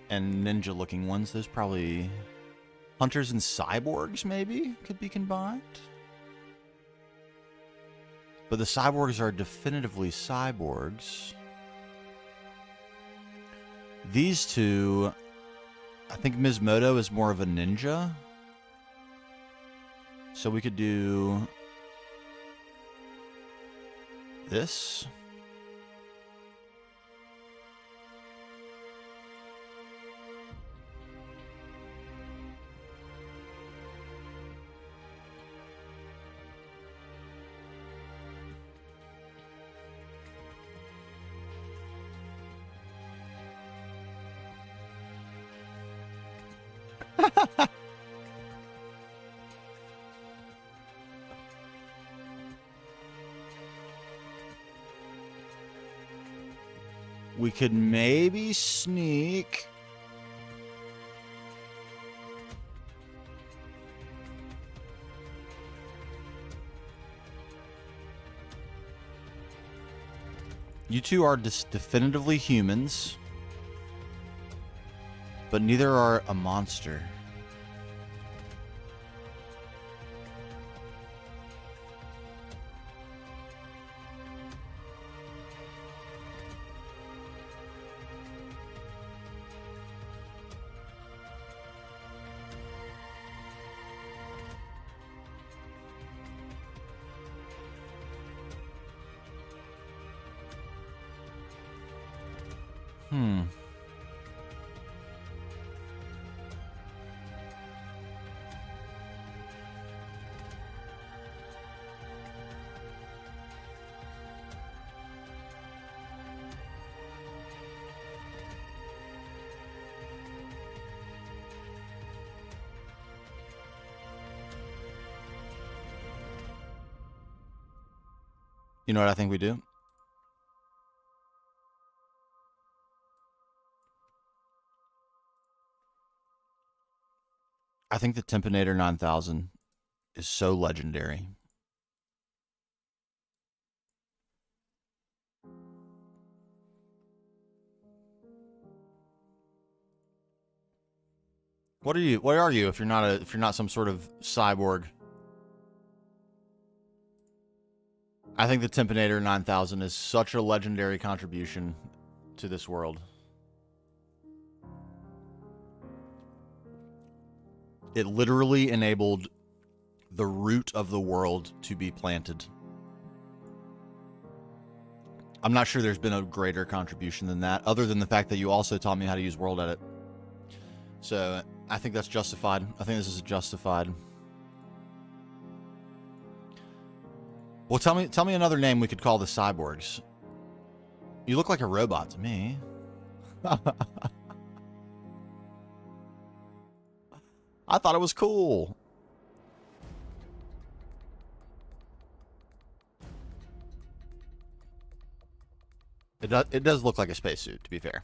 and ninja looking ones? Those probably hunters and cyborgs maybe could be combined. But the cyborgs are definitively cyborgs. These two, I think Mizmoto is more of a ninja. So we could do this. We could maybe sneak. You two are definitively humans, but neither are a monster. You know what I think we do? I think the Tempinator 9000 is so legendary. What are you? What are you if you're not some sort of cyborg? I think the Tempinator 9000 is such a legendary contribution to this world. It literally enabled the root of the world to be planted. I'm not sure there's been a greater contribution than that, other than the fact that you also taught me how to use World Edit. So I think that's justified. I think this is justified. Well, tell me another name we could call the cyborgs. You look like a robot to me. I thought it was cool. It does look like a spacesuit, to be fair.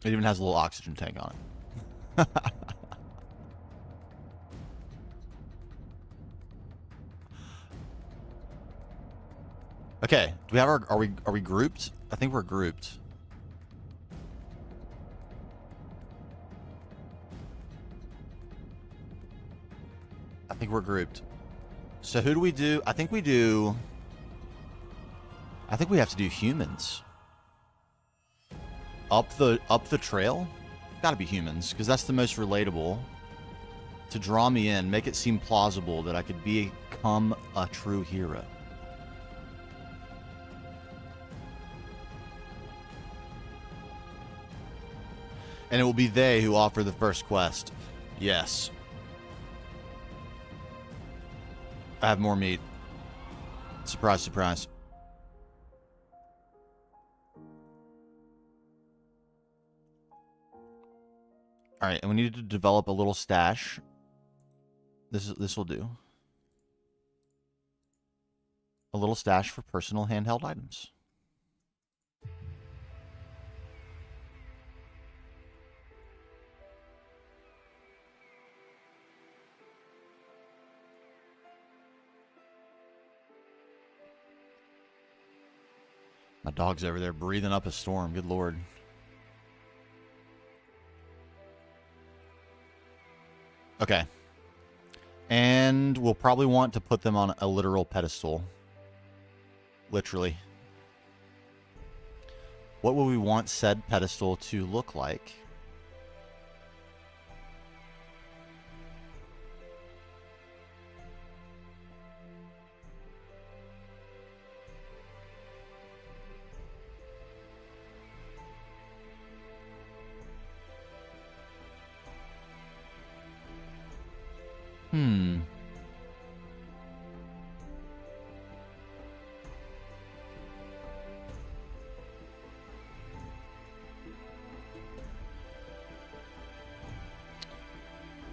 It even has a little oxygen tank on it. Okay, do we have are we grouped? I think we're grouped. I think we're grouped. So who do we do? I think we have to do humans. Up the trail? Gotta be humans, because that's the most relatable. To draw me in, make it seem plausible that I could become a true hero. And it will be they who offer the first quest. Yes. I have more meat. Surprise, surprise. Alright, and we need to develop a little stash. This will do. A little stash for personal handheld items. My dog's over there breathing up a storm. Good lord. Okay. And we'll probably want to put them on a literal pedestal. Literally. What would we want said pedestal to look like?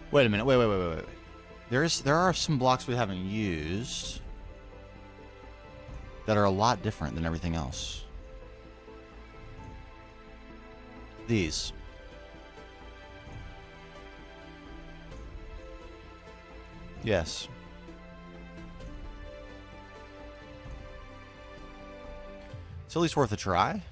Wait a minute. Wait. There are some blocks we haven't used that are a lot different than everything else. These. Yes. It's at least worth a try.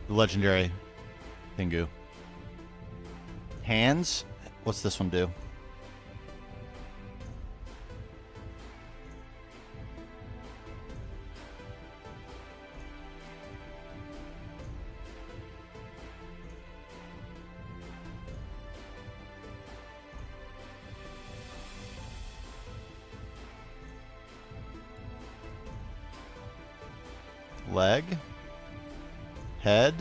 The legendary Pingu. Hands? What's this one do? Leg? Head?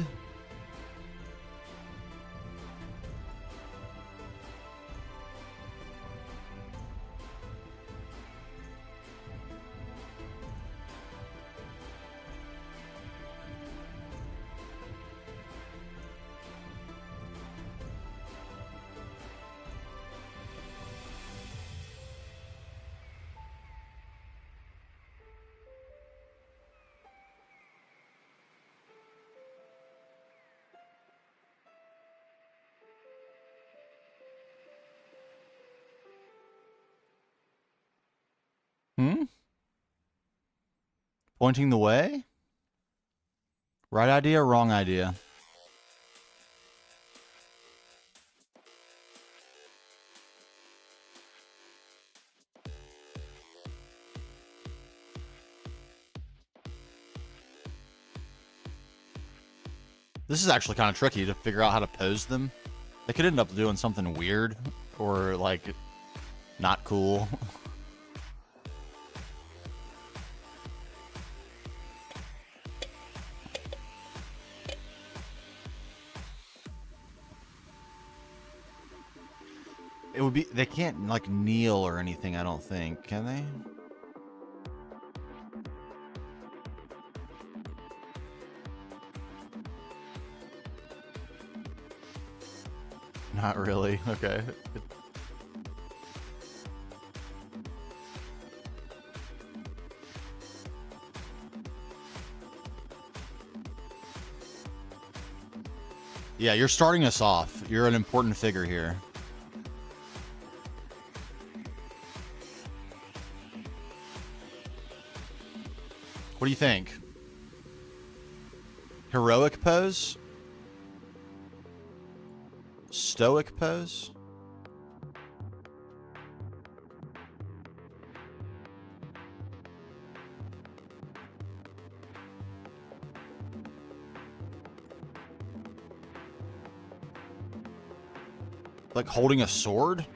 Pointing the way? Right idea, wrong idea? This is actually kind of tricky to figure out how to pose them. They could end up doing something weird or, like, not cool. It would be, they can't like kneel or anything, I don't think, can they? Not really, okay. Yeah, you're starting us off. You're an important figure here. What do you think? Heroic pose? Stoic pose? Like holding a sword?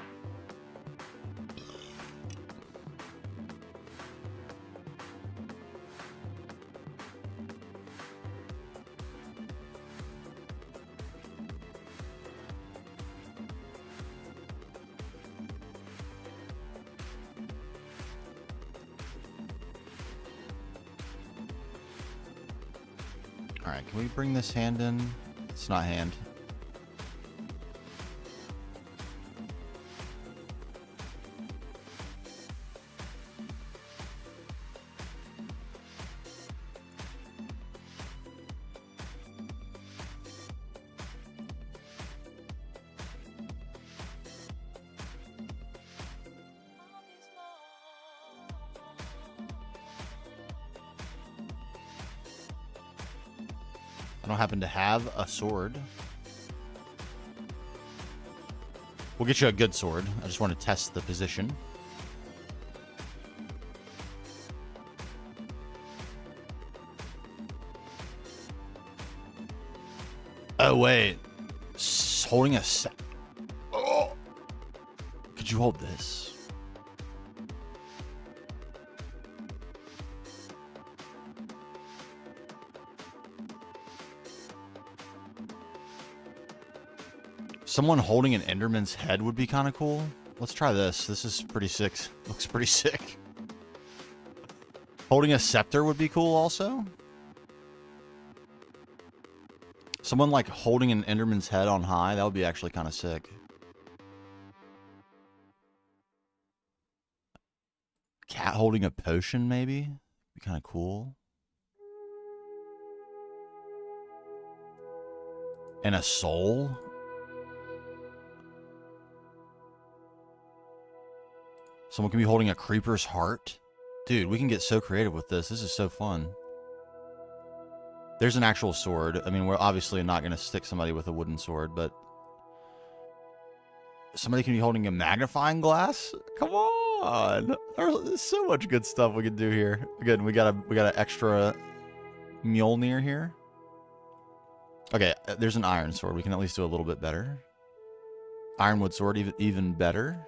Alright, can we bring this hand in? It's not hand. I don't happen to have a sword. We'll get you a good sword. I just want to test the position. Oh, wait. Holding a... Oh! Could you hold this? Someone holding an Enderman's head would be kind of cool. Let's try this. This is pretty sick. Looks pretty sick. Holding a scepter would be cool also. Someone like holding an Enderman's head on high. That would be actually kind of sick. Cat holding a potion maybe. Be kind of cool. And a soul. Someone can be holding a creeper's heart. Dude, we can get so creative with this. This is so fun. There's an actual sword. I mean, we're obviously not going to stick somebody with a wooden sword, but... Somebody can be holding a magnifying glass? Come on! There's so much good stuff we can do here. Again, we got an extra Mjolnir here. Okay, there's an iron sword. We can at least do a little bit better. Ironwood sword, even better.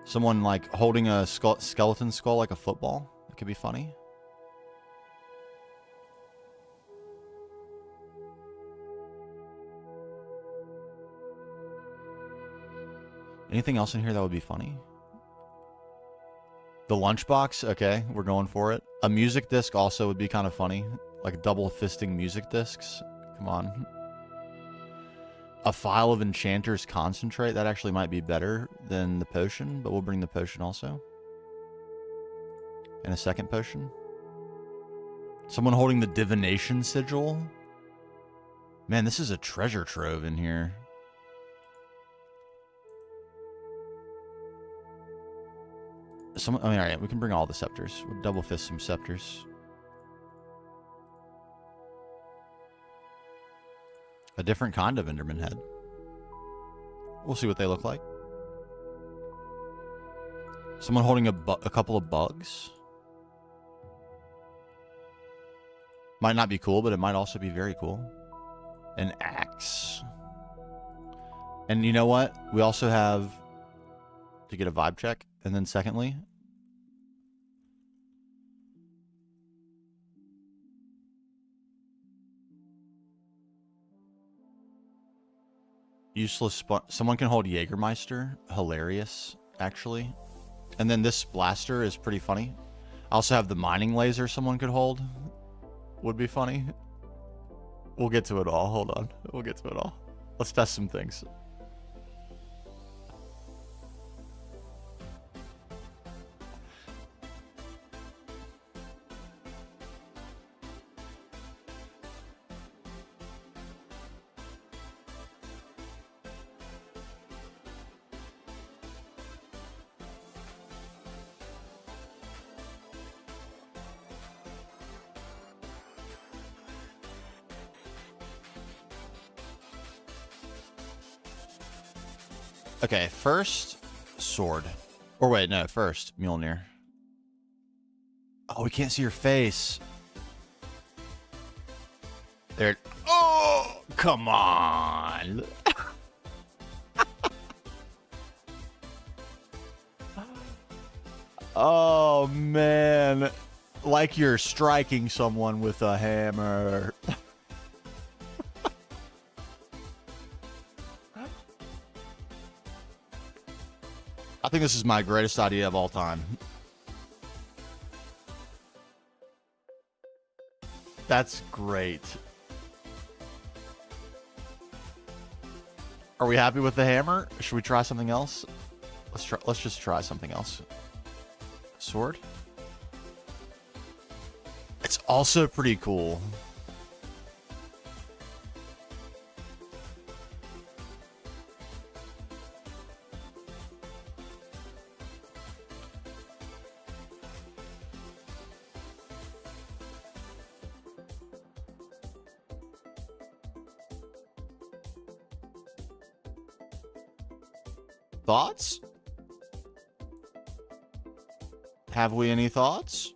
Someone like holding a skeleton skull like a football. That could be funny. Anything else in here that would be funny? The lunchbox? Okay, we're going for it. A music disc also would be kind of funny. Like double fisting music discs. Come on. A file of Enchanter's Concentrate. That actually might be better than the potion, but we'll bring the potion also. And a second potion. Someone holding the Divination Sigil. Man, this is a treasure trove in here. Alright, we can bring all the scepters. We'll double fist some scepters. A different kind of Enderman head. We'll see what they look like. Someone holding a couple of bugs. Might not be cool, but it might also be very cool. An axe. And you know what? We also have to get a vibe check. And then secondly, useless. Someone can hold Jägermeister. Hilarious, actually. And then this blaster is pretty funny. I also have the mining laser someone could hold. Would be funny. We'll get to it all. Hold on. We'll get to it all. Let's test some things. Okay, first sword. Or wait, no, first Mjolnir. Oh, we can't see your face. There. Oh, come on. Oh, man. Like you're striking someone with a hammer. I think this is my greatest idea of all time. That's great. Are we happy with the hammer? Should we try something else? Let's just try something else. Sword? It's also pretty cool. Thoughts? Have we any thoughts?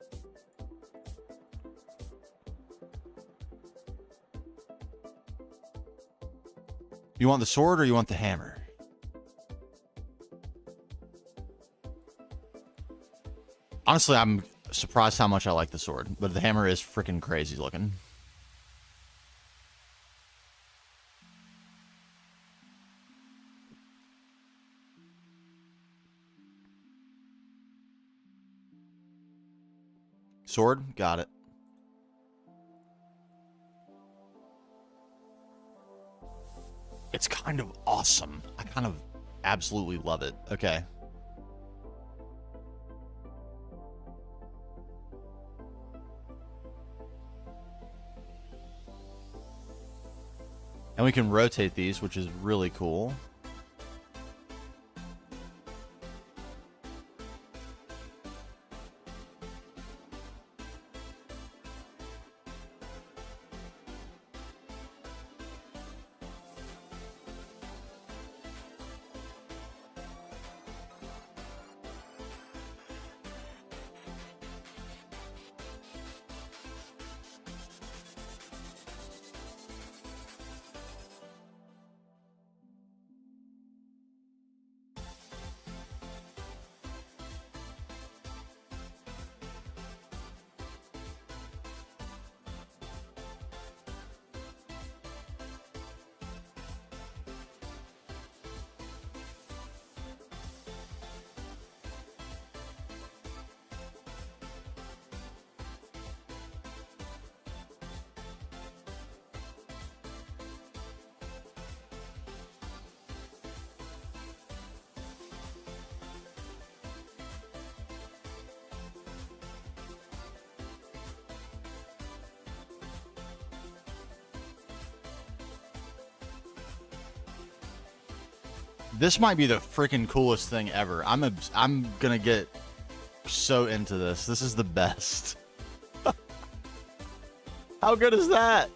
You want the sword or you want the hammer? Honestly, I'm surprised how much I like the sword, but the hammer is freaking crazy looking. Sword? Got it. It's kind of awesome. I kind of absolutely love it. Okay. And we can rotate these, which is really cool. This might be the freaking coolest thing ever. I'm gonna get so into this. This is the best. How good is that?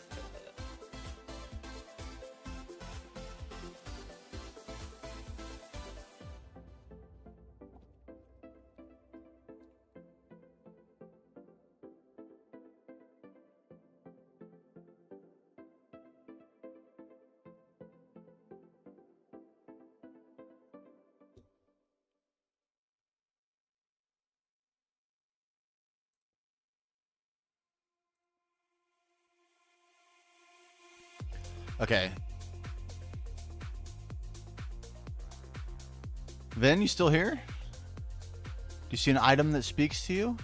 Okay. Vin, you still here? Do you see an item that speaks to you?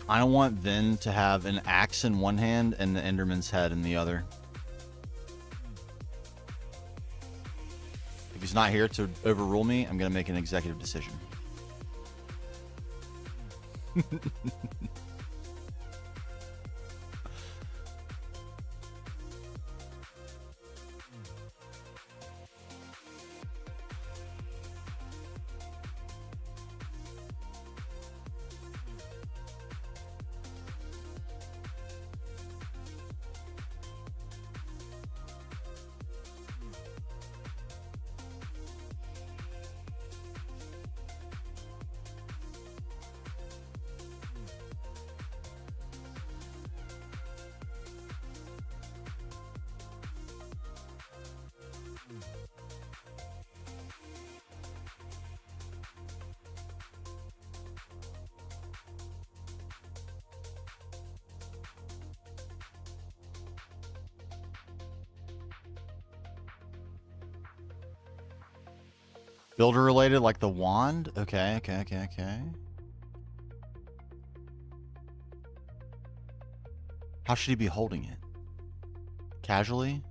I want Vin to have an axe in one hand and the Enderman's head in the other. he's not here to overrule me, I'm going to make an executive decision. Builder related, like the wand? Okay. How should he be holding it? Casually?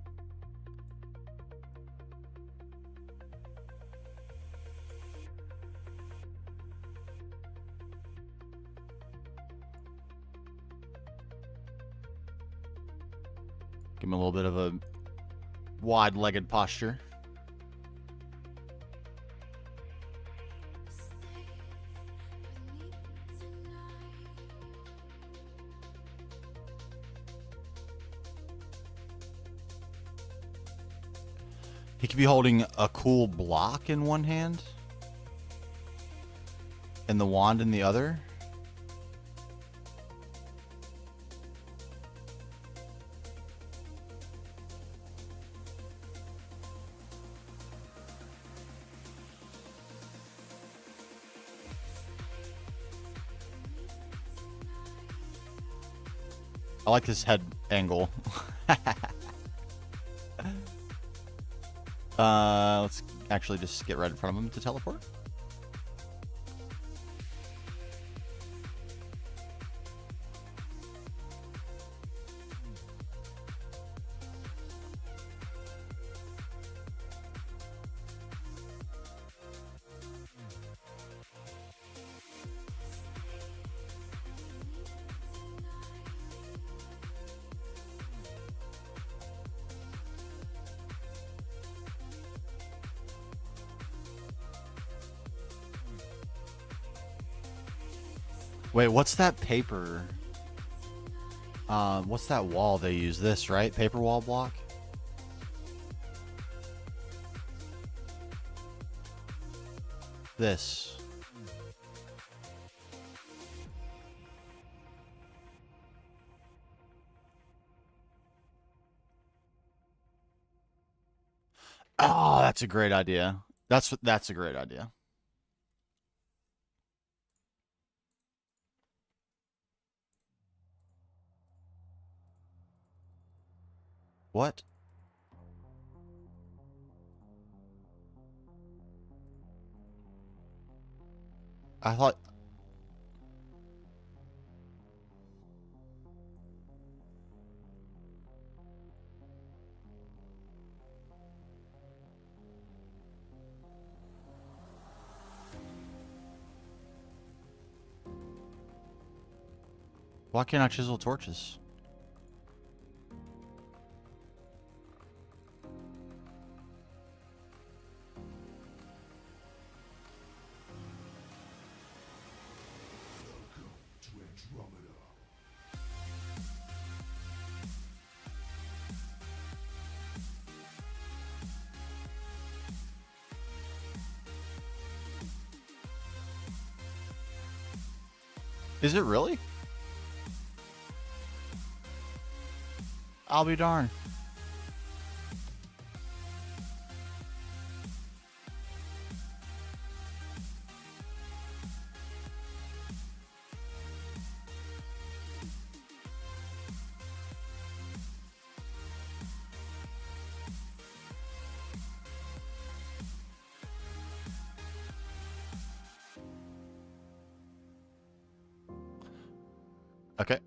Give him a little bit of a wide-legged posture. He could be holding a cool block in one hand and the wand in the other. I like this head angle. Let's actually just get right in front of him to teleport. Wait, what's that paper? What's that wall they use? This, right? Paper wall block? This. Oh, that's a great idea. That's a great idea. What? I thought... Why can't I chisel torches? Is it really? I'll be darned. Okay.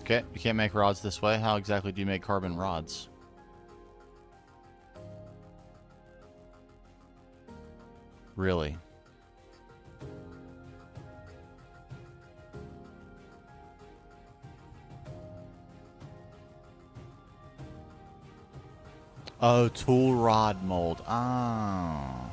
Okay, you can't make rods this way. How exactly do you make carbon rods? Really? Oh, tool rod mold. Ah.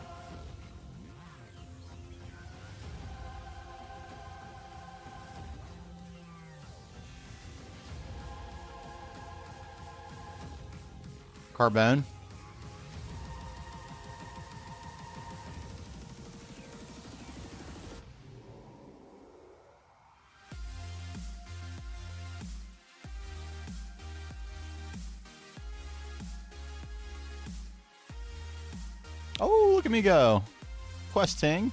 Carbone. Oh, look at me go. Questing.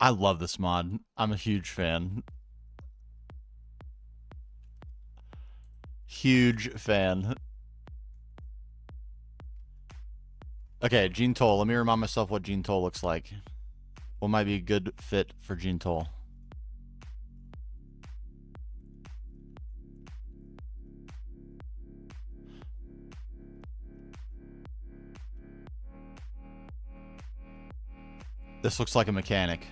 I love this mod. I'm a huge fan. Huge fan. Okay, Gene Toll. Let me remind myself what Gene Toll looks like. What might be a good fit for Gene Toll? This looks like a mechanic.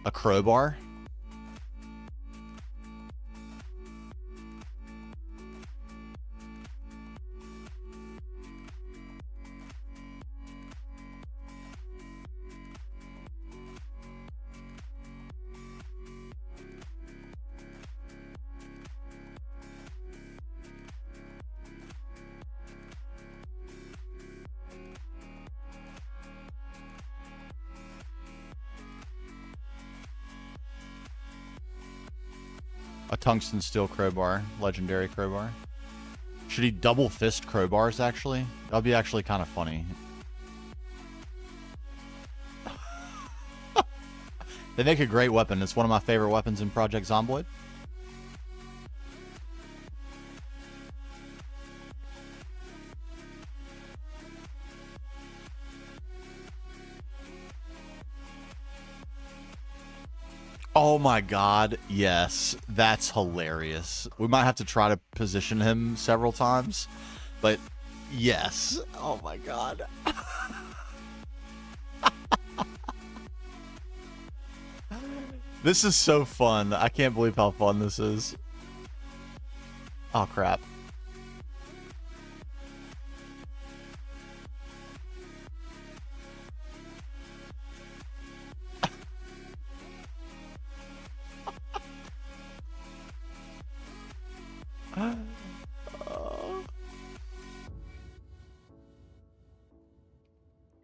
A crowbar? A tungsten steel crowbar. Legendary crowbar. Should he double fist crowbars, actually? That would be actually kind of funny. They make a great weapon. It's one of my favorite weapons in Project Zomboid. Oh my god, yes. That's hilarious. We might have to try to position him several times, but yes. Oh my god. This is so fun. I can't believe how fun this is. Oh crap.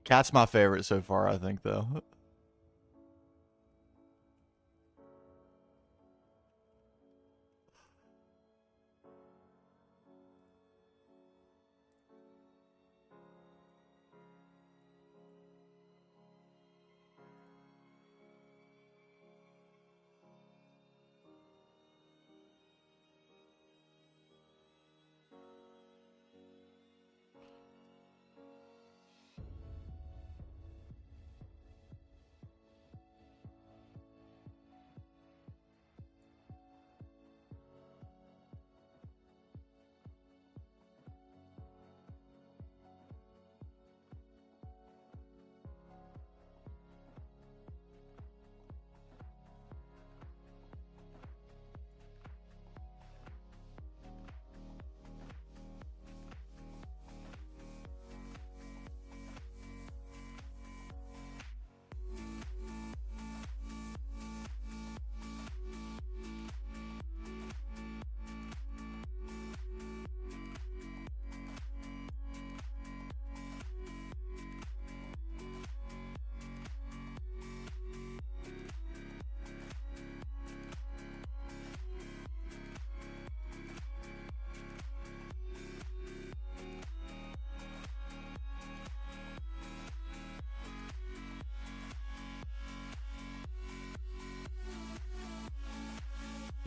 Cat's my favorite so far, I think, though.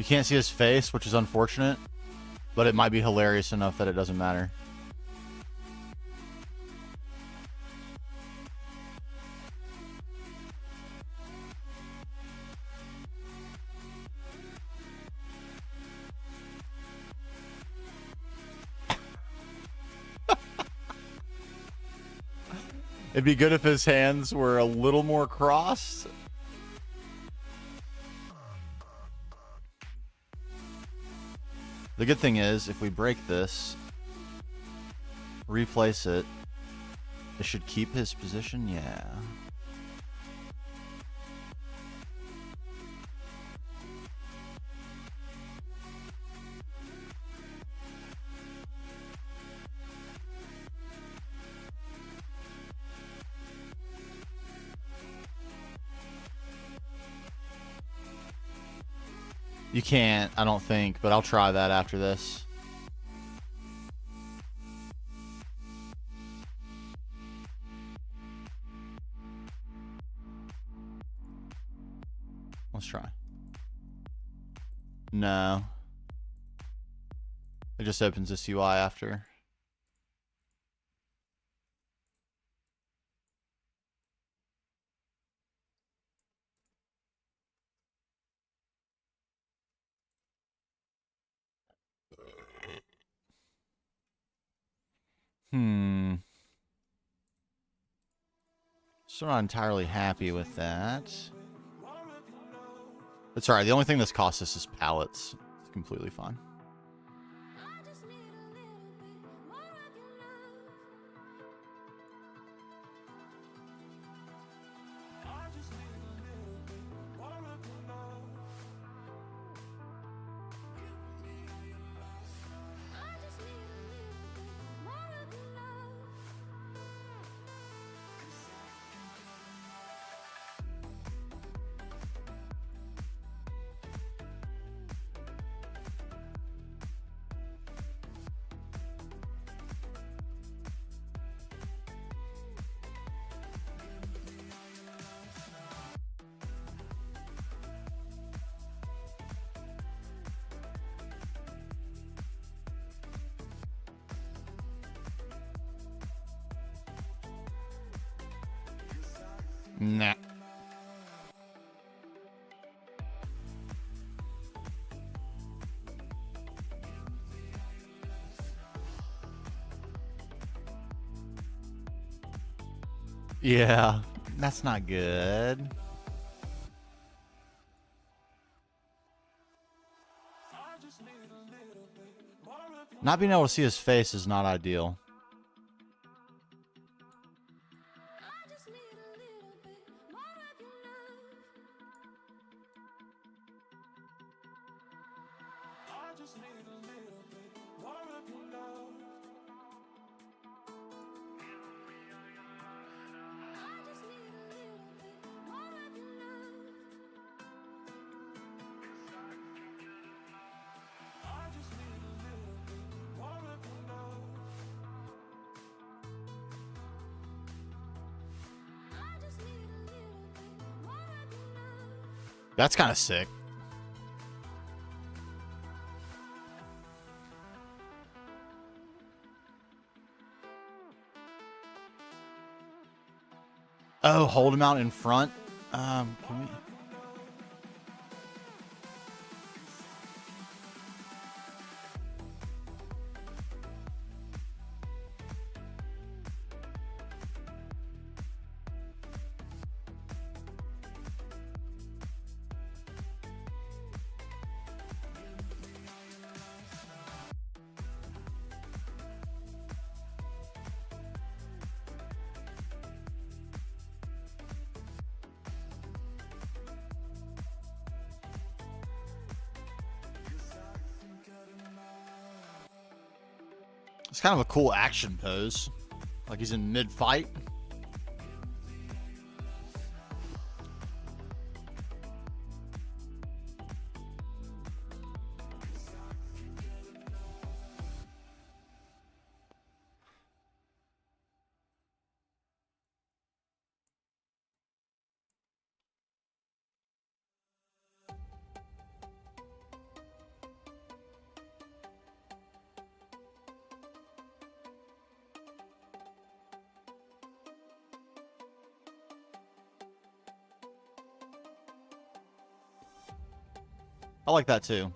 You can't see his face, which is unfortunate, but it might be hilarious enough that it doesn't matter. It'd be good if his hands were a little more crossed. The good thing is, if we break this, replace it, it should keep his position. Yeah. You can't, I don't think, but I'll try that after this. Let's try. No. It just opens this UI after. Still not entirely happy with that. It's alright, the only thing that's cost us is pallets. It's completely fine. Nah. Yeah, that's not good. Not being able to see his face is not ideal. That's kind of sick. Oh, hold him out in front. Can we... It's kind of a cool action pose. Like he's in mid-fight. I like that too.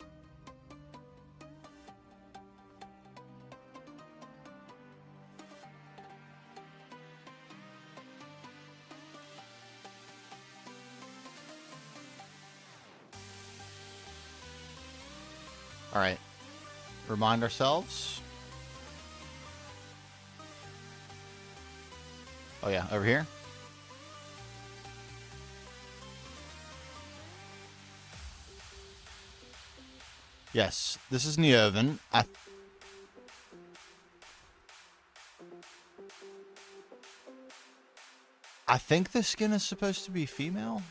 All right. Remind ourselves. Oh yeah, over here. Yes, this is Neoven. I think the skin is supposed to be female.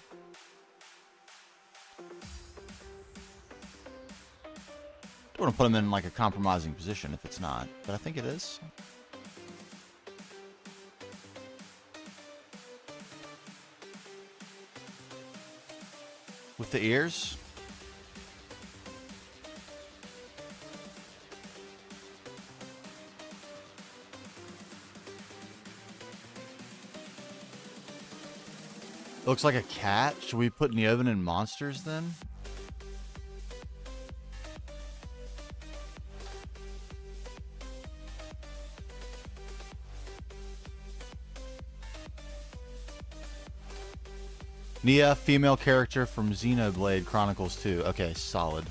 Don't want to put him in like a compromising position if it's not, but I think it is. With the ears. It looks like a cat. Should we put Neoven in monsters then? Nia, female character from Xenoblade Chronicles 2. Okay, solid.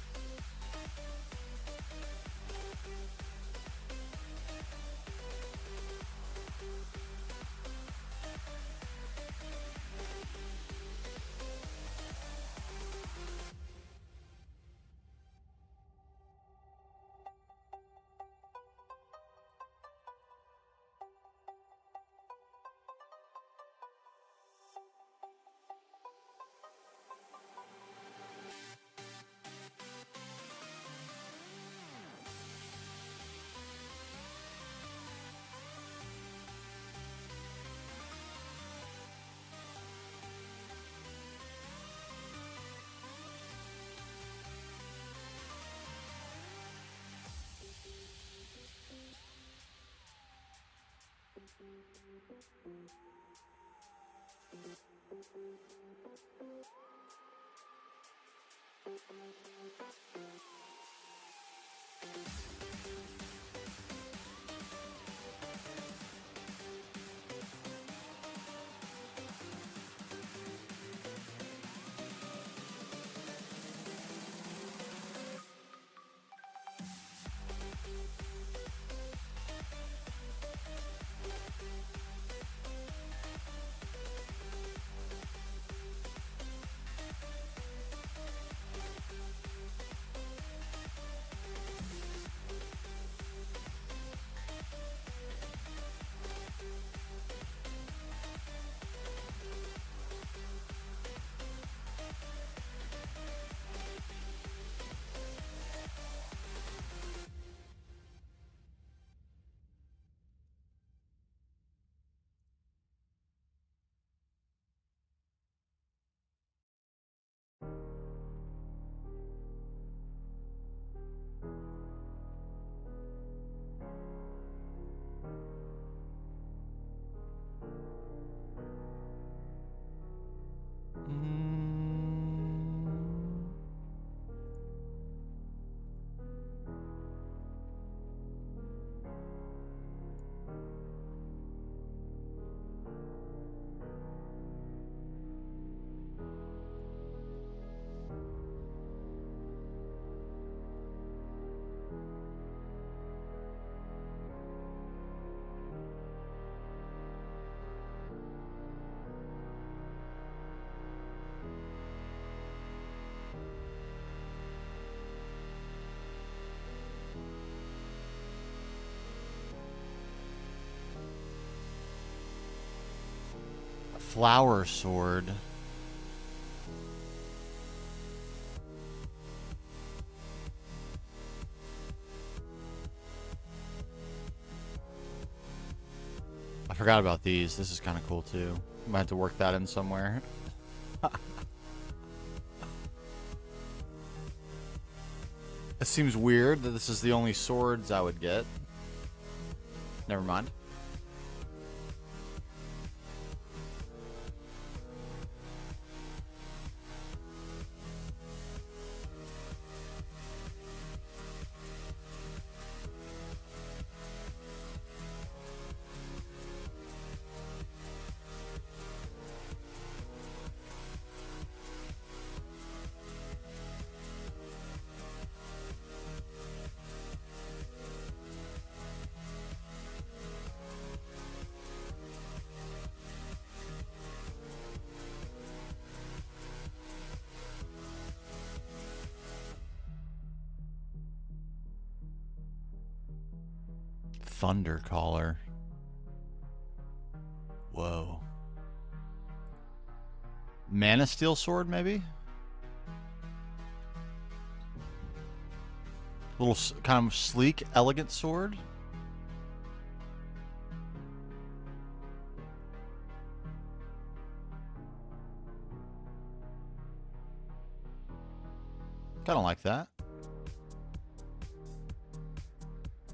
Flower sword. I forgot about these. This is kind of cool too. Might have to work that in somewhere. It seems weird that this is the only swords I would get. Never mind. Thunder Caller. Whoa. Mana Steel Sword, maybe? Little kind of sleek, elegant sword. Kind of like that.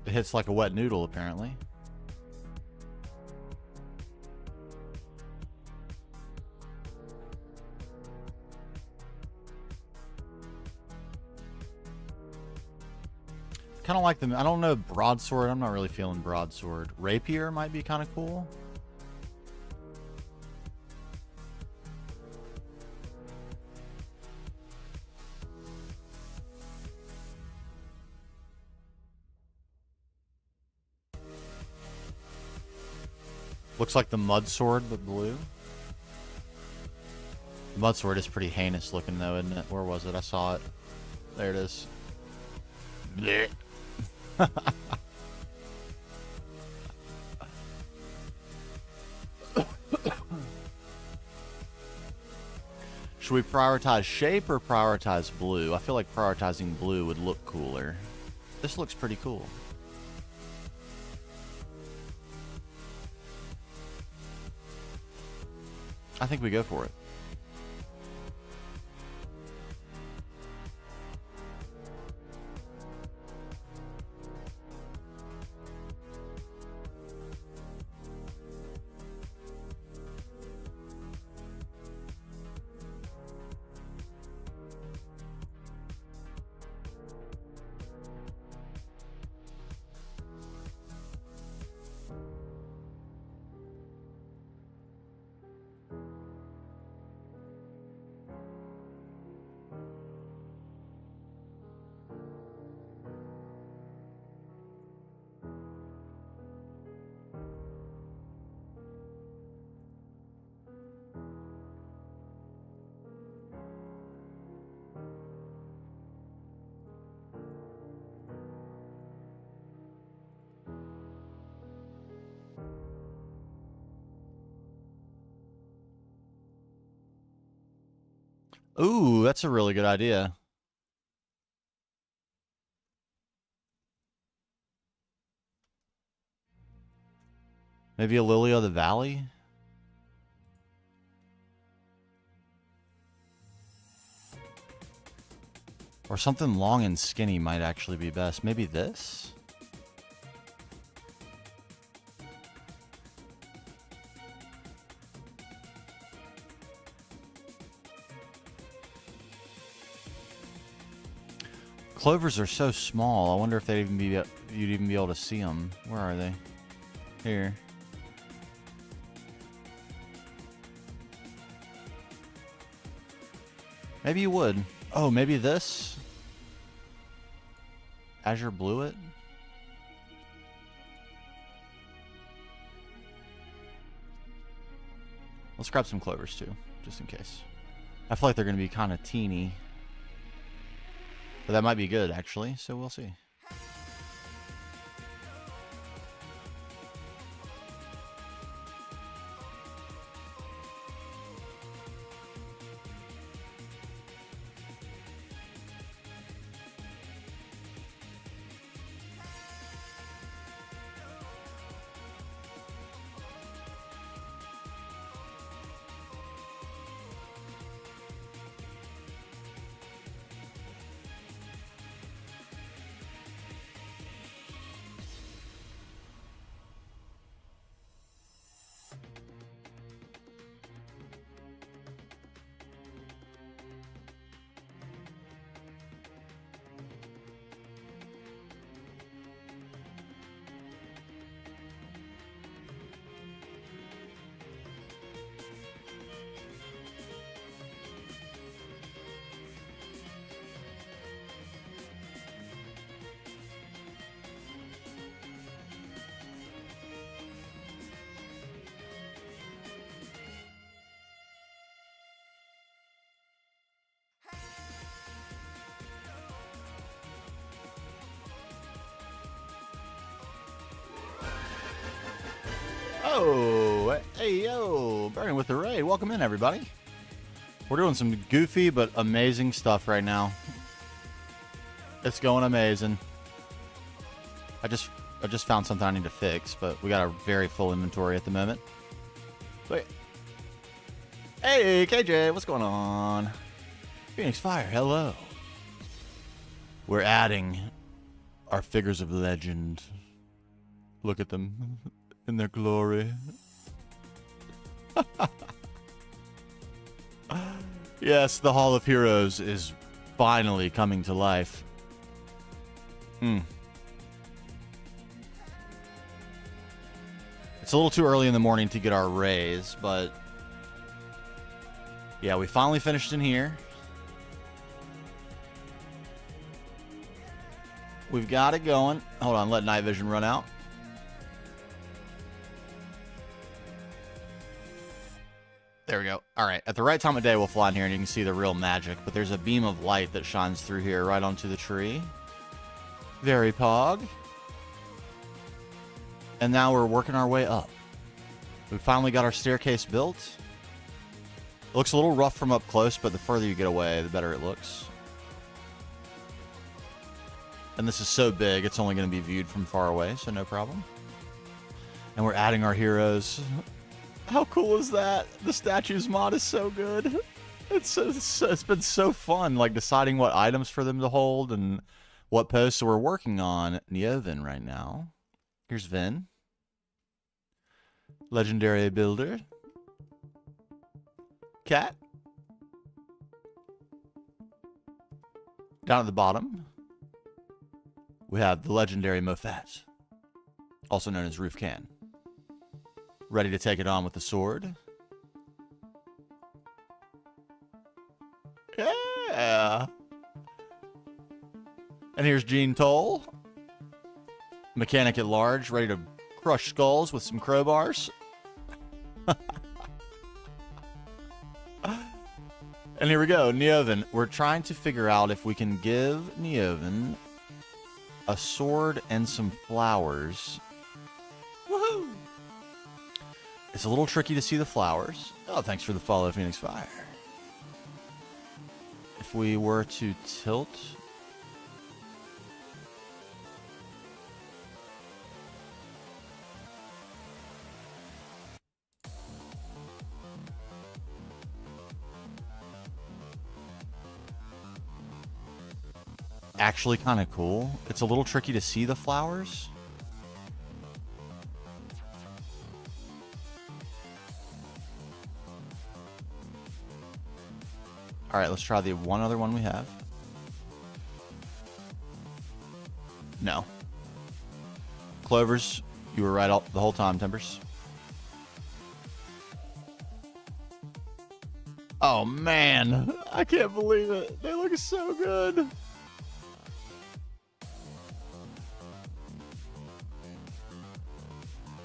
It hits like a wet noodle, apparently. Kind of like them. I don't know broadsword. I'm not really feeling broadsword. Rapier might be kind of cool. Looks like the mud sword, but blue. The mud sword is pretty heinous looking, though, isn't it? Where was it? I saw it. There it is. Blech. Should we prioritize shape or prioritize blue? I feel like prioritizing blue would look cooler. This looks pretty cool. I think we go for it. Ooh, that's a really good idea. Maybe a Lily of the Valley? Or something long and skinny might actually be best. Maybe this? Clovers are so small. I wonder if they'd even be, you'd even be able to see them. Where are they? Here. Maybe you would. Oh, maybe this? Azure Blue it? Let's grab some clovers too, just in case. I feel like they're going to be kind of teeny. But that might be good, actually, so we'll see. Oh, hey, yo, burning with the raid. Welcome in, everybody. We're doing some goofy but amazing stuff right now. It's going amazing. I just found something I need to fix, but we got a very full inventory at the moment. Wait. Hey, KJ, what's going on? Phoenix Fire, hello. We're adding our figures of legend. Look at them in their glory. Yes, the Hall of Heroes is finally coming to life. It's a little too early in the morning to get our raise, but yeah, we finally finished in here. We've got it going. Hold on, let night vision run out. There we go. All right, at the right time of day, we'll fly in here and you can see the real magic. But there's a beam of light that shines through here right onto the tree. Very pog. And now we're working our way up. We finally got our staircase built. It looks a little rough from up close, but the further you get away, the better it looks. And this is so big, it's only going to be viewed from far away, so no problem. And we're adding our heroes. How cool is that? The statues mod is so good. It's been so fun, like deciding what items for them to hold and what posts. So we're working on Neovin right now. Here's Vin. Legendary builder. Cat. Down at the bottom, we have the legendary Mofat, also known as Roof Can. Ready to take it on with the sword. Yeah. And here's Gene Toll. Mechanic at large, ready to crush skulls with some crowbars. And here we go, Neovin. We're trying to figure out if we can give Neovin a sword and some flowers. Woohoo! It's a little tricky to see the flowers. Oh, thanks for the follow, Phoenix Fire. If we were to tilt... Actually kind of cool. It's a little tricky to see the flowers. All right, let's try the one other one we have. No. Clovers, you were right all, the whole time, Timbers. Oh, man. I can't believe it. They look so good.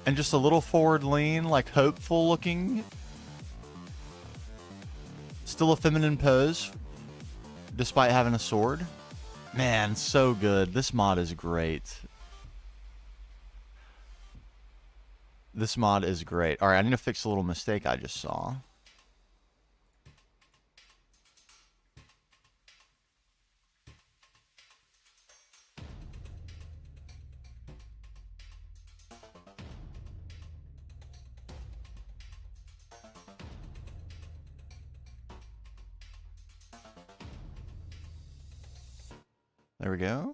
And just a little forward lean, like hopeful looking. Still a feminine pose, despite having a sword. Man, so good. This mod is great. This mod is great. All right, I need to fix a little mistake I just saw. There we go.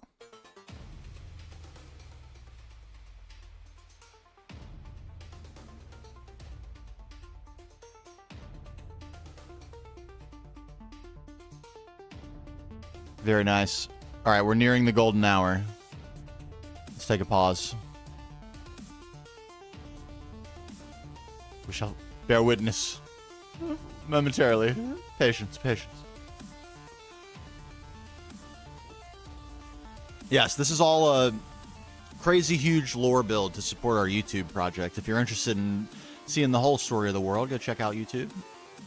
Very nice. All right, we're nearing the golden hour. Let's take a pause. We shall bear witness momentarily. Patience, patience. Yes, this is all a crazy huge lore build to support our YouTube project. If you're interested in seeing the whole story of the world, go check out YouTube.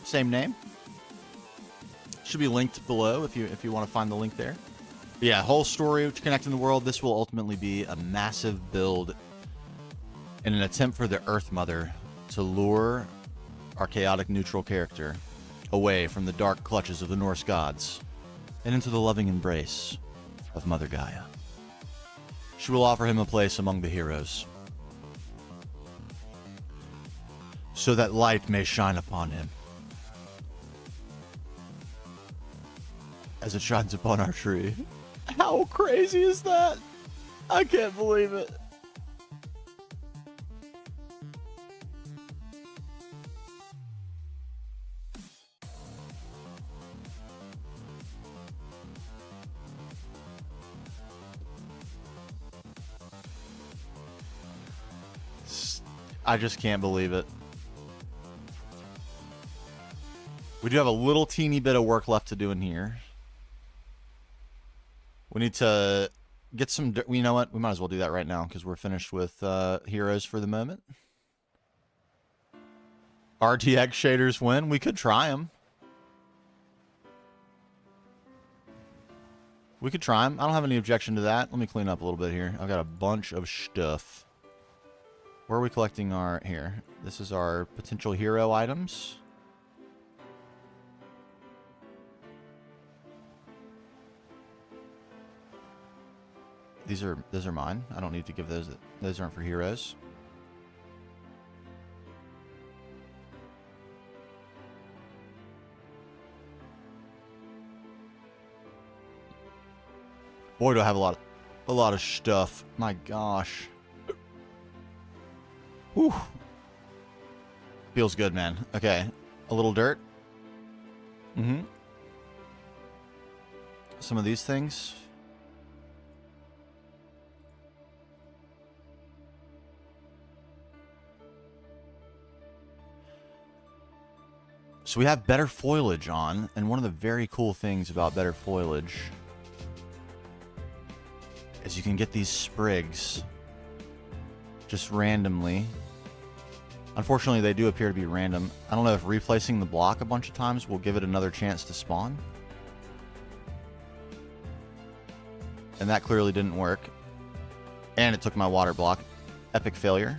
Same name. Should be linked below if you want to find the link there. But yeah, whole story connecting the world. This will ultimately be a massive build in an attempt for the Earth Mother to lure our chaotic neutral character away from the dark clutches of the Norse gods and into the loving embrace of Mother Gaia. She will offer him a place among the heroes, so that light may shine upon him as it shines upon our tree. How crazy is that? I can't believe it. I just can't believe it. We do have a little teeny bit of work left to do in here. We need to get some... You know what? We might as well do that right now because we're finished with heroes for the moment. RTX shaders win. We could try them. We could try them. I don't have any objection to that. Let me clean up a little bit here. I've got a bunch of stuff. Where are we collecting our... Here. This is our potential hero items. Those are mine. I don't need to give those. Those aren't for heroes. Boy, do I have a lot of stuff. My gosh. Whew. Feels good, man. Okay. A little dirt. Mm-hmm. Some of these things. So we have better foliage on, and one of the very cool things about better foliage is you can get these sprigs just randomly. Unfortunately, they do appear to be random. I don't know if replacing the block a bunch of times will give it another chance to spawn. And that clearly didn't work. And it took my water block. Epic failure.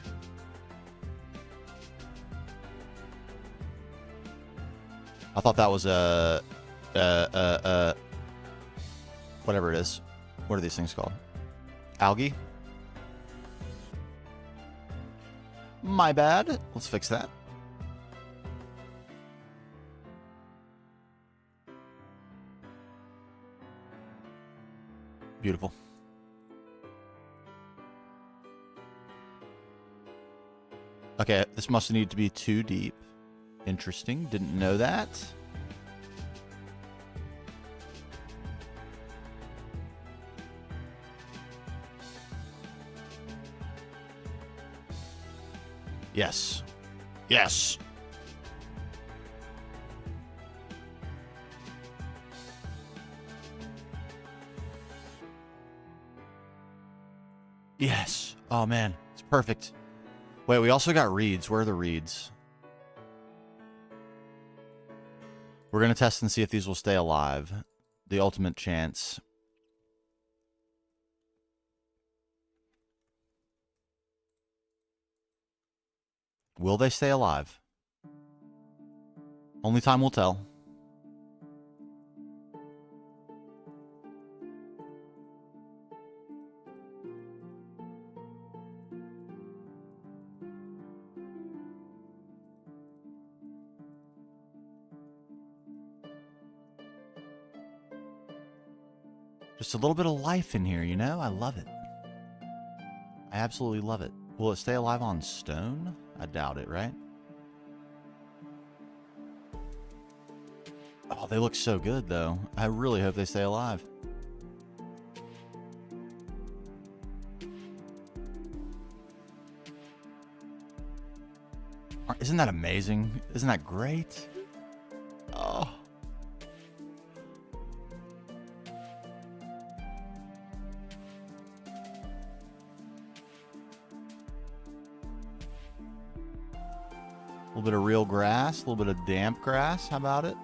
I thought that was whatever it is. What are these things called? Algae? My bad. Let's fix that. Beautiful. Okay, this must need to be too deep. Interesting. Didn't know that. Yes. Yes. Yes. Oh, man. It's perfect. Wait, we also got reeds. Where are the reeds? We're going to test and see if these will stay alive. The ultimate chance. Will they stay alive? Only time will tell. Just a little bit of life in here, you know? I love it. I absolutely love it. Will it stay alive on stone? I doubt it, right? Oh, they look so good, though. I really hope they stay alive. Isn't that amazing? Isn't that great? Oh. A little bit of real grass, a little bit of damp grass. How about it?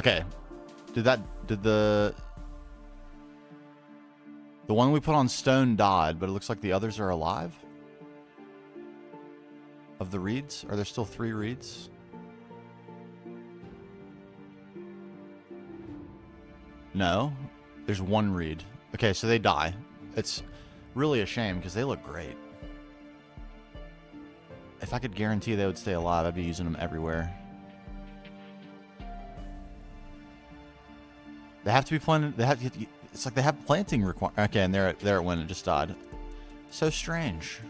Okay. Did the one we put on stone died, but it looks like the others are alive? Of the reeds? Are there still 3 reeds? No. There's 1 reed. Okay, so they die. It's really a shame because they look great. If I could guarantee they would stay alive, I'd be using them everywhere. They have to be planted. They have. It's like they have planting require. Okay, and there it went. It just died. So strange.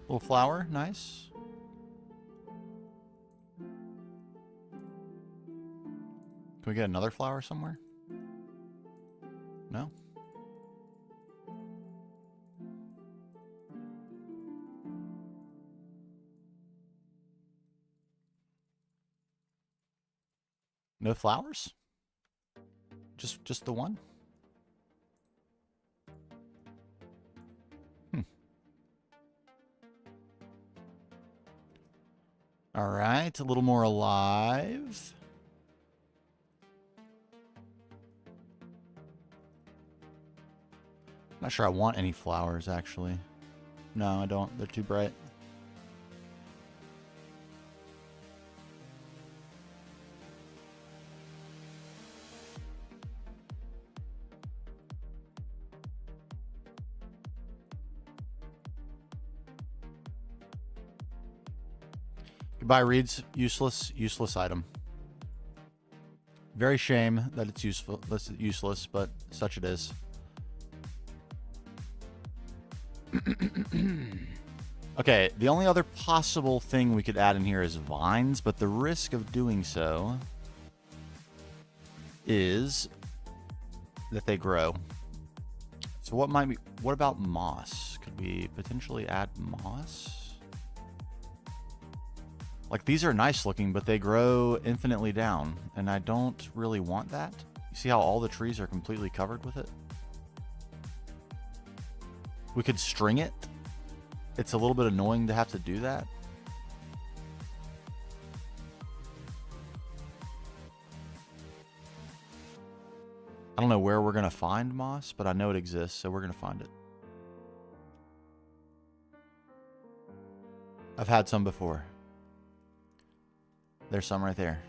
Little flower, nice. Can we get another flower somewhere? No? No flowers? Just the one? All right, a little more alive. Not sure I want any flowers, actually. No, I don't. They're too bright. Goodbye, reeds. Useless item. Very shame that it's useless, but such it is. Okay, the only other possible thing we could add in here is vines, but the risk of doing so is that they grow. So what about moss? Could we potentially add moss? Like, these are nice looking, but they grow infinitely down, and I don't really want that. You see how all the trees are completely covered with it? We could string it. It's a little bit annoying to have to do that. I don't know where we're going to find moss, but I know it exists, so we're going to find it. I've had some before. There's some right there.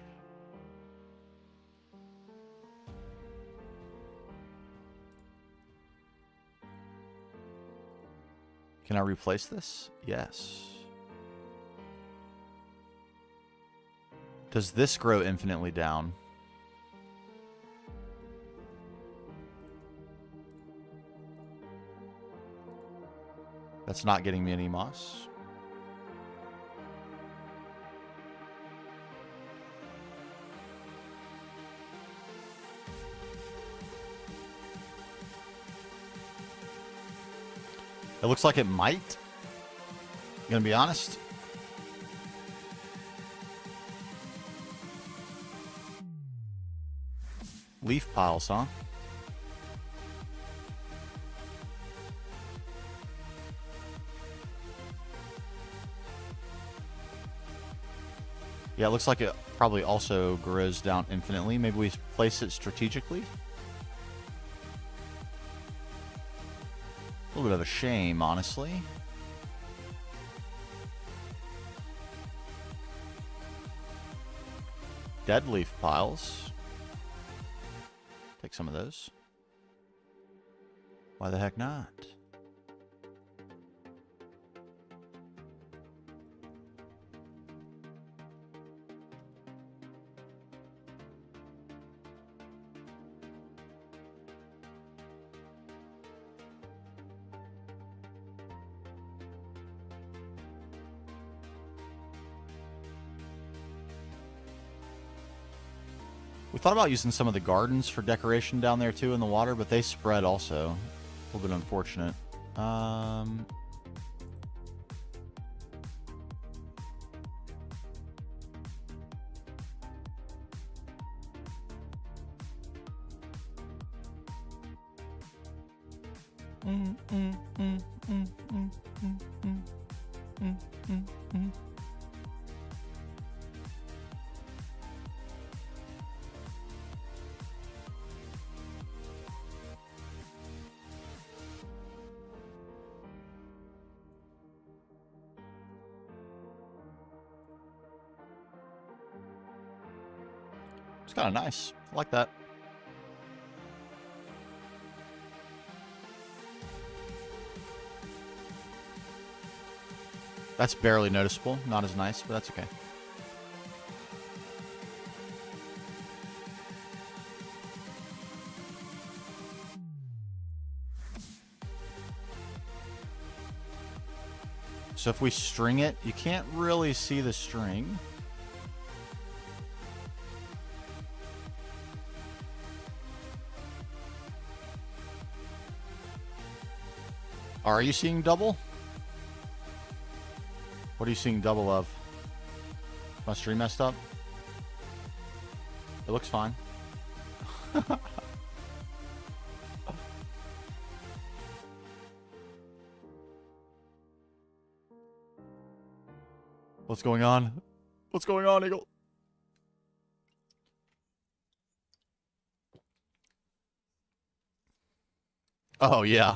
Can I replace this? Yes. Does this grow infinitely down? That's not getting me any moss. It looks like it might. Gonna be honest. Leaf piles, huh? Yeah, it looks like it probably also grows down infinitely. Maybe we place it strategically. A little bit of a shame, honestly. Dead leaf piles. Take some of those. Why the heck not? We thought about using some of the gardens for decoration down there too in the water, but they spread also. A little bit unfortunate. It's kind of nice. I like that. That's barely noticeable. Not as nice, but that's okay. So if we string it, you can't really see the string. Are you seeing double? What are you seeing double of? My stream messed up? It looks fine. What's going on? What's going on, Eagle? Oh, yeah.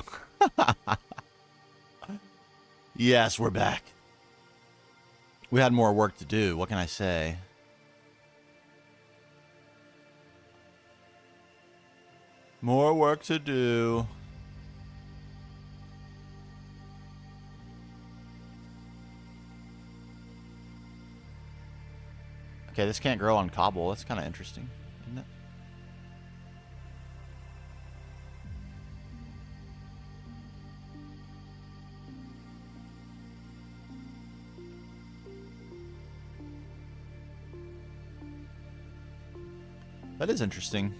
Yes, we're back. We had more work to do. What can I say? More work to do. Okay, this can't grow on cobble. That's kind of interesting, isn't it? That is interesting.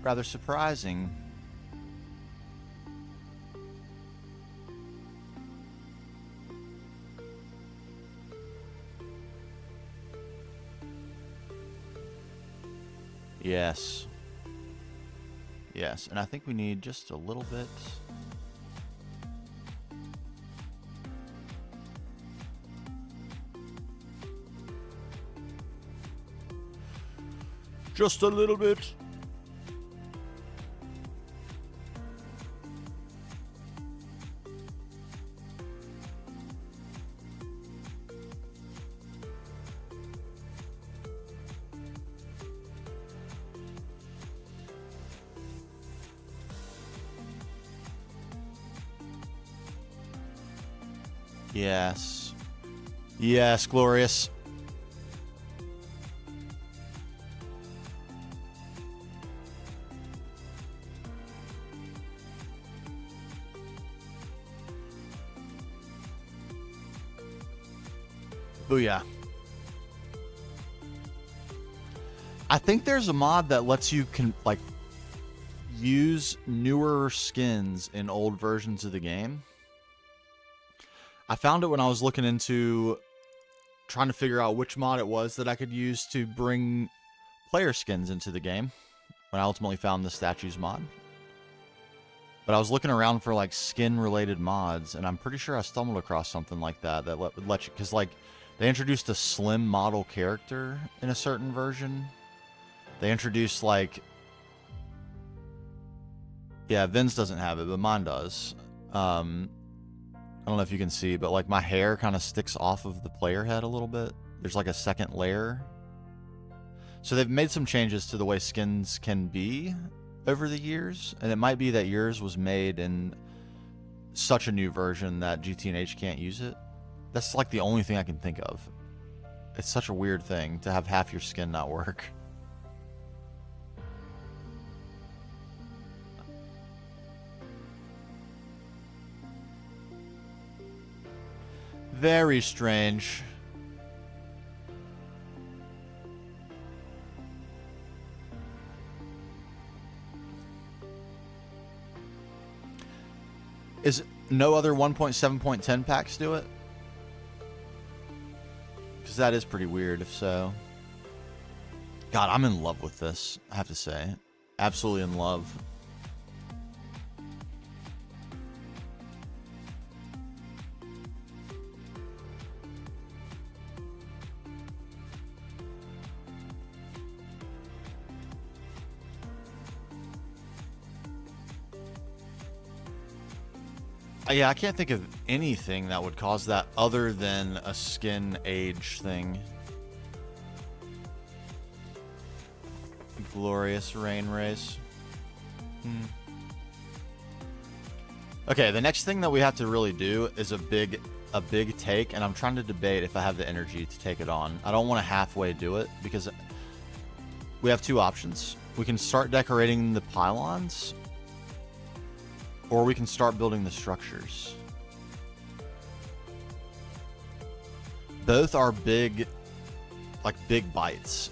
Rather surprising. Yes. Yes, and I think we need just a little bit. Just a little bit. Yes. Yes, glorious. Booyah. I think there's a mod that lets you use newer skins in old versions of the game. I found it when I was looking into trying to figure out which mod it was that I could use to bring player skins into the game, when I ultimately found the statues mod. But I was looking around for like skin related mods, and I'm pretty sure I stumbled across something like that that would let you, because like they introduced a slim model character in a certain version. They introduced like, yeah, Vin's doesn't have it, but mine does. I don't know if you can see, but like my hair kind of sticks off of the player head a little bit. There's like a second layer. So they've made some changes to the way skins can be over the years, and it might be that yours was made in such a new version that GT&H can't use it. That's like the only thing I can think of. It's such a weird thing to have half your skin not work. Very strange. Is no other 1.7.10 packs do it? Because that is pretty weird if so. God, I'm in love with this, I have to say. Absolutely in love. Yeah, I can't think of anything that would cause that other than a skin age thing. Glorious rain race. Okay, the next thing that we have to really do is a big take, and I'm trying to debate if I have the energy to take it on. I don't want to halfway do it because we have two options. We can start decorating the pylons, or we can start building the structures. Both are big, like big bites.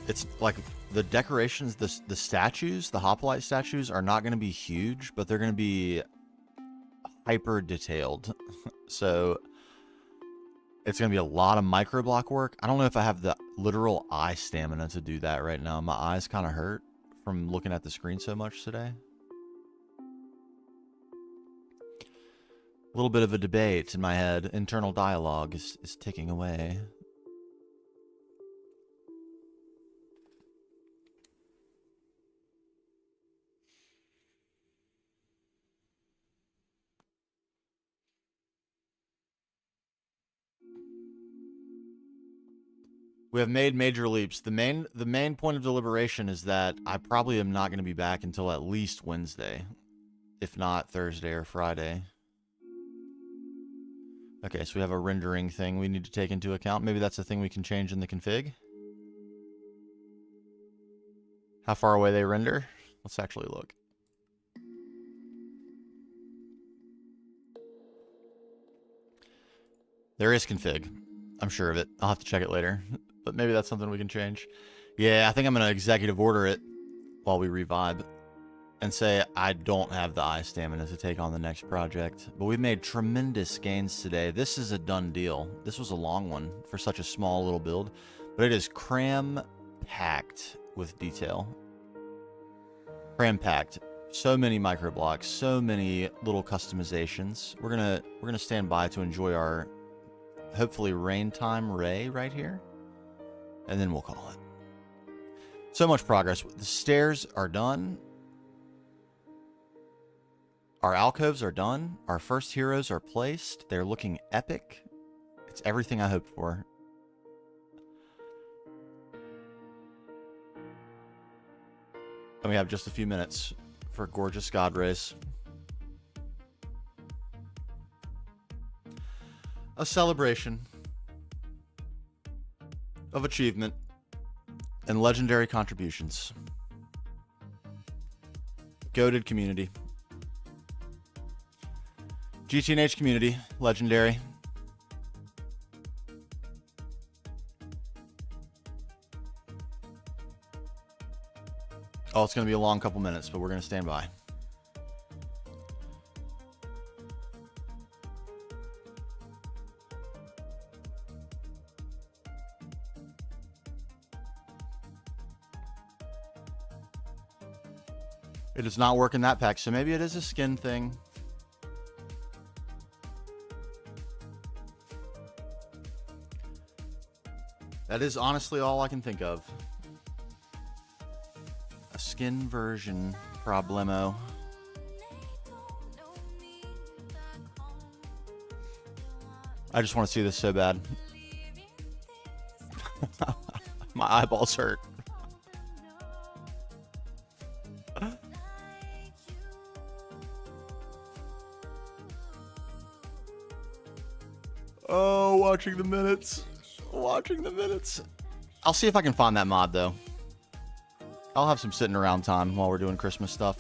It's like the decorations, the statues, the hoplite statues are not going to be huge, but they're going to be hyper detailed. So it's going to be a lot of micro block work. I don't know if I have the literal eye stamina to do that right now. My eyes kind of hurt from looking at the screen so much today. A little bit of a debate in my head. Internal dialogue is ticking away. We have made major leaps. The main point of deliberation is that I probably am not going to be back until at least Wednesday, if not Thursday or Friday. Okay, so we have a rendering thing we need to take into account. Maybe that's a thing we can change in the config. How far away they render? Let's actually look. There is config. I'm sure of it. I'll have to check it later. But maybe that's something we can change. Yeah, I think I'm going to executive order it while we revibe and say I don't have the eye stamina to take on the next project. But we've made tremendous gains today. This is a done deal. This was a long one for such a small little build, but it is cram-packed with detail. Cram-packed. So many micro blocks, so many little customizations. We're gonna stand by to enjoy our hopefully rain time ray right here, and then we'll call it. So much progress. The stairs are done. Our alcoves are done. Our first heroes are placed. They're looking epic. It's everything I hoped for. And we have just a few minutes for gorgeous God race. A celebration of achievement and legendary contributions. Goated community. GTNH community, legendary. Oh, it's going to be a long couple minutes, but we're going to stand by. It does not work in that pack, so maybe it is a skin thing. That is honestly all I can think of. A skin version problemo. I just want to see this so bad. My eyeballs hurt. Oh, watching the minutes. Watching the minutes. I'll see if I can find that mod, though. I'll have some sitting around time while we're doing Christmas stuff.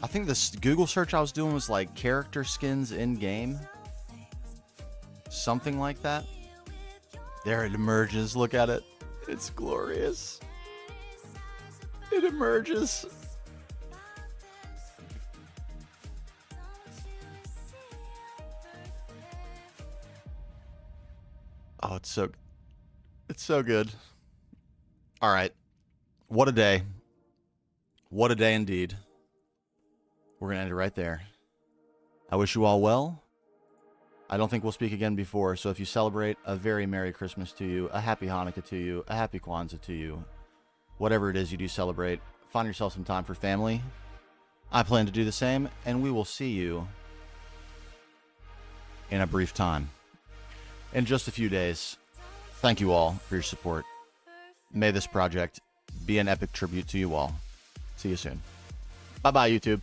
I think this Google search I was doing was like character skins in game. Something like that. There it emerges. Look at it. It's glorious. It emerges. Oh, it's so good. All right. What a day. What a day indeed. We're going to end it right there. I wish you all well. I don't think we'll speak again before, so if you celebrate, a very Merry Christmas to you, a Happy Hanukkah to you, a Happy Kwanzaa to you, whatever it is you do celebrate, find yourself some time for family. I plan to do the same, and we will see you in a brief time. In just a few days. Thank you all for your support. May this project be an epic tribute to you all. See you soon. Bye-bye, YouTube.